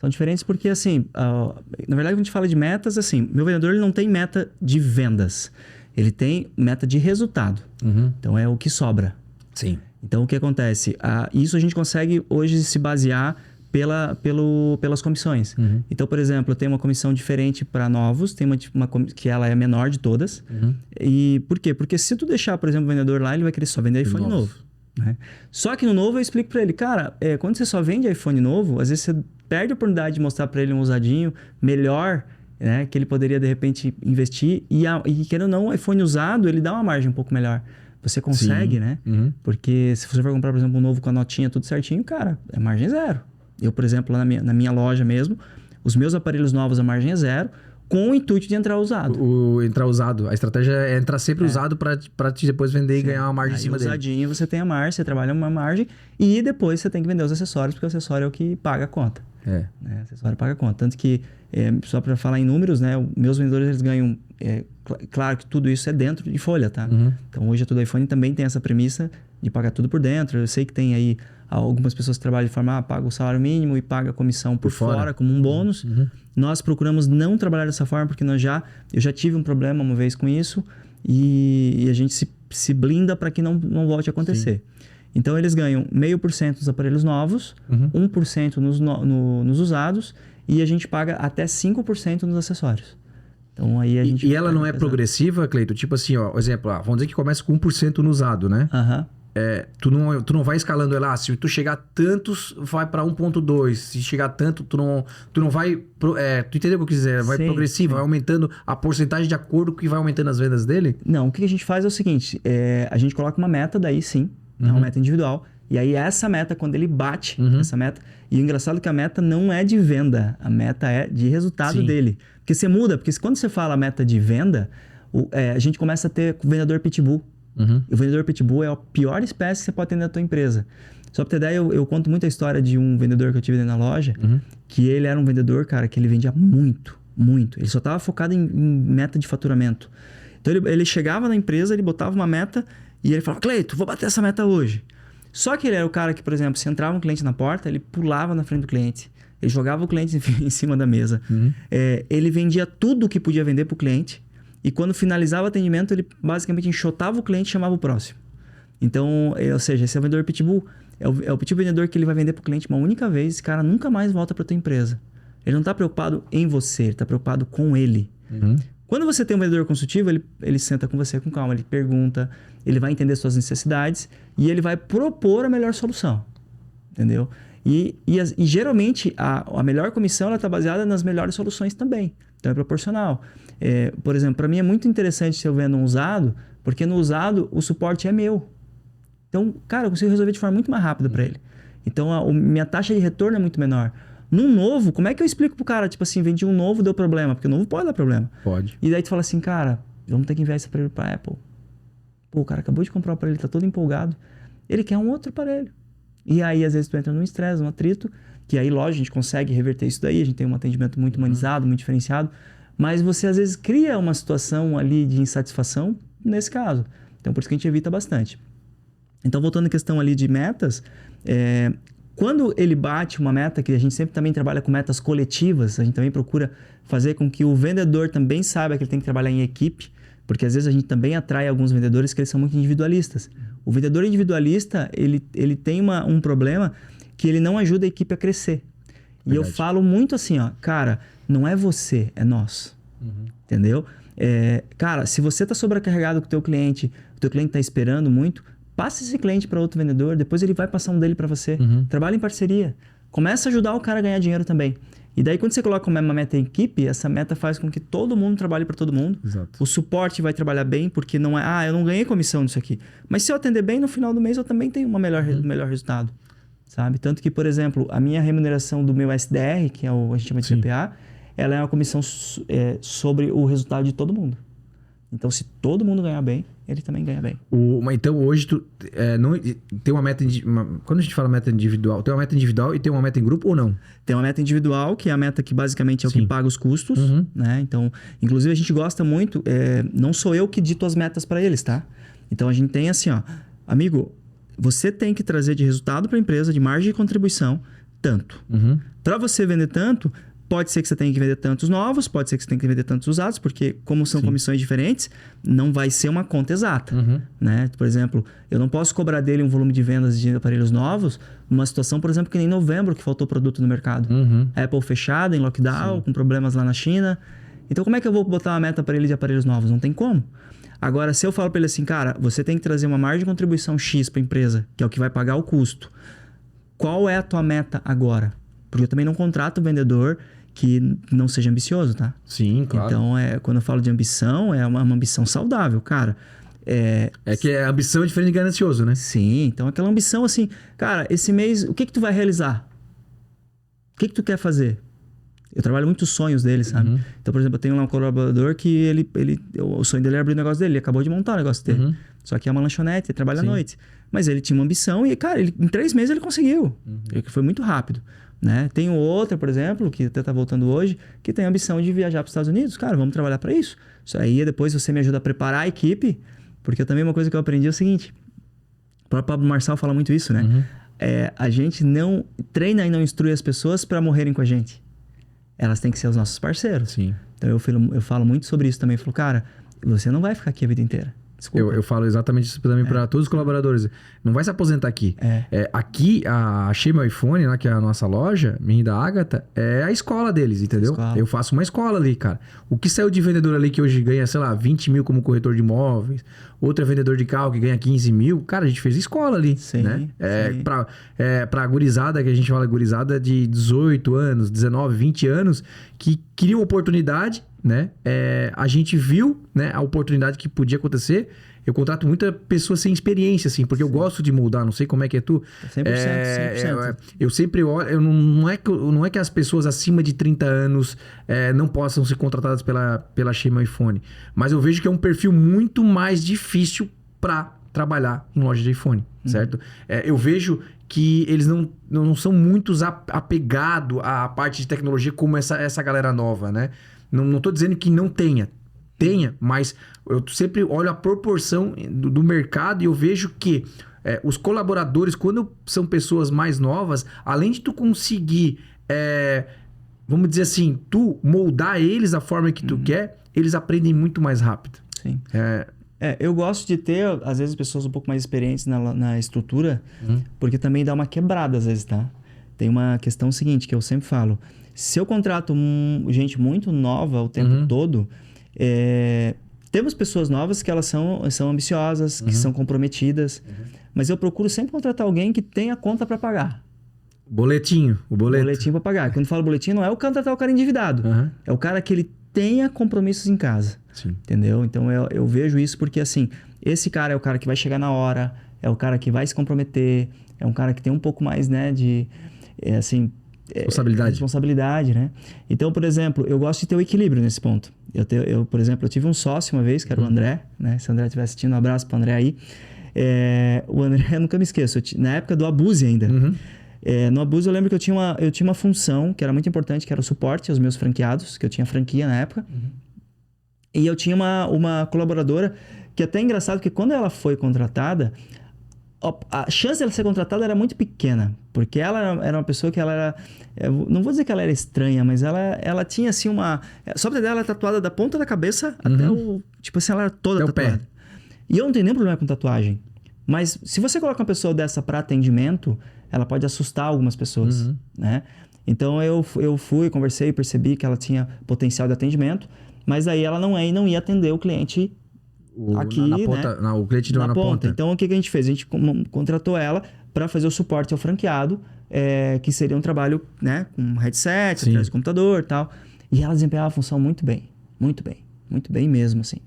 [SPEAKER 2] São diferentes porque, assim, na verdade, quando a gente fala de metas, assim, meu vendedor ele não tem meta de vendas. Ele tem meta de resultado.
[SPEAKER 1] Uhum.
[SPEAKER 2] Então, é o que sobra.
[SPEAKER 1] Sim.
[SPEAKER 2] Então, o que acontece? Isso a gente consegue hoje se basear pelas comissões.
[SPEAKER 1] Uhum.
[SPEAKER 2] Então, por exemplo, eu tenho uma comissão diferente para novos, tem uma que ela é a menor de todas.
[SPEAKER 1] Uhum.
[SPEAKER 2] E por quê? Porque se tu deixar, por exemplo, o vendedor lá, ele vai querer só vender iPhone novo. Né? Só que no novo eu explico para ele, cara, quando você só vende iPhone novo, às vezes você perde a oportunidade de mostrar para ele um usadinho melhor, né? Que ele poderia, de repente, investir. E querendo ou não, o iPhone usado, ele dá uma margem um pouco melhor. Você consegue, né?
[SPEAKER 1] Uhum.
[SPEAKER 2] Porque se você for comprar, por exemplo, um novo com a notinha tudo certinho, cara, é margem zero. Eu, por exemplo, lá na minha loja mesmo, os meus aparelhos novos, a margem é zero, com o intuito de entrar usado.
[SPEAKER 1] Entrar usado. A estratégia é entrar sempre usado para te depois vender e ganhar uma margem em cima dele.
[SPEAKER 2] Usadinho você tem a margem, você trabalha uma margem e depois você tem que vender os acessórios, porque o acessório é o que paga a conta. Né? O acessório paga a conta. Tanto que, só para falar em números, né? Meus vendedores eles ganham... claro que tudo isso é dentro de folha, tá?
[SPEAKER 1] Uhum.
[SPEAKER 2] Então hoje a Tudo iPhone também tem essa premissa de pagar tudo por dentro. Eu sei que tem aí algumas pessoas que trabalham de forma, paga o salário mínimo e paga a comissão por fora como um bônus.
[SPEAKER 1] Uhum.
[SPEAKER 2] Nós procuramos não trabalhar dessa forma, porque eu já tive um problema uma vez com isso e a gente se blinda para que não volte a acontecer. Sim. Então eles ganham 0,5% nos aparelhos novos, 1% nos usados e a gente paga até 5% nos acessórios. Então aí a gente...
[SPEAKER 1] E ela não é progressiva, Cleiton? Tipo assim, ó, exemplo, vamos dizer que começa com 1% no usado, né?
[SPEAKER 2] Aham.
[SPEAKER 1] tu não vai escalando ela. Se tu chegar a tantos, vai para 1.2. Se chegar a tanto, tu não vai... tu entendeu o que eu quis dizer? Vai progressivo, vai aumentando a porcentagem de acordo com que vai aumentando as vendas dele?
[SPEAKER 2] Não, o que a gente faz é o seguinte. A gente coloca uma meta daí, sim. Uma meta individual. E aí essa meta, quando ele bate essa meta... E o engraçado é que a meta não é de venda. A meta é de resultado dele. Porque você muda. Porque quando você fala meta de venda, a gente começa a ter o vendedor pitbull. E o vendedor pitbull é a pior espécie que você pode ter na tua empresa. Só pra ter ideia, eu conto muito a história de um vendedor que eu tive dentro da loja, que ele era um vendedor, cara, que ele vendia muito, muito. Ele só tava focado em meta de faturamento. Então ele chegava na empresa, ele botava uma meta e ele falava, Cleito, vou bater essa meta hoje. Só que ele era o cara que, por exemplo, se entrava um cliente na porta, ele pulava na frente do cliente. Ele jogava o cliente em cima da mesa. Ele vendia tudo o que podia vender pro cliente. E quando finalizava o atendimento, ele basicamente enxotava o cliente e chamava o próximo. Então, ou seja, esse é o vendedor pitbull. É o tipo de vendedor que ele vai vender para o cliente uma única vez. Esse cara nunca mais volta para tua empresa. Ele não está preocupado em você, ele está preocupado com ele. Quando você tem um vendedor consultivo, ele senta com você com calma, ele pergunta, ele vai entender suas necessidades e ele vai propor a melhor solução. Entendeu? E geralmente a melhor comissão está baseada nas melhores soluções também. Então é proporcional. Por exemplo, para mim é muito interessante se eu vendo um usado, porque no usado o suporte é meu. Então, cara, eu consigo resolver de forma muito mais rápida para ele. Então, minha taxa de retorno é muito menor. Num novo, como é que eu explico pro cara? Tipo assim, vendi um novo, deu problema. Porque o novo pode dar problema.
[SPEAKER 1] Pode.
[SPEAKER 2] E daí tu fala assim, cara, vamos ter que enviar esse aparelho pra Apple. Pô, o cara acabou de comprar o aparelho, tá todo empolgado. Ele quer um outro aparelho. E aí, às vezes, tu entra num estresse, num atrito, que aí, lógico, a gente consegue reverter isso daí. A gente tem um atendimento muito humanizado, muito diferenciado. Mas você, às vezes, cria uma situação ali de insatisfação nesse caso. Então, por isso que a gente evita bastante. Então, voltando à questão ali de metas, quando ele bate uma meta, que a gente sempre também trabalha com metas coletivas, a gente também procura fazer com que o vendedor também saiba que ele tem que trabalhar em equipe, porque às vezes a gente também atrai alguns vendedores que eles são muito individualistas. O vendedor individualista, ele tem um problema que ele não ajuda a equipe a crescer. Verdade. E eu falo muito assim, ó, cara, não é você, é nós. Entendeu? Cara, se você está sobrecarregado com o teu cliente está esperando muito, passa esse cliente para outro vendedor, depois ele vai passar um dele para você. Trabalha em parceria. Começa a ajudar o cara a ganhar dinheiro também. E daí quando você coloca uma meta em equipe, essa meta faz com que todo mundo trabalhe para todo mundo.
[SPEAKER 1] Exato.
[SPEAKER 2] O suporte vai trabalhar bem, porque não é, eu não ganhei comissão disso aqui. Mas se eu atender bem, no final do mês eu também tenho um melhor resultado. Sabe? Tanto que, por exemplo, a minha remuneração do meu SDR, que é a gente chama de CPA, ela é uma comissão sobre o resultado de todo mundo. Então, se todo mundo ganhar bem, ele também ganha bem.
[SPEAKER 1] Então, hoje, tu não, tem uma meta... quando a gente fala meta individual, tem uma meta individual e tem uma meta em grupo ou não?
[SPEAKER 2] Tem uma meta individual, que é a meta que basicamente é o que paga os custos. Né? Então, inclusive, a gente gosta muito... não sou eu que dito as metas para eles, tá? Então, a gente tem assim, ó... Amigo, você tem que trazer de resultado para a empresa, de margem de contribuição, tanto. Para você vender tanto... Pode ser que você tenha que vender tantos novos, pode ser que você tenha que vender tantos usados, porque como são comissões diferentes, não vai ser uma conta exata. Né? Por exemplo, eu não posso cobrar dele um volume de vendas de aparelhos novos numa situação, por exemplo, que nem em novembro, que faltou produto no mercado. Apple fechada, em lockdown, com problemas lá na China. Então, como é que eu vou botar uma meta para ele de aparelhos novos? Não tem como. Agora, se eu falo para ele assim, cara, você tem que trazer uma margem de contribuição X para a empresa, que é o que vai pagar o custo. Qual é a tua meta agora? Porque eu também não contrato o vendedor que não seja ambicioso, tá?
[SPEAKER 1] Sim, claro.
[SPEAKER 2] Então, quando eu falo de ambição, é uma ambição saudável, cara.
[SPEAKER 1] Que a ambição é diferente de ganancioso, né?
[SPEAKER 2] Sim, então aquela ambição assim, cara, esse mês, o que tu vai realizar? O que tu quer fazer? Eu trabalho muito os sonhos dele, sabe? Então, por exemplo, eu tenho lá um colaborador que o sonho dele é abrir o negócio dele, ele acabou de montar o negócio dele. Só que é uma lanchonete, ele trabalha à noite. Mas ele tinha uma ambição e, cara, em 3 meses ele conseguiu. Foi muito rápido. Né? Tem outra, por exemplo, que até tá voltando hoje, que tem a ambição de viajar para os Estados Unidos. Cara, vamos trabalhar para isso. Isso aí depois você me ajuda a preparar a equipe, porque também uma coisa que eu aprendi é o seguinte, o próprio Pablo Marçal fala muito isso, né? A gente não treina e não instrui as pessoas para morrerem com a gente. Elas têm que ser os nossos parceiros.
[SPEAKER 1] Sim.
[SPEAKER 2] Então eu falo muito sobre isso também. Eu falo, cara, você não vai ficar aqui a vida inteira. Desculpa.
[SPEAKER 1] Eu falo exatamente isso também para todos os colaboradores. Não vai se aposentar aqui. Aqui, a Achei Meu iPhone, lá, que é a nossa loja, minha e da Agatha, é a escola deles, entendeu? Eu faço uma escola ali, cara. O que saiu de vendedor ali que hoje ganha, sei lá, 20 mil como corretor de imóveis, outro é vendedor de carro que ganha 15 mil, cara, a gente fez escola ali, né? Pra gurizada, que a gente fala gurizada de 18 anos, 19, 20 anos, que queriam oportunidade, né? A gente viu, né, a oportunidade que podia acontecer. Eu contrato muita pessoa sem experiência, assim, porque eu gosto de moldar, não sei como é que é tu.
[SPEAKER 2] 100%.
[SPEAKER 1] Eu sempre olho, não é que as pessoas acima de 30 anos não possam ser contratadas pela Shema iPhone, mas eu vejo que é um perfil muito mais difícil para trabalhar em loja de iPhone, certo? Eu vejo que eles não são muito apegados à parte de tecnologia como essa galera nova, né? Não tô dizendo que não tenha, mas eu sempre olho a proporção do mercado e eu vejo que os colaboradores, quando são pessoas mais novas, além de tu conseguir, vamos dizer assim, tu moldar eles da forma que tu quer, eles aprendem muito mais rápido.
[SPEAKER 2] Sim. Eu gosto de ter, às vezes, pessoas um pouco mais experientes na estrutura, porque também dá uma quebrada, às vezes, tá? Tem uma questão seguinte, que eu sempre falo. Se eu contrato gente muito nova o tempo todo, temos pessoas novas que elas são ambiciosas, que são comprometidas, mas eu procuro sempre contratar alguém que tenha conta para pagar.
[SPEAKER 1] O boletim
[SPEAKER 2] para pagar. Quando eu falo boletim, não é o contratar o cara endividado. É o cara que ele tenha compromissos em casa.
[SPEAKER 1] Sim.
[SPEAKER 2] Entendeu? Então, eu vejo isso porque, assim, esse cara é o cara que vai chegar na hora, é o cara que vai se comprometer, é um cara que tem um pouco mais, né, de, responsabilidade, né? Então, por exemplo, eu gosto de ter o equilíbrio nesse ponto. Por exemplo, eu tive um sócio uma vez, que era o André, né? Se o André estiver assistindo, um abraço pro André aí. O André, eu nunca me esqueço, na época do Abuse ainda. No Abuse eu lembro que eu tinha uma função que era muito importante, que era o suporte aos meus franqueados, que eu tinha franquia na época. E eu tinha uma colaboradora que até é engraçado, que quando ela foi contratada, a chance dela ser contratada era muito pequena, porque ela era uma pessoa que ela era... não vou dizer que ela era estranha, mas ela tinha assim só pra dela tatuada da ponta da cabeça até o... Tipo assim, ela era toda
[SPEAKER 1] até
[SPEAKER 2] tatuada. E eu não tenho nenhum problema com tatuagem. Mas se você coloca uma pessoa dessa para atendimento, ela pode assustar algumas pessoas, né? Então eu fui, conversei, percebi que ela tinha potencial de atendimento, mas aí ela não ia atender o cliente aqui,
[SPEAKER 1] na ponta,
[SPEAKER 2] né?
[SPEAKER 1] O cliente não na ponta.
[SPEAKER 2] Então o que a gente fez? A gente contratou ela para fazer o suporte ao franqueado, que seria um trabalho, né, com headset, atrás do computador e tal. E ela desempenhava a função muito bem mesmo, assim.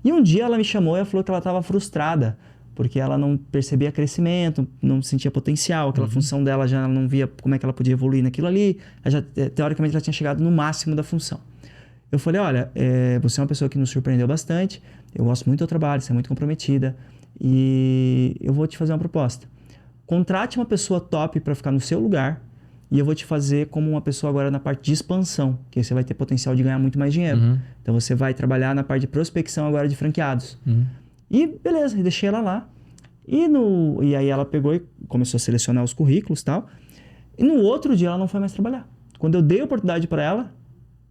[SPEAKER 2] E um dia ela me chamou e ela falou que ela estava frustrada, porque ela não percebia crescimento, não sentia potencial, aquela função dela já não via como é que ela podia evoluir naquilo ali. Teoricamente ela tinha chegado no máximo da função. Eu falei, olha, você é uma pessoa que nos surpreendeu bastante, eu gosto muito do teu trabalho, você é muito comprometida e eu vou te fazer uma proposta. Contrate uma pessoa top para ficar no seu lugar e eu vou te fazer como uma pessoa agora na parte de expansão, que aí você vai ter potencial de ganhar muito mais dinheiro. Então você vai trabalhar na parte de prospecção agora de franqueados. E beleza, eu deixei ela lá. E aí ela pegou e começou a selecionar os currículos e tal. E no outro dia ela não foi mais trabalhar. Quando eu dei a oportunidade para ela,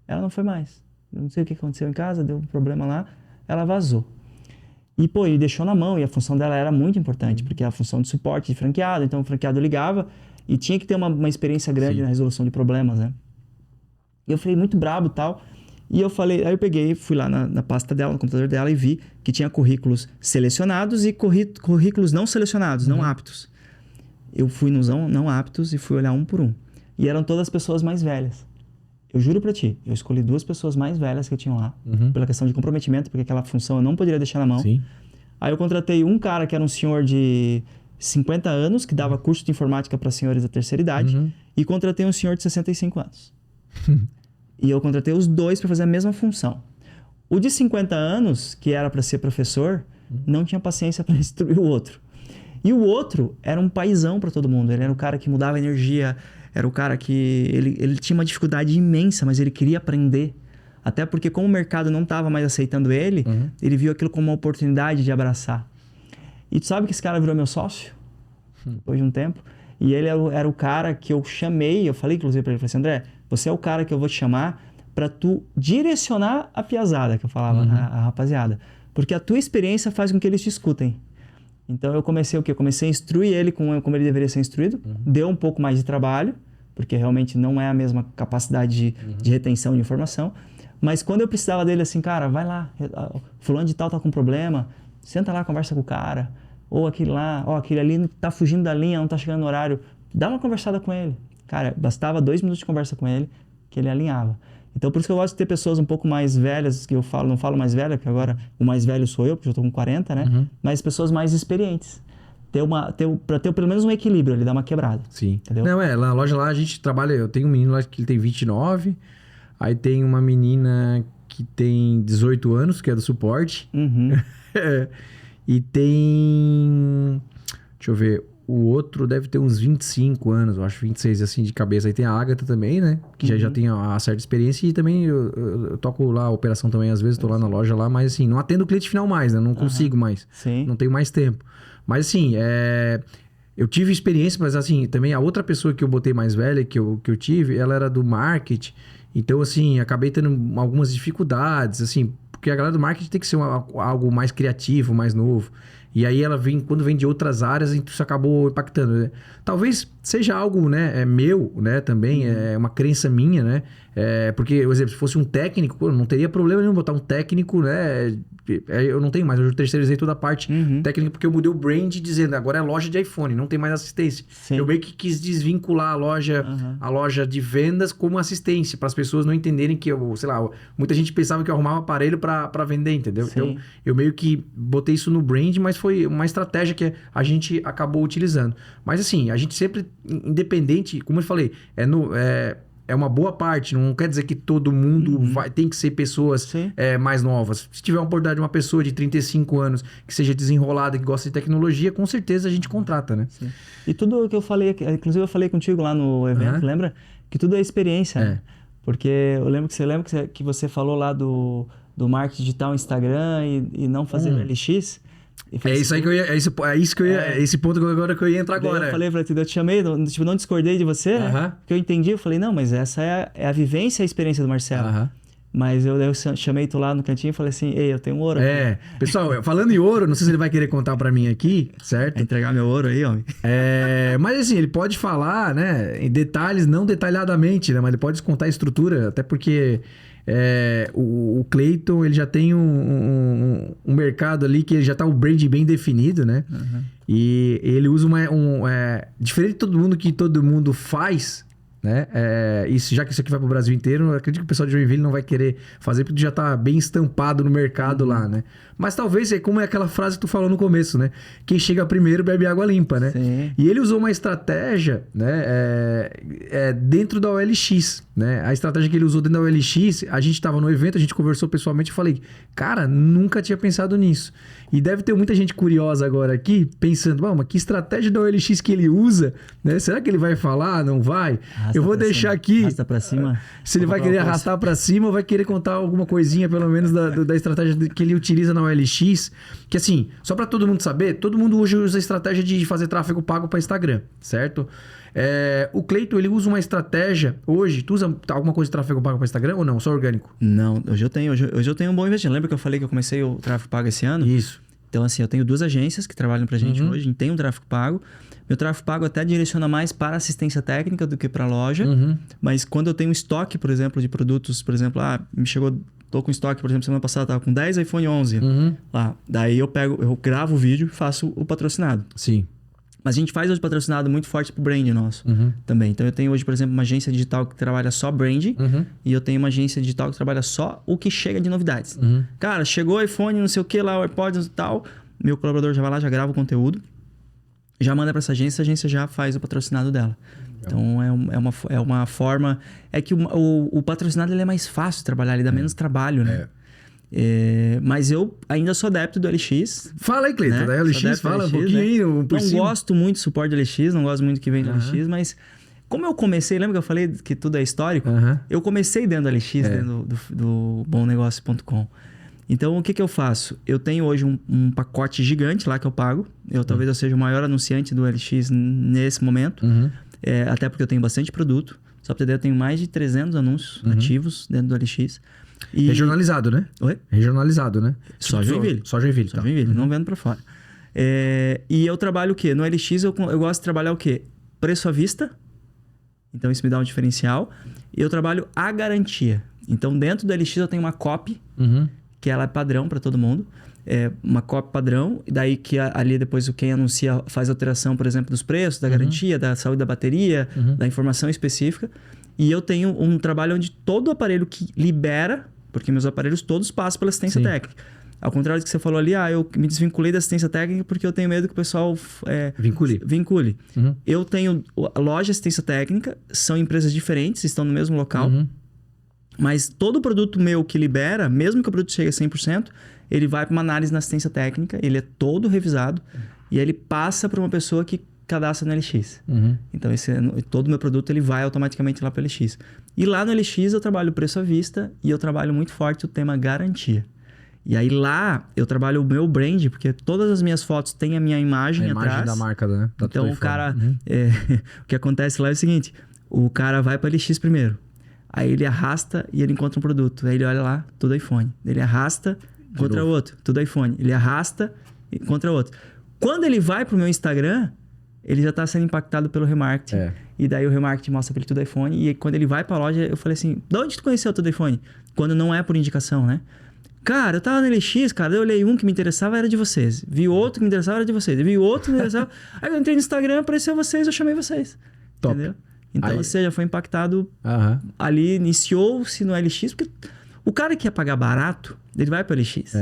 [SPEAKER 2] ela não foi mais. Eu não sei o que aconteceu em casa, deu um problema lá, ela vazou. E, ele deixou na mão, e a função dela era muito importante, porque é a função de suporte de franqueado, então o franqueado ligava e tinha que ter uma experiência grande na resolução de problemas, né? E eu falei, muito brabo e tal, e eu falei, aí eu peguei, fui lá na pasta dela, no computador dela, e vi que tinha currículos selecionados e currículos não selecionados, não aptos. Eu fui nos não aptos e fui olhar um por um. E eram todas pessoas mais velhas. Eu juro pra ti, eu escolhi 2 pessoas mais velhas que eu tinha lá, pela questão de comprometimento, porque aquela função eu não poderia deixar na mão.
[SPEAKER 1] Sim.
[SPEAKER 2] Aí eu contratei um cara que era um senhor de 50 anos, que dava curso de informática para senhores da terceira idade, e contratei um senhor de 65 anos. E eu contratei os 2 para fazer a mesma função. O de 50 anos, que era para ser professor, não tinha paciência para instruir o outro. E o outro era um paizão para todo mundo, ele era o cara que mudava a energia, era o cara que ele tinha uma dificuldade imensa, mas ele queria aprender. Até porque como o mercado não estava mais aceitando ele, ele viu aquilo como uma oportunidade de abraçar. E tu sabe que esse cara virou meu sócio? Depois de um tempo. E ele era o cara que eu chamei, eu falei inclusive para ele, falei assim, André, você é o cara que eu vou te chamar para tu direcionar a piazada, que eu falava, a rapaziada. Porque a tua experiência faz com que eles te escutem. Então eu comecei o quê? Eu comecei a instruir ele como ele deveria ser instruído. Deu um pouco mais de trabalho, porque realmente não é a mesma capacidade de retenção de informação. Mas quando eu precisava dele assim, cara, vai lá, fulano de tal tá com problema, senta lá, conversa com o cara. Ou aquele lá, aquele ali tá fugindo da linha, não tá chegando no horário. Dá uma conversada com ele. Cara, bastava 2 minutos de conversa com ele que ele alinhava. Então, por isso que eu gosto de ter pessoas um pouco mais velhas, que eu falo, não falo mais velha, porque agora o mais velho sou eu, porque eu tô com 40, né? Mas pessoas mais experientes. Pra ter pelo menos um equilíbrio, ele dá uma quebrada.
[SPEAKER 1] Sim.
[SPEAKER 2] Entendeu?
[SPEAKER 1] Não, na loja lá a gente trabalha, eu tenho um menino lá que ele tem 29, aí tem uma menina que tem 18 anos, que é do suporte. E tem, deixa eu ver, o outro deve ter uns 25 anos, eu acho 26 assim de cabeça. Aí tem a Agatha também, né? Que já tem a certa experiência. E também eu toco lá a operação também, às vezes tô lá na loja lá, mas assim, não atendo o cliente final mais, né? Não consigo mais.
[SPEAKER 2] Sim.
[SPEAKER 1] Não tenho mais tempo. Mas assim, eu tive experiência, mas assim, também a outra pessoa que eu botei mais velha, que eu tive, ela era do marketing. Então assim, acabei tendo algumas dificuldades, assim, porque a galera do marketing tem que ser algo mais criativo, mais novo. E aí ela quando vem de outras áreas, isso acabou impactando, né? Talvez seja algo, né, meu, né, também, é uma crença minha, né? Porque, por exemplo, se fosse um técnico, pô, não teria problema nenhum botar um técnico, né? Eu não tenho mais, eu terceirizei toda a parte técnica, porque eu mudei o brand dizendo, agora é loja de iPhone, não tem mais assistência.
[SPEAKER 2] Sim.
[SPEAKER 1] Eu meio que quis desvincular a loja de vendas como assistência, para as pessoas não entenderem que sei lá, muita gente pensava que eu arrumava aparelho para vender, entendeu?
[SPEAKER 2] Sim.
[SPEAKER 1] Então, eu meio que botei isso no brand, mas foi uma estratégia que a gente acabou utilizando. Mas assim, a gente sempre, independente, como eu falei, é uma boa parte, não quer dizer que todo mundo tem que ser pessoas mais novas. Se tiver uma oportunidade de uma pessoa de 35 anos que seja desenrolada, que gosta de tecnologia, com certeza a gente contrata, né?
[SPEAKER 2] Sim. E tudo o que eu falei, inclusive eu falei contigo lá no evento, lembra? Que tudo é experiência, né? Porque eu lembro que você falou lá do marketing digital, Instagram e não fazer LX.
[SPEAKER 1] Isso aí que eu ia, esse ponto agora que eu ia entrar agora.
[SPEAKER 2] Eu falei pra ti, eu te chamei, tipo, não discordei de você, porque eu entendi, eu falei, não, mas essa é a vivência e a experiência do Marcelo. Mas eu chamei tu lá no cantinho e falei assim, ei, eu tenho um ouro aqui.
[SPEAKER 1] Pessoal, falando em ouro, não sei se ele vai querer contar pra mim aqui, certo?
[SPEAKER 2] Vai entregar meu ouro aí, homem.
[SPEAKER 1] Mas assim, ele pode falar, né, em detalhes, não detalhadamente, né, mas ele pode contar a estrutura, até porque... o Clayton, ele já tem um mercado ali que ele já tá o brand bem definido, né? E ele usa diferente de todo mundo faz, né? Já que isso aqui vai pro Brasil inteiro, eu acredito que o pessoal de Joinville não vai querer fazer, porque já tá bem estampado no mercado lá, né? Mas talvez, como é aquela frase que tu falou no começo, né? Quem chega primeiro bebe água limpa, né?
[SPEAKER 2] Sim.
[SPEAKER 1] E ele usou uma estratégia, né? Dentro da OLX, né? A estratégia que ele usou dentro da OLX, a gente tava no evento, a gente conversou pessoalmente e falei, cara, nunca tinha pensado nisso. E deve ter muita gente curiosa agora aqui, pensando, mas que estratégia da OLX que ele usa, né? Será que ele vai falar? Não vai? Eu vou deixar aqui...
[SPEAKER 2] Arrasta pra cima.
[SPEAKER 1] Se ele vai querer arrastar pra cima ou vai querer contar alguma coisinha, pelo menos, da estratégia que ele utiliza na OLX. Que assim, só pra todo mundo saber, todo mundo hoje usa a estratégia de fazer tráfego pago pra Instagram, certo? O Clayton, ele usa uma estratégia... Hoje, tu usa alguma coisa de tráfego pago pra Instagram ou não? Só orgânico?
[SPEAKER 2] Não, hoje eu tenho um bom investimento. Lembra que eu falei que eu comecei o tráfego pago esse ano?
[SPEAKER 1] Isso.
[SPEAKER 2] Então, assim, eu tenho 2 agências que trabalham pra gente hoje, a gente tem um tráfego pago. Meu tráfego pago até direciona mais para assistência técnica do que para loja. Mas quando eu tenho estoque, por exemplo, de produtos, por exemplo, tô com estoque, por exemplo, semana passada tava com 10 iPhone 11 lá. Daí eu gravo o vídeo e faço o patrocinado.
[SPEAKER 1] Sim.
[SPEAKER 2] Mas a gente faz hoje patrocinado muito forte pro brand nosso também. Então eu tenho hoje, por exemplo, uma agência digital que trabalha só brand e eu tenho uma agência digital que trabalha só o que chega de novidades. Cara, chegou o iPhone, não sei o que lá, o AirPods e tal, meu colaborador já vai lá, já grava o conteúdo, já manda para essa agência, a agência já faz o patrocinado dela. Então é uma forma... É que o patrocinado ele é mais fácil de trabalhar, ele dá menos trabalho, né? Mas eu ainda sou adepto do LX.
[SPEAKER 1] Fala aí, Cleiton, da LX, fala um pouquinho aí.
[SPEAKER 2] Não gosto muito do suporte do LX, não gosto muito do que vem do LX, mas como eu comecei, lembra que eu falei que tudo é histórico? Eu comecei dentro do LX, dentro do bomnegócio.com. Então, o que eu faço? Eu tenho hoje um pacote gigante lá que eu pago. Talvez eu seja o maior anunciante do LX nesse momento. Até porque eu tenho bastante produto. Só pra ter ideia, eu tenho mais de 300 anúncios ativos dentro do LX.
[SPEAKER 1] Regionalizado, né?
[SPEAKER 2] Oi?
[SPEAKER 1] Regionalizado, né?
[SPEAKER 2] Só Joinville.
[SPEAKER 1] Só Joinville,
[SPEAKER 2] Só
[SPEAKER 1] tá.
[SPEAKER 2] Joinville, não vendo pra fora. E eu trabalho o quê? No LX eu gosto de trabalhar o quê? Preço à vista. Então isso me dá um diferencial. E eu trabalho a garantia. Então dentro do LX eu tenho uma copy, que ela é padrão para todo mundo. É uma copy padrão. E daí que ali depois quem anuncia faz alteração, por exemplo, dos preços, da garantia, da saúde da bateria, da informação específica. E eu tenho um trabalho onde todo o aparelho que libera, porque meus aparelhos todos passam pela assistência técnica. Ao contrário do que você falou ali, eu me desvinculei da assistência técnica porque eu tenho medo que o pessoal vincule. Eu tenho a loja de assistência técnica, são empresas diferentes, estão no mesmo local. Mas todo produto meu que libera, mesmo que o produto chegue a 100%, ele vai para uma análise na assistência técnica, ele é todo revisado e ele passa para uma pessoa que cadastra no LX. Então, todo o meu produto ele vai automaticamente lá para o LX. E lá no LX eu trabalho preço à vista e eu trabalho muito forte o tema garantia. E aí lá eu trabalho o meu brand, porque todas as minhas fotos têm a minha imagem atrás. A imagem
[SPEAKER 1] da marca, né? Tá
[SPEAKER 2] então o cara... o que acontece lá é o seguinte, o cara vai para o LX primeiro. Aí ele arrasta e ele encontra um produto. Aí ele olha lá, tudo iPhone. Ele arrasta, encontra outro, tudo iPhone. Ele arrasta, encontra outro. Quando ele vai pro meu Instagram, ele já está sendo impactado pelo remarketing. E daí o remarketing mostra para ele tudo iPhone. E quando ele vai para a loja, eu falei assim, de onde tu conheceu tudo iPhone? Quando não é por indicação, né? Cara, eu tava no LX, cara, eu olhei um que me interessava, era de vocês. Vi outro que me interessava, era de vocês. Eu vi outro que me interessava. Aí eu entrei no Instagram, apareceu vocês, eu chamei vocês.
[SPEAKER 1] Top.
[SPEAKER 2] Entendeu? Então, ou seja, foi impactado ali, iniciou-se no LX, porque o cara que ia pagar barato, ele vai para o LX.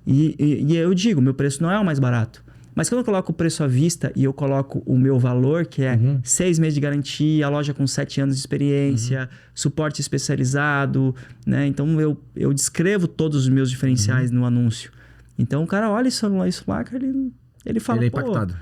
[SPEAKER 2] E eu digo, meu preço não é o mais barato. Mas quando eu coloco o preço à vista e eu coloco o meu valor, que é 6 meses de garantia, a loja com 7 anos de experiência, suporte especializado, né? Então eu descrevo todos os meus diferenciais no anúncio. Então o cara olha isso lá, cara, ele fala,
[SPEAKER 1] ele é impactado.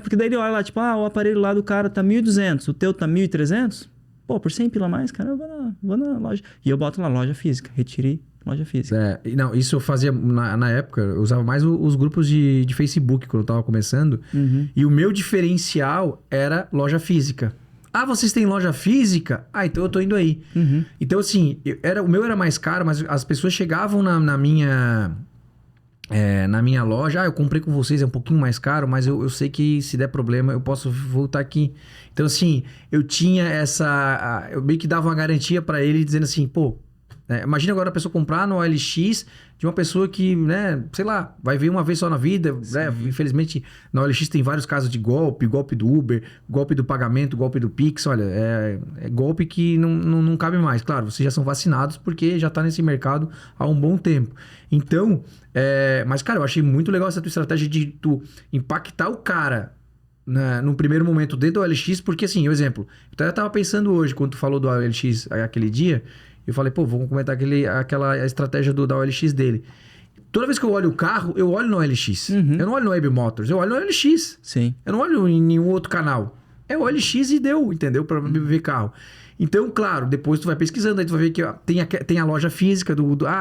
[SPEAKER 2] Porque daí ele olha lá, tipo, o aparelho lá do cara tá 1.200, o teu tá 1.300? Pô, por 100 pila a mais, cara, eu vou na loja. E eu boto lá, loja física, retirei loja física.
[SPEAKER 1] Não, isso eu fazia na época, eu usava mais os grupos de Facebook quando eu tava começando. E o meu diferencial era loja física. Vocês têm loja física? Então eu tô indo aí. Então assim, o meu era mais caro, mas as pessoas chegavam na minha loja, eu comprei com vocês, é um pouquinho mais caro, mas eu sei que se der problema eu posso voltar aqui. Então assim, eu tinha eu meio que dava uma garantia para ele dizendo assim, pô, imagina agora a pessoa comprar no OLX de uma pessoa que, né, sei lá, vai ver uma vez só na vida, né? Infelizmente na OLX tem vários casos de golpe do Uber, golpe do pagamento, golpe do Pix, olha, é golpe que não cabe mais. Claro, vocês já são vacinados porque já tá nesse mercado há um bom tempo. Então, mas cara, eu achei muito legal essa tua estratégia de tu impactar o cara no primeiro momento dentro do OLX, porque assim, exemplo, então eu tava pensando hoje, quando tu falou do OLX aquele dia, eu falei, pô, vamos comentar aquela estratégia da OLX dele. Toda vez que eu olho o carro, eu olho no OLX. Eu não olho no Web Motors, eu olho no OLX.
[SPEAKER 2] Sim.
[SPEAKER 1] Eu não olho em nenhum outro canal. É o OLX e deu, entendeu? Pra ver carro. Então, claro, depois tu vai pesquisando, aí tu vai ver que tem a loja física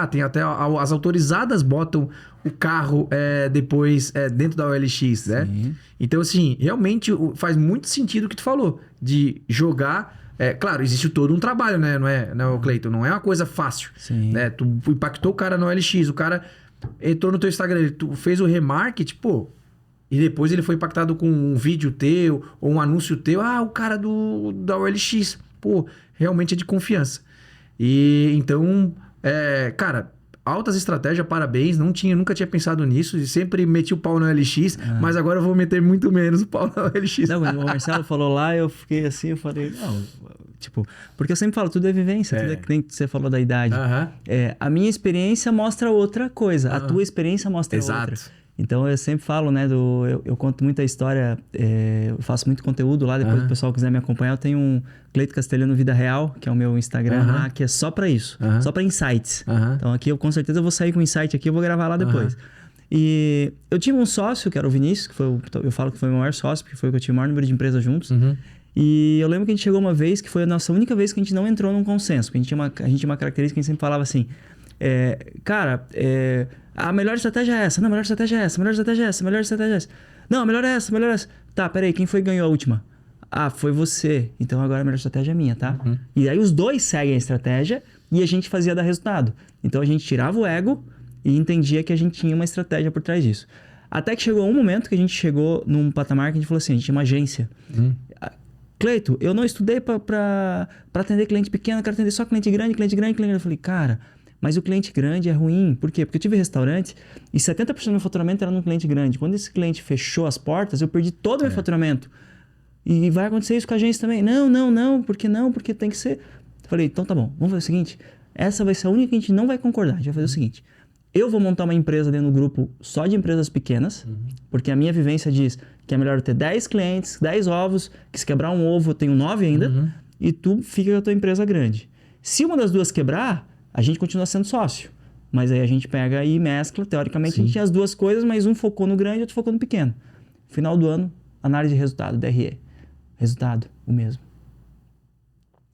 [SPEAKER 1] tem até as autorizadas botam o carro depois dentro da OLX, né? Então, assim, realmente faz muito sentido o que tu falou, de jogar... claro, existe todo um trabalho, né? Não é, Cleiton? Não é uma coisa fácil. Né? Tu impactou o cara no OLX, o cara entrou no teu Instagram, tu fez o remarket, pô, e depois ele foi impactado com um vídeo teu ou um anúncio teu. O cara da OLX, pô, realmente é de confiança. E então, cara, altas estratégias, parabéns. Nunca tinha pensado nisso e sempre meti o pau no OLX, mas agora eu vou meter muito menos o pau no OLX.
[SPEAKER 2] Não, quando o Marcelo falou lá, eu fiquei assim, eu falei, não, tipo, porque eu sempre falo, tudo é vivência, tudo é que nem você falou da idade. A minha experiência mostra outra coisa, a tua experiência mostra outra. Então eu sempre falo, né, eu conto muita história, eu faço muito conteúdo lá, depois o pessoal quiser me acompanhar, eu tenho um Cleiton Castelhano Vida Real, que é o meu Instagram lá, que é só pra isso, só pra insights. Então aqui eu com certeza vou sair com insight aqui, eu vou gravar lá depois. E eu tive um sócio, que era o Vinícius, que eu falo que foi o meu maior sócio, porque foi o que eu tive o maior número de empresas juntos. E eu lembro que a gente chegou uma vez, que foi a nossa única vez que a gente não entrou num consenso, porque a gente tinha uma característica que a gente sempre falava assim, a melhor estratégia é essa, não, a melhor estratégia é essa, a melhor estratégia é essa, a melhor estratégia é essa. Não, a melhor é essa, a melhor é essa. Tá, peraí, quem foi que ganhou a última? Foi você. Então agora a melhor estratégia é minha, tá? E aí os dois seguem a estratégia e a gente fazia dar resultado. Então a gente tirava o ego e entendia que a gente tinha uma estratégia por trás disso. Até que chegou um momento que a gente chegou num patamar que a gente falou assim, a gente tinha uma agência. Cleito, eu não estudei para atender cliente pequeno, eu quero atender só cliente grande. Eu falei, cara, mas o cliente grande é ruim. Por quê? Porque eu tive restaurante e 70% do meu faturamento era num cliente grande. Quando esse cliente fechou as portas, eu perdi todo o meu faturamento. E vai acontecer isso com a agência também. Não, por que não? Porque tem que ser... Eu falei, então tá bom, vamos fazer o seguinte, essa vai ser a única que a gente não vai concordar. A gente vai fazer o seguinte, eu vou montar uma empresa dentro do grupo só de empresas pequenas, porque a minha vivência diz que é melhor eu ter 10 clientes, 10 ovos, que se quebrar um ovo eu tenho 9 ainda, e tu fica com a tua empresa grande. Se uma das duas quebrar, a gente continua sendo sócio. Mas aí a gente pega e mescla, teoricamente a gente tinha as duas coisas, mas um focou no grande e outro focou no pequeno. Final do ano, análise de resultado, DRE. Resultado, o mesmo.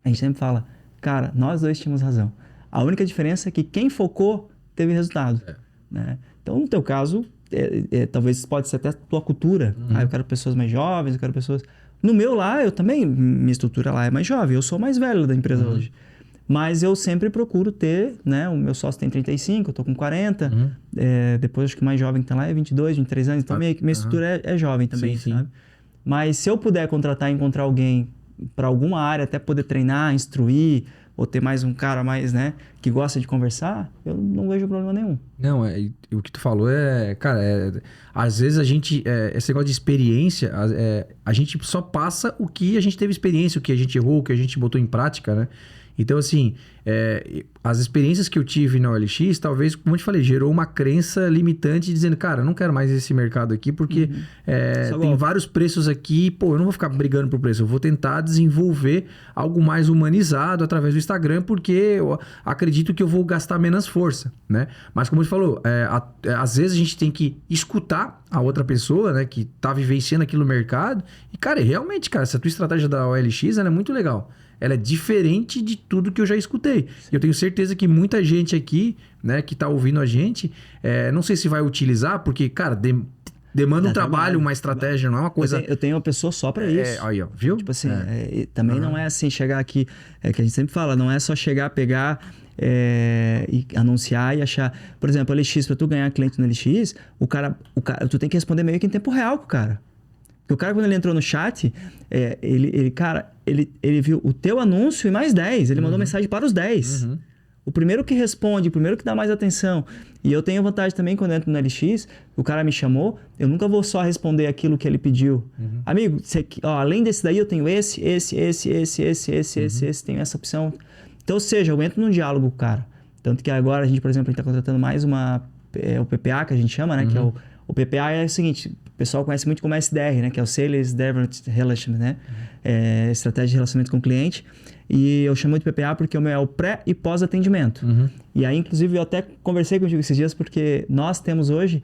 [SPEAKER 2] A gente sempre fala, cara, nós dois tínhamos razão. A única diferença é que quem focou teve resultado. Né? Então, no teu caso, talvez pode ser até a tua cultura. Eu quero pessoas mais jovens, eu quero pessoas... No meu lá, eu também, minha estrutura lá é mais jovem. Eu sou mais velho da empresa hoje. Mas eu sempre procuro ter, né? O meu sócio tem 35, eu tô com 40. Depois acho que o mais jovem que tá lá é 22, 23 anos. Então minha estrutura é jovem também, sabe? Mas se eu puder contratar e encontrar alguém para alguma área, até poder treinar, instruir, ou ter mais um cara mais, né, que gosta de conversar, eu não vejo problema nenhum.
[SPEAKER 1] Não, o que tu falou cara, às vezes a gente, esse negócio de experiência, a gente só passa o que a gente teve experiência, o que a gente errou, o que a gente botou em prática, né? Então, assim, as experiências que eu tive na OLX, talvez, como eu te falei, gerou uma crença limitante dizendo, cara, eu não quero mais esse mercado aqui porque tem vários preços aqui, pô, eu não vou ficar brigando por preço, eu vou tentar desenvolver algo mais humanizado através do Instagram porque eu acredito que eu vou gastar menos força, né? Mas como você falou, às vezes a gente tem que escutar a outra pessoa, né, que tá vivenciando aquilo no mercado e, cara, realmente, cara, essa tua estratégia da OLX, ela é muito legal. Ela é diferente de tudo que eu já escutei. E eu tenho certeza que muita gente aqui, né, que tá ouvindo a gente, não sei se vai utilizar, porque, cara, demanda um trabalho, uma estratégia, não é uma coisa...
[SPEAKER 2] Eu tenho uma pessoa só para isso.
[SPEAKER 1] Aí, ó, viu?
[SPEAKER 2] Tipo assim, também não é assim, chegar aqui... É que a gente sempre fala, não é só chegar, pegar... e anunciar e achar... Por exemplo, LX, para tu ganhar cliente no LX, o cara, tu tem que responder meio que em tempo real com o cara. Porque o cara, quando ele entrou no chat, ele viu o teu anúncio e mais 10. Ele mandou mensagem para os 10. O primeiro que responde, o primeiro que dá mais atenção. E eu tenho vantagem também quando eu entro no LX, o cara me chamou, eu nunca vou só responder aquilo que ele pediu. Amigo, além desse daí eu tenho esse, tenho essa opção. Então, ou seja, eu entro num diálogo com o cara. Tanto que agora a gente, por exemplo, está contratando mais o PPA, que a gente chama, né? Que é o PPA é o seguinte, o pessoal conhece muito como SDR, né? Que é o Sales Direct Relationship, né? Estratégia de relacionamento com o cliente. E eu chamo de PPA porque o meu é o pré e pós-atendimento. E aí, inclusive, eu até conversei contigo esses dias porque nós temos hoje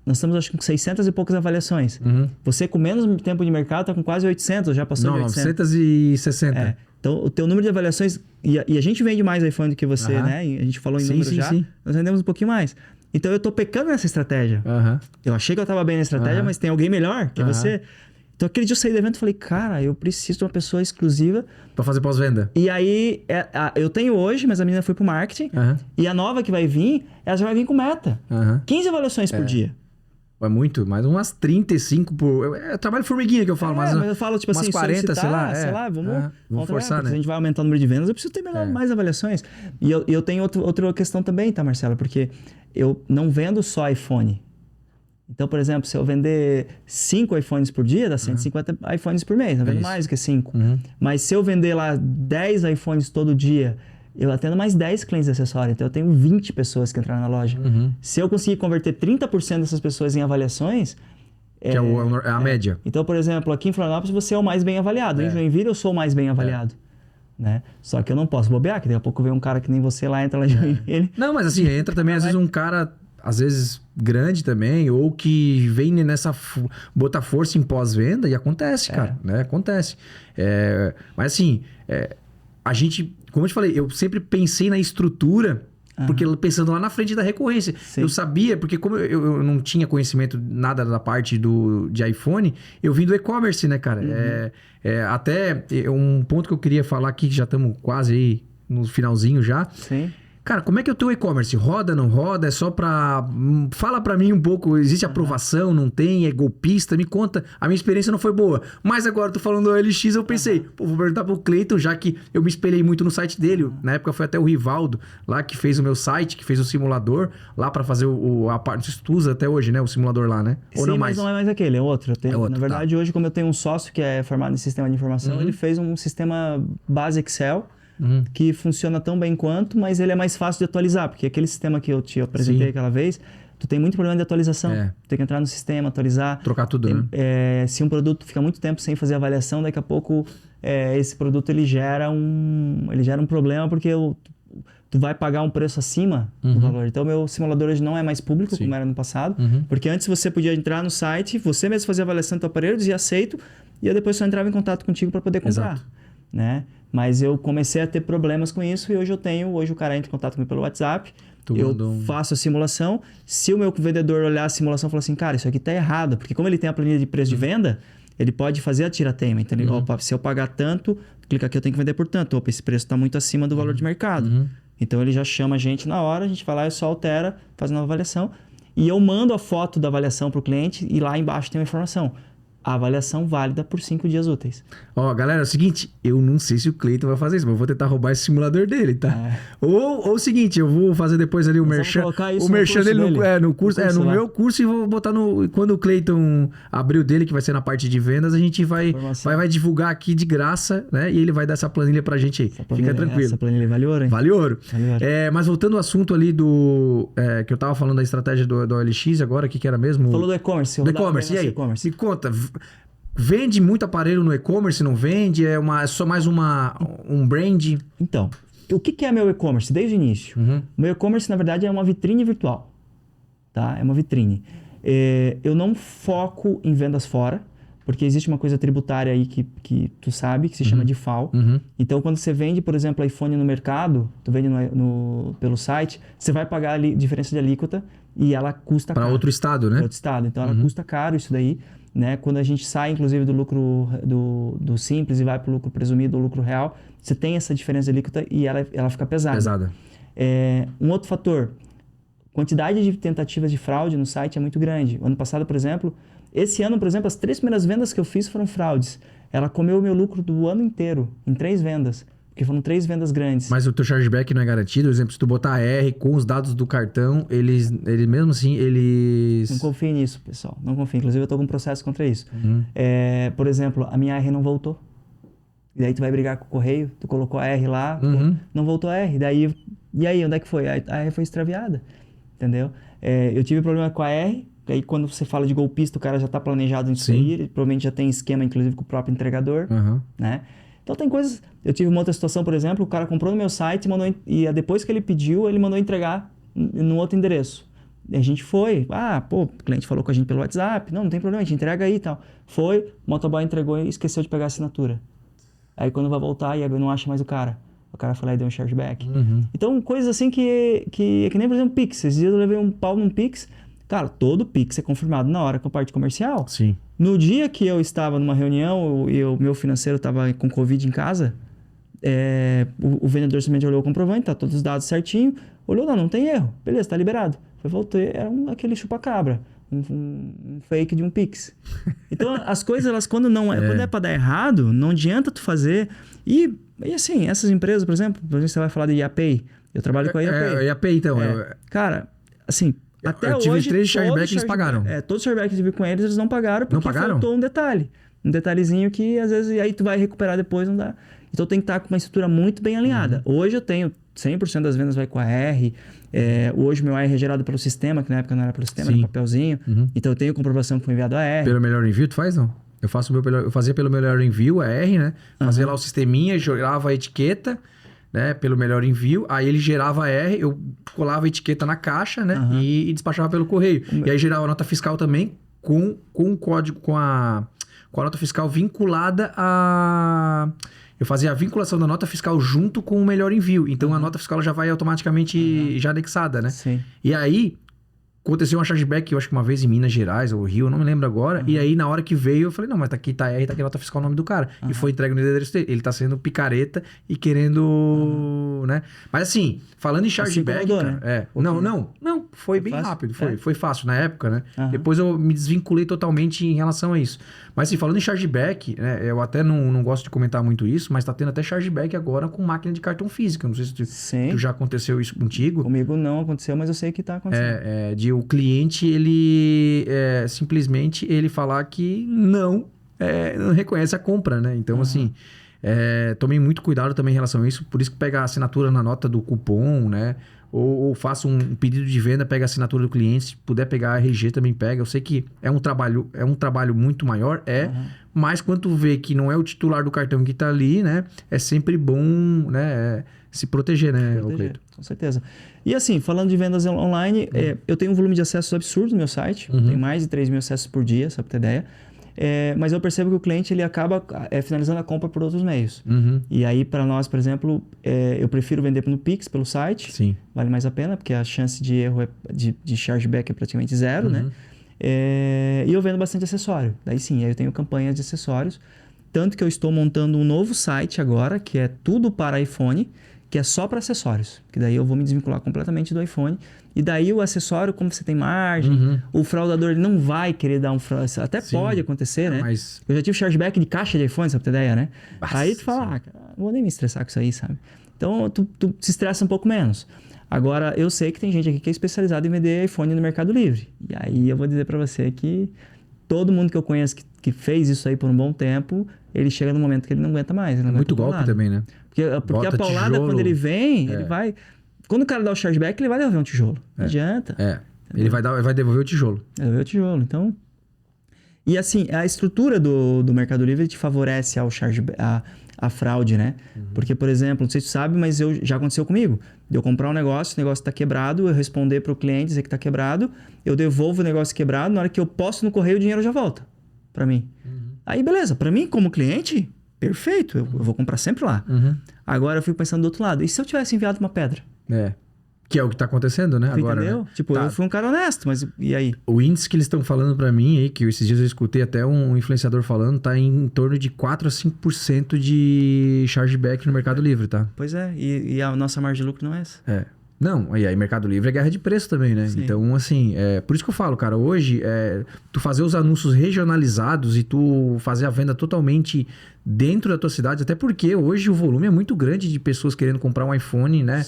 [SPEAKER 2] nós estamos acho que com 600 e poucas avaliações. Você com menos tempo de mercado está com quase 800, já passou de 800.
[SPEAKER 1] 960.
[SPEAKER 2] Então, o teu número de avaliações... E a gente vende mais iPhone do que você, né? E a gente falou em número já. Sim. Nós vendemos um pouquinho mais. Então, eu tô pecando nessa estratégia. Eu achei que eu tava bem na estratégia, mas tem alguém melhor que você. Então, aquele dia eu saí do evento e falei, cara, eu preciso de uma pessoa exclusiva.
[SPEAKER 1] Pra fazer pós-venda.
[SPEAKER 2] E aí, eu tenho hoje, mas a menina foi pro marketing. E a nova que vai vir, ela já vai vir com meta. 15 avaliações por dia.
[SPEAKER 1] É muito, mas umas 35 por... É trabalho formiguinha que eu falo, mas
[SPEAKER 2] eu falo, tipo
[SPEAKER 1] umas
[SPEAKER 2] assim,
[SPEAKER 1] 40, sei lá,
[SPEAKER 2] vamos
[SPEAKER 1] forçar, né?
[SPEAKER 2] Se a gente vai aumenando o número de vendas, eu preciso ter mais avaliações. E eu tenho outra questão também, tá, Marcelo? Porque eu não vendo só iPhone. Então, por exemplo, se eu vender 5 iPhones por dia, dá 150 iPhones por mês. Não vendo mais do que 5. Mas se eu vender lá 10 iPhones todo dia, eu atendo mais 10 clientes de acessório. Então, eu tenho 20 pessoas que entraram na loja. Se eu conseguir converter 30% dessas pessoas em avaliações...
[SPEAKER 1] Que é a média.
[SPEAKER 2] Então, por exemplo, aqui em Florianópolis, você é o mais bem avaliado. Em Joinville, eu sou o mais bem avaliado. Né? Só que eu não posso bobear, que daqui a pouco vem um cara que nem você lá, entra lá em Joinville.
[SPEAKER 1] Não, mas assim, entra também, às vezes, um cara... Às vezes grande também, ou que vem nessa... botar força em pós-venda e acontece, cara. Né? Acontece. Mas assim, a gente... Como eu te falei, eu sempre pensei na estrutura, porque pensando lá na frente da recorrência. Eu sabia, porque como eu não tinha conhecimento nada da parte de iPhone, eu vim do e-commerce, né, cara? Até um ponto que eu queria falar aqui, que já estamos quase aí no finalzinho já.
[SPEAKER 2] Sim.
[SPEAKER 1] Cara, como é que é o teu e-commerce? Roda, não roda? É só pra... Fala pra mim um pouco, existe aprovação, não tem? É golpista? Me conta. A minha experiência não foi boa. Mas agora, tô falando do OLX, eu pensei, pô, vou perguntar pro Cleiton, já que eu me espelhei muito no site dele. Na época foi até o Rivaldo, lá que fez o meu site, que fez o simulador, lá pra fazer a parte... Você usa até hoje, né? O simulador lá, né?
[SPEAKER 2] Ou sim, não mais? Mas não é mais aquele, é outro.
[SPEAKER 1] É outro,
[SPEAKER 2] na verdade, hoje, como eu tenho um sócio que é formado em sistema de informação, ele fez um sistema base Excel, que funciona tão bem quanto, mas ele é mais fácil de atualizar, porque aquele sistema que eu te apresentei aquela vez, tu tem muito problema de atualização. Tem que entrar no sistema, atualizar.
[SPEAKER 1] Trocar tudo, né?
[SPEAKER 2] Se um produto fica muito tempo sem fazer avaliação, daqui a pouco esse produto ele gera um problema, porque tu vai pagar um preço acima do valor. Então, meu simulador hoje não é mais público, como era no passado, porque antes você podia entrar no site, você mesmo fazia a avaliação do teu aparelho, dizia aceito, e eu depois só entrava em contato contigo para poder comprar.
[SPEAKER 1] Exato.
[SPEAKER 2] Né? Mas eu comecei a ter problemas com isso e hoje o cara entra em contato comigo pelo WhatsApp, faço a simulação. Se o meu vendedor olhar a simulação e falar assim, cara, isso aqui tá errado, porque como ele tem a planilha de preço de venda, ele pode fazer a tira-teima. Então, opa, se eu pagar tanto, clica aqui, eu tenho que vender por tanto. Opa, esse preço tá muito acima do valor de mercado. Então, ele já chama a gente na hora, a gente vai lá e só altera, faz uma avaliação. E eu mando a foto da avaliação pro cliente e lá embaixo tem uma informação. A avaliação válida por 5 dias úteis.
[SPEAKER 1] Ó, galera, é o seguinte, eu não sei se o Cleiton vai fazer isso, mas eu vou tentar roubar esse simulador dele, tá? Ou o seguinte, eu vou fazer depois ali o merchan. O merchan dele no curso, no meu curso, e vou botar quando o Cleiton abrir o dele, que vai ser na parte de vendas, a gente vai divulgar aqui de graça, né? E ele vai dar essa planilha pra gente aí. Fica tranquilo.
[SPEAKER 2] Essa planilha vale ouro, hein?
[SPEAKER 1] Vale ouro. Mas voltando ao assunto ali que eu tava falando da estratégia do OLX agora, o que era mesmo?
[SPEAKER 2] Falou do e-commerce.
[SPEAKER 1] Do e-commerce, e aí? Me conta, vende muito aparelho no e-commerce, não vende? É só mais um brand?
[SPEAKER 2] Então, o que é meu e-commerce desde o início? Meu e-commerce, na verdade, é uma vitrine virtual. Tá? É uma vitrine. Eu não foco em vendas fora, porque existe uma coisa tributária aí que tu sabe, que se chama de FAO. Então, quando você vende, por exemplo, iPhone no mercado, tu vende pelo site, você vai pagar ali diferença de alíquota e ela custa caro.
[SPEAKER 1] Para outro estado, né?
[SPEAKER 2] Para outro estado. Então, ela custa caro isso daí. Né? Quando a gente sai, inclusive, do lucro do simples e vai para o lucro presumido, o lucro real, você tem essa diferença de alíquota e ela fica pesada. Um outro fator, quantidade de tentativas de fraude no site é muito grande. Ano passado, por exemplo, esse ano, por exemplo, as 3 primeiras vendas que eu fiz foram fraudes. Ela comeu o meu lucro do ano inteiro, em 3 vendas. Porque foram 3 vendas grandes.
[SPEAKER 1] Mas o teu chargeback não é garantido? Por exemplo, se tu botar R com os dados do cartão, eles mesmo assim, eles...
[SPEAKER 2] Não confiem nisso, pessoal. Não confiem. Inclusive, eu tô com um processo contra isso. Por exemplo, a minha R não voltou. E daí tu vai brigar com o correio, tu colocou a R lá, não voltou a R. E aí, onde é que foi? A R foi extraviada. Entendeu? Eu tive problema com a R. Aí, quando você fala de golpista, o cara já tá planejado em sair. Ele provavelmente já tem esquema, inclusive, com o próprio entregador. Né? Então, tem coisas... Eu tive uma outra situação, por exemplo, o cara comprou no meu site e depois que ele pediu, ele mandou entregar no outro endereço. E a gente foi, o cliente falou com a gente pelo WhatsApp, não tem problema, a gente entrega aí e tal. Foi, o motoboy entregou e esqueceu de pegar a assinatura. Aí quando vai voltar, e não acha mais o cara. O cara foi lá e deu um chargeback. Então, coisas assim que nem, por exemplo, Pix. Esses dias eu levei um pau num Pix. Cara, todo Pix é confirmado na hora com a parte comercial.
[SPEAKER 1] Sim.
[SPEAKER 2] No dia que eu estava numa reunião e o meu financeiro estava com Covid em casa, o vendedor simplesmente olhou o comprovante, tá todos os dados certinho, olhou, não tem erro, beleza, tá liberado. Foi, voltei, era aquele chupa-cabra, um fake de um Pix. Então, as coisas, elas quando é para dar errado, não adianta tu fazer. E assim, essas empresas, por exemplo, você vai falar de IAPay, eu trabalho com a IAPay.
[SPEAKER 1] IAPay, então.
[SPEAKER 2] Cara, assim... Até
[SPEAKER 1] eu tive
[SPEAKER 2] hoje,
[SPEAKER 1] 3 chargebacks que eles pagaram.
[SPEAKER 2] Todos os chargebacks que eu tive com eles não pagaram porque faltou um detalhe. Um detalhezinho que, às vezes, aí tu vai recuperar depois, não dá. Então, tem que estar com uma estrutura muito bem alinhada. Hoje eu tenho 100% das vendas vai com a R. Hoje meu R é gerado pelo sistema, que na época não era pelo sistema, era papelzinho. Então, eu tenho comprovação que foi enviado a R.
[SPEAKER 1] Pelo melhor envio, tu faz, não? Eu fazia pelo melhor envio, a R, né? Fazia lá o sisteminha, jogava a etiqueta... Né, pelo melhor envio, aí ele gerava R, eu colava a etiqueta na caixa, né, e despachava pelo correio. E aí gerava a nota fiscal também com o código, com a nota fiscal vinculada a... Eu fazia a vinculação da nota fiscal junto com o melhor envio. Então a nota fiscal já vai automaticamente já anexada, né?
[SPEAKER 2] Sim.
[SPEAKER 1] E aí aconteceu uma chargeback, eu acho que uma vez em Minas Gerais ou Rio, eu não me lembro agora. E aí, na hora que veio, eu falei, não, mas tá aqui a nota fiscal o nome do cara. E foi entregue no endereço dele. Ele tá sendo picareta e querendo, entendeu, né? Mas assim, falando em chargeback,
[SPEAKER 2] incomodou,
[SPEAKER 1] cara,
[SPEAKER 2] né?
[SPEAKER 1] Não, foi bem
[SPEAKER 2] fácil?
[SPEAKER 1] rápido, foi fácil na época, né?
[SPEAKER 2] Aham.
[SPEAKER 1] Depois eu me desvinculei totalmente em relação a isso. Mas assim, falando em chargeback, né, eu até não gosto de comentar muito isso, mas tá tendo até chargeback agora com máquina de cartão física. Não sei se
[SPEAKER 2] Sim.
[SPEAKER 1] tu já aconteceu isso contigo.
[SPEAKER 2] Comigo não aconteceu, mas eu sei que tá acontecendo.
[SPEAKER 1] De o cliente, ele simplesmente ele falar que não reconhece a compra, né? Então, assim, tomei muito cuidado também em relação a isso. Por isso que pega a assinatura na nota do cupom, né? Ou faça um pedido de venda, pega a assinatura do cliente. Se puder pegar a RG, também pega. Eu sei que é um trabalho muito maior, mas quando tu vê que não é o titular do cartão que tá ali, né? É sempre bom, né? Se proteger, né, Cleiton?
[SPEAKER 2] Com certeza. E assim, falando de vendas online, eu tenho um volume de acessos absurdo no meu site. Tem mais de 3 mil acessos por dia, só pra ter ideia. Mas eu percebo que o cliente ele acaba finalizando a compra por outros meios. E aí, para nós, por exemplo, eu prefiro vender no Pix, pelo site.
[SPEAKER 1] Sim.
[SPEAKER 2] Vale mais a pena, porque a chance de erro de chargeback é praticamente zero, né? E eu vendo bastante acessório. Daí sim, aí eu tenho campanhas de acessórios. Tanto que eu estou montando um novo site agora, que é tudo para iPhone, que é só para acessórios. Que daí eu vou me desvincular completamente do iPhone. E daí o acessório, como você tem margem, o fraudador ele não vai querer dar um fraud. Até
[SPEAKER 1] Sim.
[SPEAKER 2] pode acontecer, né?
[SPEAKER 1] Mas...
[SPEAKER 2] Eu já tive chargeback de caixa de iPhone, sabe pra ter ideia, né?
[SPEAKER 1] Nossa,
[SPEAKER 2] aí tu fala, cara, não vou nem me estressar com isso aí, sabe? Então tu se estressa um pouco menos. Agora, eu sei que tem gente aqui que é especializada em vender iPhone no Mercado Livre. E aí eu vou dizer pra você que todo mundo que eu conheço que fez isso aí por um bom tempo, ele chega no momento que ele não aguenta mais. Ele não
[SPEAKER 1] muito
[SPEAKER 2] aguenta
[SPEAKER 1] golpe também, né?
[SPEAKER 2] Porque a paulada, quando ele vem, ele vai... Quando o cara dá o chargeback, ele vai devolver um tijolo. Não adianta.
[SPEAKER 1] Ele vai devolver o tijolo.
[SPEAKER 2] Devolver o tijolo, então... E assim, a estrutura do Mercado Livre te favorece ao a fraude, né? Porque, por exemplo, não sei se tu sabe, mas já aconteceu comigo. De eu comprar um negócio, o negócio está quebrado, eu responder para o cliente, dizer que está quebrado, eu devolvo o negócio quebrado, na hora que eu posto no correio, o dinheiro já volta para mim. Aí, beleza. Para mim, como cliente, perfeito. Eu vou comprar sempre lá. Agora, eu fico pensando do outro lado. E se eu tivesse enviado uma pedra?
[SPEAKER 1] Que é o que tá acontecendo, né?
[SPEAKER 2] Tu
[SPEAKER 1] agora,
[SPEAKER 2] entendeu?
[SPEAKER 1] né?
[SPEAKER 2] Tipo, eu fui um cara honesto, mas e aí?
[SPEAKER 1] O índice que eles estão falando pra mim aí, que esses dias eu escutei até um influenciador falando, tá em torno de 4 a 5% de chargeback no Mercado Livre, tá?
[SPEAKER 2] Pois é, e a nossa margem de lucro não é essa.
[SPEAKER 1] Não, e aí Mercado Livre é guerra de preço também, né?
[SPEAKER 2] Sim.
[SPEAKER 1] Então, assim, por isso que eu falo, cara, hoje, tu fazer os anúncios regionalizados e tu fazer a venda totalmente dentro da tua cidade, até porque hoje o volume é muito grande de pessoas querendo comprar um iPhone, né?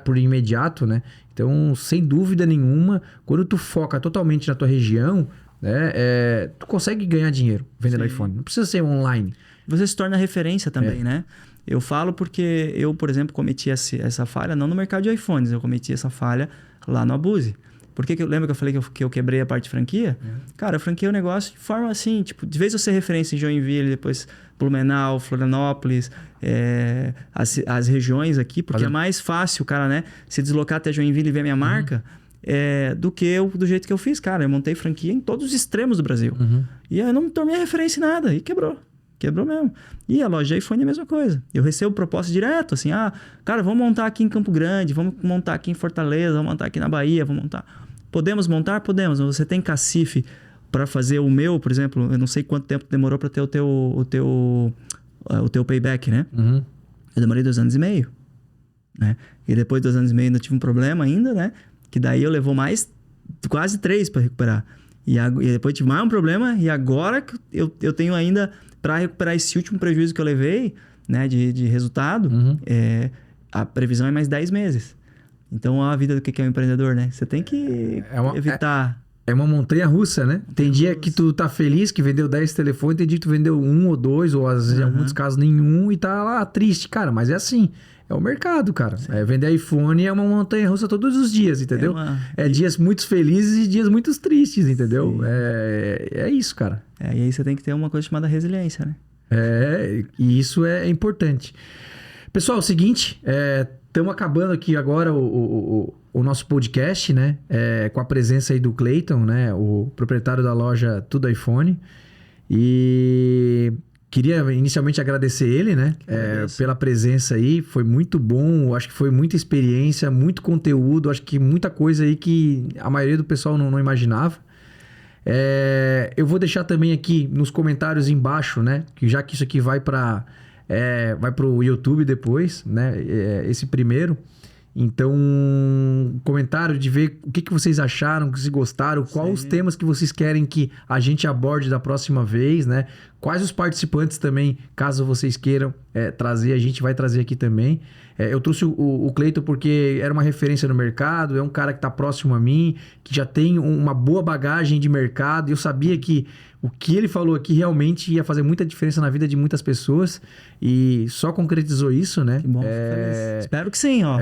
[SPEAKER 1] Por imediato, né? Então, sem dúvida nenhuma, quando tu foca totalmente na tua região, né? Tu consegue ganhar dinheiro vendendo iPhone. Não precisa ser online.
[SPEAKER 2] Você se torna referência também, né? Eu falo porque eu, por exemplo, cometi essa falha não no mercado de iPhones, eu cometi essa falha lá no Abuse. Lembra que eu falei que eu quebrei a parte de franquia? Cara, eu franqueei o negócio de forma assim, tipo, de vez eu ser referência em Joinville, depois Blumenau, Florianópolis, as regiões aqui, porque é mais fácil o cara, né, se deslocar até Joinville e ver a minha marca, do que do jeito que eu fiz. Cara, eu montei franquia em todos os extremos do Brasil. E eu não tornei referência em nada, e quebrou. Quebrou mesmo. E a loja de iPhone é a mesma coisa. Eu recebo proposta direto, assim, cara, vamos montar aqui em Campo Grande, vamos montar aqui em Fortaleza, vamos montar aqui na Bahia, vamos montar. Podemos montar? Podemos. Você tem cacife para fazer o meu, por exemplo, eu não sei quanto tempo demorou para ter o teu payback, né? Eu demorei 2 anos e meio, né? E depois de 2 anos e meio ainda tive um problema ainda, né? Que daí eu levou mais quase 3 para recuperar. E depois tive mais um problema e agora eu tenho ainda... Para recuperar esse último prejuízo que eu levei, né, de resultado, a previsão é mais 10 meses. Então, a vida do que é um empreendedor, né? Você tem que evitar...
[SPEAKER 1] É uma montanha russa, né? Tem dia que tu tá feliz que vendeu 10 telefones, tem dia que tu vendeu 1 ou 2, ou às vezes, em alguns casos nenhum, e tá lá triste. Cara, mas é assim... É o mercado, cara. Vender iPhone é uma montanha russa todos os dias, entendeu? Dias muito felizes e dias muito tristes, entendeu? É isso, cara.
[SPEAKER 2] E aí você tem que ter uma coisa chamada resiliência, né?
[SPEAKER 1] E isso é importante. Pessoal, é o seguinte, estamos acabando aqui agora o nosso podcast, né? Com a presença aí do Cleiton, né? O proprietário da loja Tudo iPhone. E... Queria inicialmente agradecer ele, né? Pela presença aí. Foi muito bom. Acho que foi muita experiência, muito conteúdo. Acho que muita coisa aí que a maioria do pessoal não imaginava. Eu vou deixar também aqui nos comentários embaixo, né? Que já que isso aqui vai para vai pro YouTube depois, né? Esse primeiro. Então, comentário de ver o que vocês acharam, se gostaram, quais os temas que vocês querem que a gente aborde da próxima vez, né? Quais os participantes também, caso vocês queiram trazer, a gente vai trazer aqui também. Eu trouxe o Cleiton porque era uma referência no mercado, é um cara que está próximo a mim, que já tem uma boa bagagem de mercado, e eu sabia que o que ele falou aqui realmente ia fazer muita diferença na vida de muitas pessoas, e só concretizou isso, né?
[SPEAKER 2] Que bom, espero que sim, ó.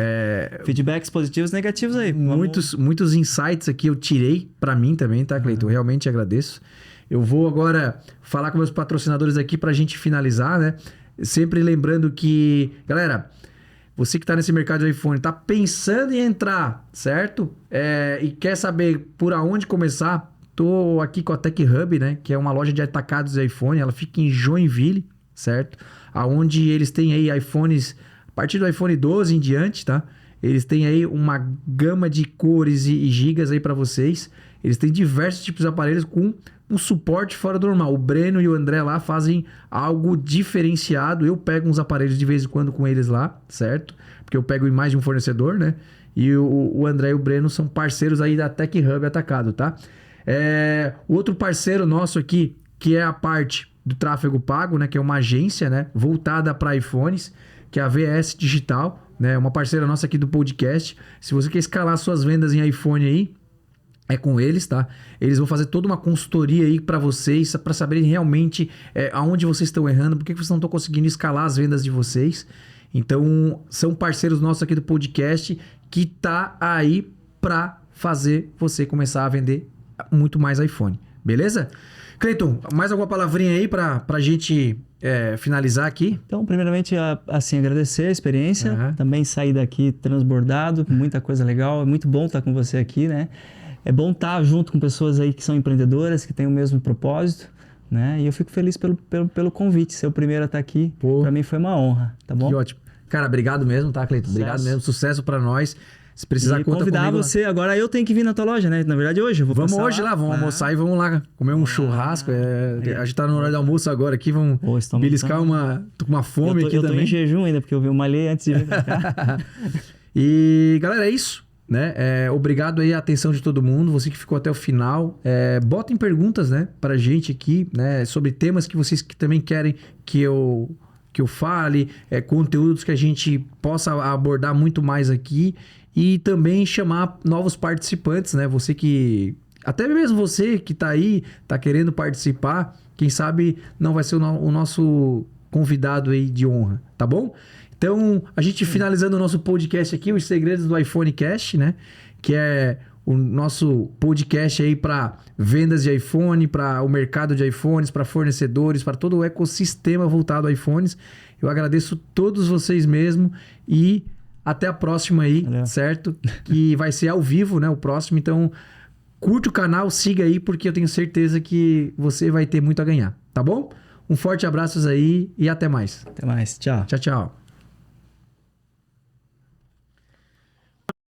[SPEAKER 2] Feedbacks positivos e negativos aí.
[SPEAKER 1] Muitos insights aqui eu tirei para mim também, tá, Cleiton? Eu realmente agradeço. Eu vou agora falar com meus patrocinadores aqui pra gente finalizar, né? Sempre lembrando que, galera, você que tá nesse mercado de iPhone, tá pensando em entrar, certo? E quer saber por aonde começar, tô aqui com a Tech Hub, né? Que é uma loja de atacados de iPhone, ela fica em Joinville, certo? Aonde eles têm aí iPhones, a partir do iPhone 12 em diante, tá? Eles têm aí uma gama de cores e gigas aí para vocês. Eles têm diversos tipos de aparelhos com um suporte fora do normal. O Breno e o André lá fazem algo diferenciado. Eu pego uns aparelhos de vez em quando com eles lá, certo? Porque eu pego em mais de um fornecedor, né? E o André e o Breno são parceiros aí da Tech Hub Atacado, tá? O outro parceiro nosso aqui, que é a parte do tráfego pago, né? Que é uma agência, né? Voltada para iPhones, que é a VS Digital, né? Uma parceira nossa aqui do podcast. Se você quer escalar suas vendas em iPhone aí, é com eles, tá? Eles vão fazer toda uma consultoria aí para vocês, para saberem realmente aonde vocês estão errando, por que vocês não estão conseguindo escalar as vendas de vocês. Então, são parceiros nossos aqui do podcast que tá aí para fazer você começar a vender muito mais iPhone, beleza? Cleiton, mais alguma palavrinha aí pra gente finalizar aqui?
[SPEAKER 2] Então, primeiramente, assim, agradecer a experiência, também sair daqui transbordado, com muita coisa legal, é muito bom estar com você aqui, né? É bom estar junto com pessoas aí que são empreendedoras, que têm o mesmo propósito, né? E eu fico feliz pelo convite, ser o primeiro a estar aqui. Para mim foi uma honra, tá bom?
[SPEAKER 1] Que ótimo. Cara, obrigado mesmo, tá, Cleiton? Obrigado mesmo, sucesso para nós. Se precisar, conta
[SPEAKER 2] convidar
[SPEAKER 1] comigo
[SPEAKER 2] você, agora eu tenho que vir na tua loja, né? Na verdade, hoje eu vou
[SPEAKER 1] Vamos hoje lá, vamos almoçar e vamos lá comer um churrasco. A gente tá no horário do almoço agora aqui, vamos beliscar tô com uma fome aqui também.
[SPEAKER 2] Eu tô em jejum ainda, porque eu malhei antes de vir pra cá.
[SPEAKER 1] E, galera, é isso, né? Obrigado aí a atenção de todo mundo, você que ficou até o final. Botem perguntas, né, pra gente aqui, né, sobre temas que vocês também querem que eu fale, conteúdos que a gente possa abordar muito mais aqui. E também chamar novos participantes, né? Até mesmo você que tá aí, tá querendo participar, quem sabe não vai ser o nosso convidado aí de honra, tá bom? Então, a gente finalizando o nosso podcast aqui, os segredos do iPhone Cash, né? Que é o nosso podcast aí para vendas de iPhone, para o mercado de iPhones, para fornecedores, para todo o ecossistema voltado a iPhones. Eu agradeço todos vocês mesmo e até a próxima aí, certo? Que vai ser ao vivo, né? O próximo. Então, curte o canal, siga aí, porque eu tenho certeza que você vai ter muito a ganhar, tá bom? Um forte abraço aí e até mais.
[SPEAKER 2] Até mais. Tchau.
[SPEAKER 1] Tchau, tchau.